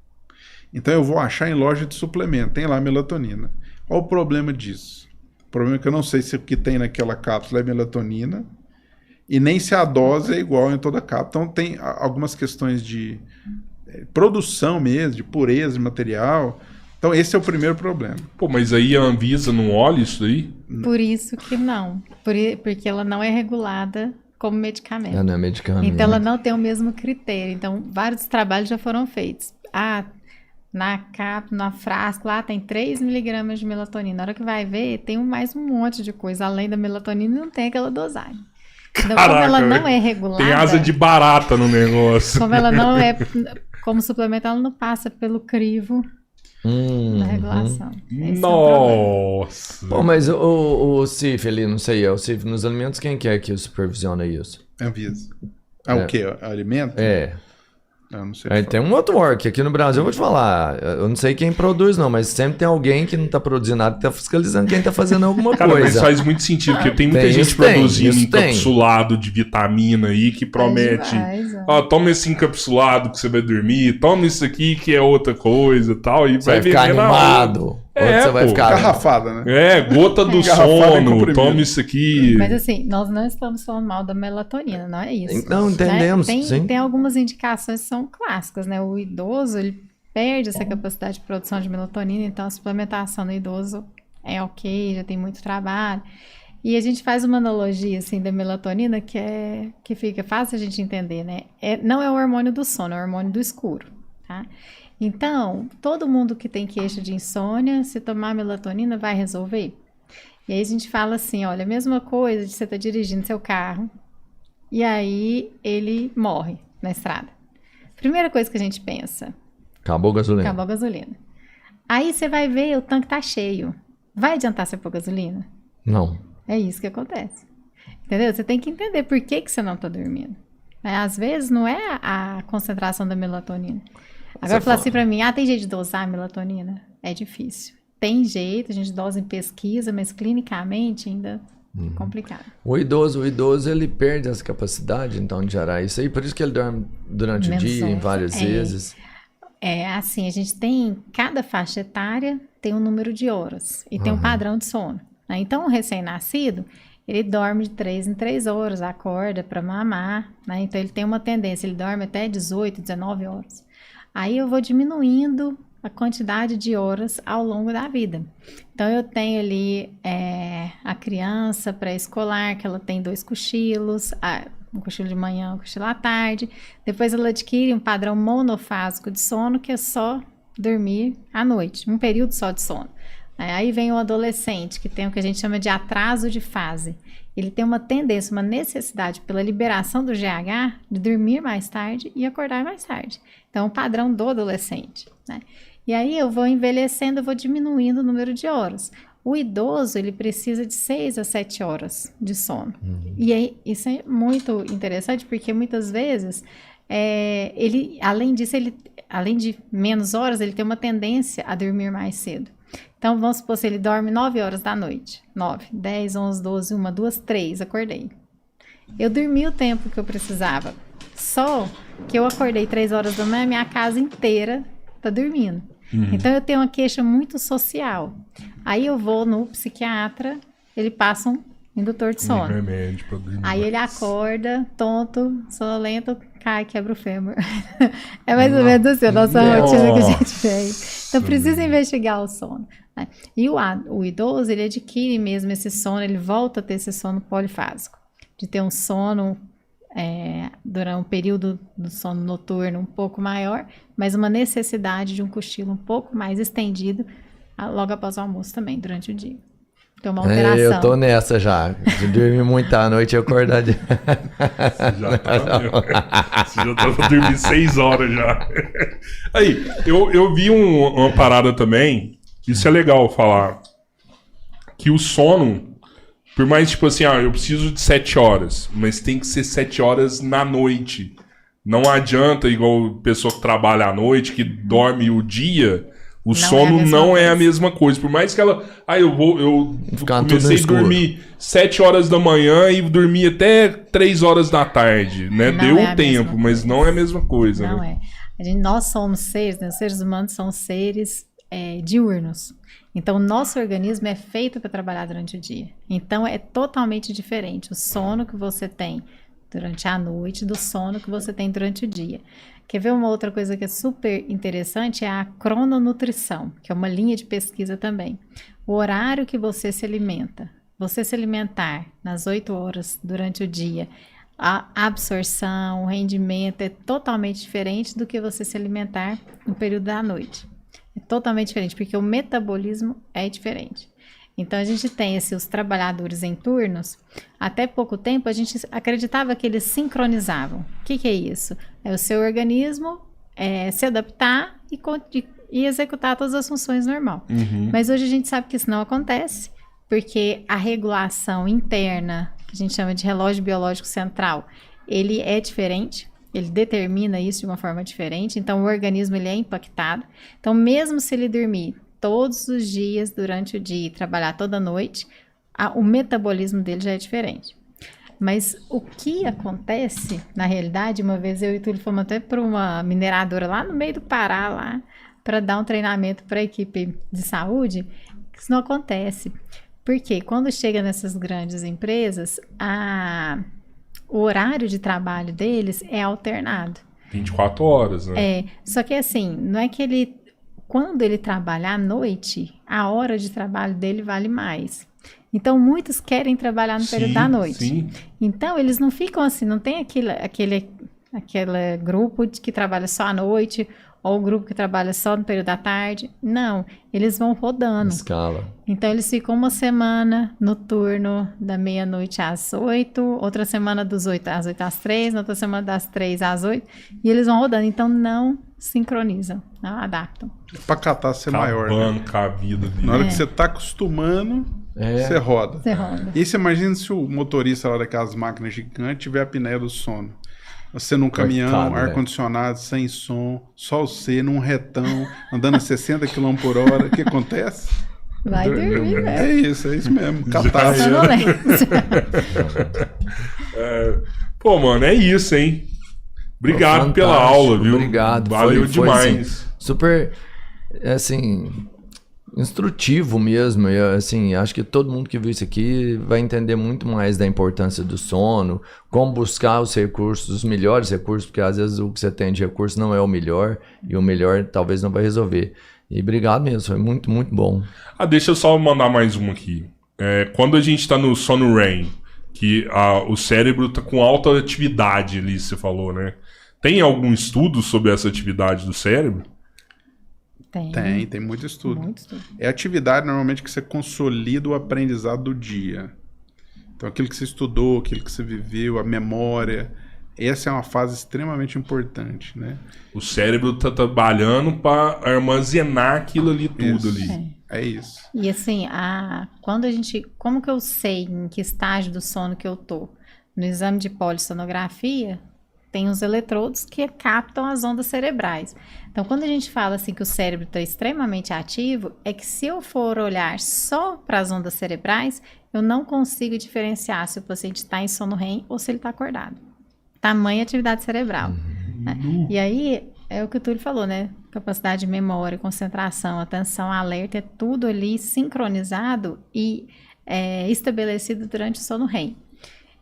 Então eu vou achar em loja de suplemento, tem lá melatonina. Qual o problema disso? O problema é que eu não sei se o que tem naquela cápsula é melatonina e nem se a dose é igual em toda cápsula. Então tem algumas questões de produção mesmo, de pureza de material. Então esse é o primeiro problema. Pô, mas aí a Anvisa não olha isso aí? Por isso que não. Porque ela não é regulada como medicamento. Ela não é medicamento. Então ela não tem o mesmo critério. Então vários trabalhos já foram feitos. Na frasco lá tem 3 miligramas de melatonina. Na hora que vai ver, tem mais um monte de coisa. Além da melatonina, não tem aquela dosagem. Então, Caraca, como ela não é regulada... Tem asa de barata no negócio. Como ela não é... Como suplemento, ela não passa pelo crivo da regulação. Nossa! Pô, mas o CIF ali, não sei, o CIF nos alimentos, quem que é que supervisiona isso? Anvisa. O quê? Alimento? É. Eu não sei. Tem um outro work aqui no Brasil, eu vou te falar. Eu não sei quem produz, não, mas sempre tem alguém que não tá produzindo nada, que tá fiscalizando quem tá fazendo alguma Cara, coisa. mas faz muito sentido, porque tem muita gente produzindo encapsulado de vitamina aí que promete. Toma esse encapsulado que você vai dormir, toma isso aqui que é outra coisa e tal. E você vai ficar animado. Você vai ficar garrafada, né? Gota do sono, toma isso aqui. Mas assim, nós não estamos falando mal da melatonina, não é isso. Não, entendemos. Né? Tem algumas indicações que são clássicas, né? O idoso, ele perde essa capacidade de produção de melatonina, então a suplementação no idoso é ok, já tem muito trabalho. E a gente faz uma analogia, assim, da melatonina que fica fácil a gente entender, né? Não é o hormônio do sono, é o hormônio do escuro, tá? Então, todo mundo que tem queixa de insônia, se tomar melatonina, vai resolver? E aí a gente fala assim, olha, a mesma coisa de você estar dirigindo seu carro e aí ele morre na estrada. Primeira coisa que a gente pensa. Acabou a gasolina. Acabou a gasolina. Aí você vai ver, o tanque tá cheio. Vai adiantar você pôr gasolina? Não. É isso que acontece. Entendeu? Você tem que entender por que você não tá dormindo. Às vezes não é a concentração da melatonina. Agora falar assim pra mim, tem jeito de dosar a melatonina? É difícil. Tem jeito, a gente dosa em pesquisa, mas clinicamente ainda é complicado. O idoso, ele perde essa capacidade, então, de gerar isso aí, por isso que ele dorme durante o dia, várias vezes. Assim, a gente tem, cada faixa etária tem um número de horas e tem um padrão de sono. Né? Então, o recém-nascido, ele dorme de 3 em 3 horas, acorda para mamar, né? Então ele tem uma tendência, ele dorme até 18, 19 horas. Aí eu vou diminuindo a quantidade de horas ao longo da vida. Então eu tenho ali a criança pré-escolar, que ela tem 2 cochilos, um cochilo de manhã, um cochilo à tarde. Depois ela adquire um padrão monofásico de sono, que é só dormir à noite, um período só de sono. Aí vem o adolescente, que tem o que a gente chama de atraso de fase. Ele tem uma tendência, uma necessidade pela liberação do GH de dormir mais tarde e acordar mais tarde. Então, o padrão do adolescente, né? E aí eu vou envelhecendo, eu vou diminuindo o número de horas. O idoso, ele precisa de 6 a 7 horas de sono. E aí, isso é muito interessante, porque muitas vezes, ele, além disso, além de menos horas, ele tem uma tendência a dormir mais cedo. Então, vamos supor, se ele dorme 9 horas da noite. 9, 10, 11, 12, 1, 2, 3, acordei. Eu dormi o tempo que eu precisava. Só que eu acordei 3 horas da manhã, minha casa inteira tá dormindo. Então, eu tenho uma queixa muito social. Aí eu vou no psiquiatra, ele passa indutor de sono. Remédio pra dormir. Aí ele acorda, tonto, sonolento, cai, quebra o fêmur. É mais ou menos assim a nossa rotina que a gente fez. Então precisa investigar o sono. Né? E o idoso, ele adquire mesmo esse sono, ele volta a ter esse sono polifásico. De ter um sono durante um período do sono noturno um pouco maior, mas uma necessidade de um cochilo um pouco mais estendido logo após o almoço também, durante o dia. Então, uma alteração. Eu tô nessa já. De dormir muito à noite e acordar de... Você já tá pra dormir 6 horas já. Aí, eu vi uma parada também, isso é legal falar, que o sono, por mais tipo assim, eu preciso de 7 horas, mas tem que ser 7 horas na noite. Não adianta, igual pessoa que trabalha à noite, que dorme o dia... O sono não é a mesma coisa. Por mais que ela... eu comecei a dormir 7 horas da manhã e dormi até 3 horas da tarde, né? Deu tempo, mas não é a mesma coisa. Não né? é. Nós somos seres, né? Os seres humanos são seres diurnos. Então, o nosso organismo é feito para trabalhar durante o dia. Então, é totalmente diferente o sono que você tem durante a noite do sono que você tem durante o dia. Quer ver uma outra coisa que é super interessante? É a crononutrição, que é uma linha de pesquisa também. O horário que você se alimenta. Você se alimentar nas 8 horas durante o dia, a absorção, o rendimento é totalmente diferente do que você se alimentar no período da noite. É totalmente diferente, porque o metabolismo é diferente. Então, a gente tem os trabalhadores em turnos. Até pouco tempo, a gente acreditava que eles sincronizavam. O que é isso? É o seu organismo se adaptar e executar todas as funções normal. Uhum. Mas hoje a gente sabe que isso não acontece, porque a regulação interna, que a gente chama de relógio biológico central, ele é diferente. Ele determina isso de uma forma diferente. Então, o organismo ele é impactado. Então, mesmo se ele dormir todos os dias durante o dia e trabalhar toda noite, o metabolismo dele já é diferente. Mas o que acontece, na realidade, uma vez eu e o Túlio fomos até para uma mineradora lá no meio do Pará, lá, para dar um treinamento para a equipe de saúde, isso não acontece. Porque quando chega nessas grandes empresas, o horário de trabalho deles é alternado. 24 horas, né? Só que assim, não é que quando ele trabalha à noite, a hora de trabalho dele vale mais. Então, muitos querem trabalhar no período da noite. Sim. Então, eles não ficam assim, não tem aquele grupo que trabalha só à noite, ou o grupo que trabalha só no período da tarde. Não, eles vão rodando. Escala. Então, eles ficam uma semana no turno da meia-noite às 8, outra semana das 8 às 3, outra semana das 3 às 8, e eles vão rodando. Então, não sincronizam, não adaptam. Pra catar ser maior, né? Com a vida dele. Na hora que você tá acostumando, você roda. Você roda. E você imagina se o motorista lá daquelas máquinas gigantes tiver a apneia do sono. Você num caminhão, ar-condicionado, sem som, só você, num retão, andando a 60 km por hora. O que acontece? Vai dormir, velho. É isso mesmo. Catástrofe. Pô, mano, é isso, hein? Obrigado pela aula, viu? Obrigado. Valeu demais. Assim, super, assim, instrutivo mesmo. E, assim, acho que todo mundo que viu isso aqui vai entender muito mais da importância do sono, como buscar os recursos, os melhores recursos, porque às vezes o que você tem de recurso não é o melhor, e o melhor talvez não vai resolver. E obrigado mesmo, foi muito, muito bom. Deixa eu só mandar mais uma aqui. Quando a gente tá no sono REM, que o cérebro tá com alta atividade ali, você falou, né? Tem algum estudo sobre essa atividade do cérebro? Tem muito estudo. É a atividade normalmente que você consolida o aprendizado do dia. Então aquilo que você estudou, aquilo que você viveu, a memória, essa é uma fase extremamente importante, né? O cérebro tá trabalhando para armazenar aquilo ali tudo ali. É isso. E assim, como que eu sei em que estágio do sono que eu tô? No exame de polissonografia, tem os eletrodos que captam as ondas cerebrais. Então, quando a gente fala assim que o cérebro está extremamente ativo, é que se eu for olhar só para as ondas cerebrais, eu não consigo diferenciar se o paciente está em sono REM ou se ele está acordado. Tamanha atividade cerebral. Né? E aí, é o que o Túlio falou, né? Capacidade de memória, concentração, atenção, alerta, é tudo ali sincronizado e estabelecido durante o sono REM.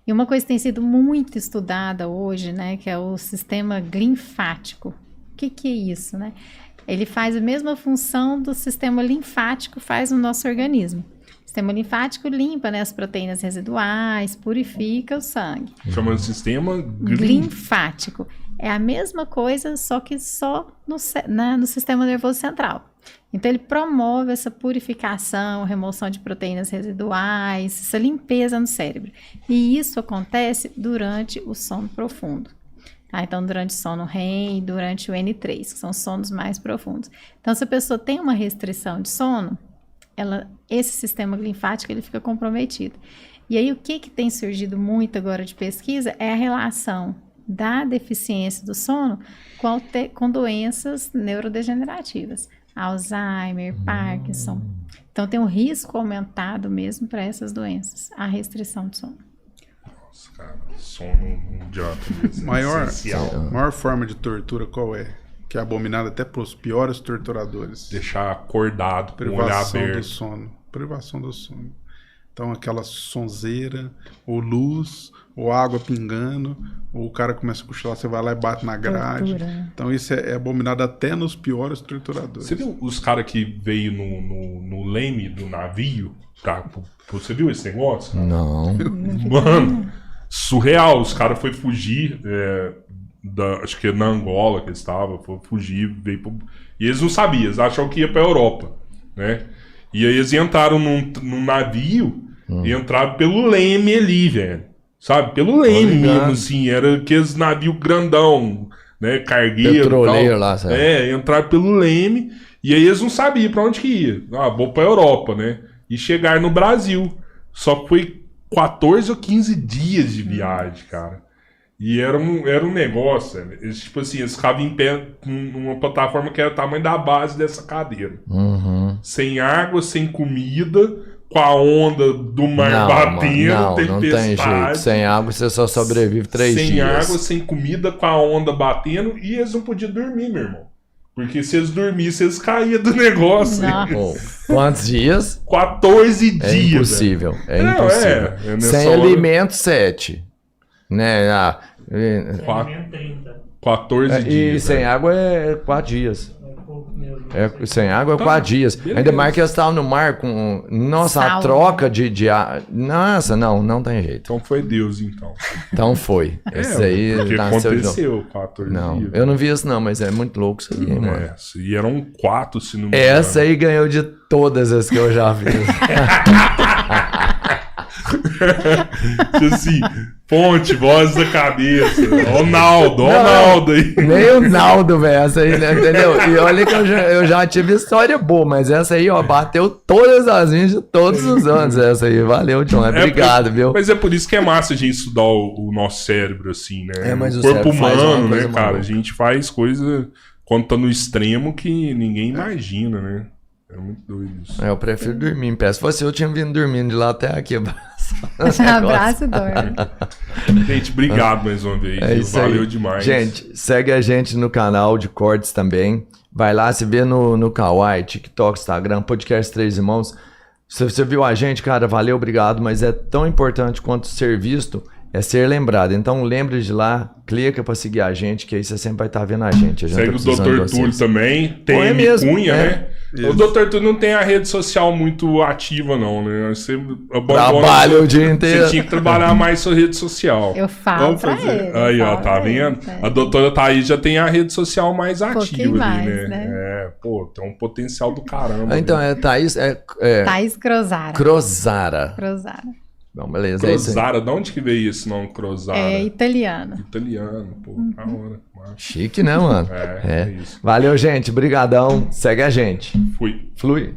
E uma coisa que tem sido muito estudada hoje, né, que é o sistema linfático. O que é isso, né? Ele faz a mesma função do sistema linfático faz no nosso organismo. O sistema linfático limpa, né, as proteínas residuais, purifica o sangue. Chama de sistema linfático. É a mesma coisa, só que só no sistema nervoso central. Então, ele promove essa purificação, remoção de proteínas residuais, essa limpeza no cérebro. E isso acontece durante o sono profundo. Tá? Então, durante o sono REM e durante o N3, que são sonos mais profundos. Então, se a pessoa tem uma restrição de sono, esse sistema linfático ele fica comprometido. E aí, o que tem surgido muito agora de pesquisa é a relação da deficiência do sono com doenças neurodegenerativas. Alzheimer, Parkinson. Então, tem um risco aumentado mesmo para essas doenças, a restrição de sono. Nossa, cara, sono mundial. Maior forma de tortura qual é? Que é abominada até para os piores torturadores. Deixar acordado, com o olhar aberto. Privação do sono. Então, aquela sonzeira, ou luz, ou água pingando, ou o cara começa a cochilar, você vai lá e bate na grade. Tortura. Então, isso é abominado até nos piores torturadores. Você viu os caras que veio no leme do navio? Você viu esse negócio? Não. Mano, surreal. Os caras foram fugir, acho que na Angola que eles estavam, foram fugir, e eles não sabiam, eles achavam que ia pra Europa, né? E aí eles entraram num navio e entraram pelo leme ali, velho. Sabe? Pelo leme mesmo, assim. Era aqueles navios grandão, né? Cargueiro. Petroleiro lá, sabe? Entraram pelo leme. E aí eles não sabiam pra onde que ia. Vou pra Europa, né? E chegaram no Brasil. Só que foi 14 ou 15 dias de viagem, cara. E era um negócio, velho. Eles, tipo assim, eles ficavam em pé numa plataforma que era o tamanho da base dessa cadeira. Sem água, sem comida, com a onda do mar batendo, tempestade. Não tem jeito. Sem água você só sobrevive 3 dias. Sem água, sem comida, com a onda batendo, e eles não podiam dormir, meu irmão. Porque se eles dormissem, eles caíam do negócio. Quantos dias? 14 dias. É impossível. Impossível. Sem alimento, 7. Né? 14 dias. E sem água é 4 dias. Sem água é 4 dias. Beleza. Ainda mais que eles estavam no mar com... Nossa, a troca de Nossa, não tem jeito. Então foi Deus, então. Então foi. Esse aí porque nasceu aconteceu 14 dias. Eu não vi isso não, mas é muito louco isso aí, mano. E eram 4, se não me engano. Essa aí ganhou de todas as que eu já vi. Assim, fonte, voz da cabeça. Ronaldo aí. Nem o Naldo, velho. Essa aí, né, entendeu? E olha que eu já tive história boa, mas essa aí, ó, bateu todas as minhas de todos os anos. Essa aí, valeu, John. Obrigado, viu? Mas é por isso que é massa a gente estudar o nosso cérebro, assim, né? Mas o corpo humano, né, cara? Maluca. A gente faz coisa quando tá no extremo que ninguém imagina, né? É muito doido isso. Eu prefiro dormir em pé. Se fosse eu, tinha vindo dormindo de lá até aqui. Abraço e dorme. Gente, obrigado mais uma vez. Valeu demais. Gente, segue a gente no canal de cortes também. Vai lá, se vê no Kawaii, TikTok, Instagram, Podcast 3 Irmãos. Se você viu a gente, cara, valeu, obrigado. Mas é tão importante quanto ser visto, é ser lembrado. Então lembre de lá, clica pra seguir a gente, que aí você sempre vai estar vendo a gente. Segue o Dr. Túlio também. Tem Cunha, né? Isso. O Dr. Túlio não tem a rede social muito ativa, não, né? Você trabalha o dia inteiro. Você tinha que trabalhar mais sua rede social. Eu falo pra ele. Aí, ó, tá vendo? A doutora Thaís já tem a rede social mais ativa ali, mais, né? Tem um potencial do caramba. Então, Thaís... Thaís Crozara. Crozara. Bom, beleza. Crozara, de onde que veio esse nome Crozara? É italiano. Italiano, pô, da hora. Chique, né, mano? É isso. Valeu, gente. Brigadão. Segue a gente. Flui.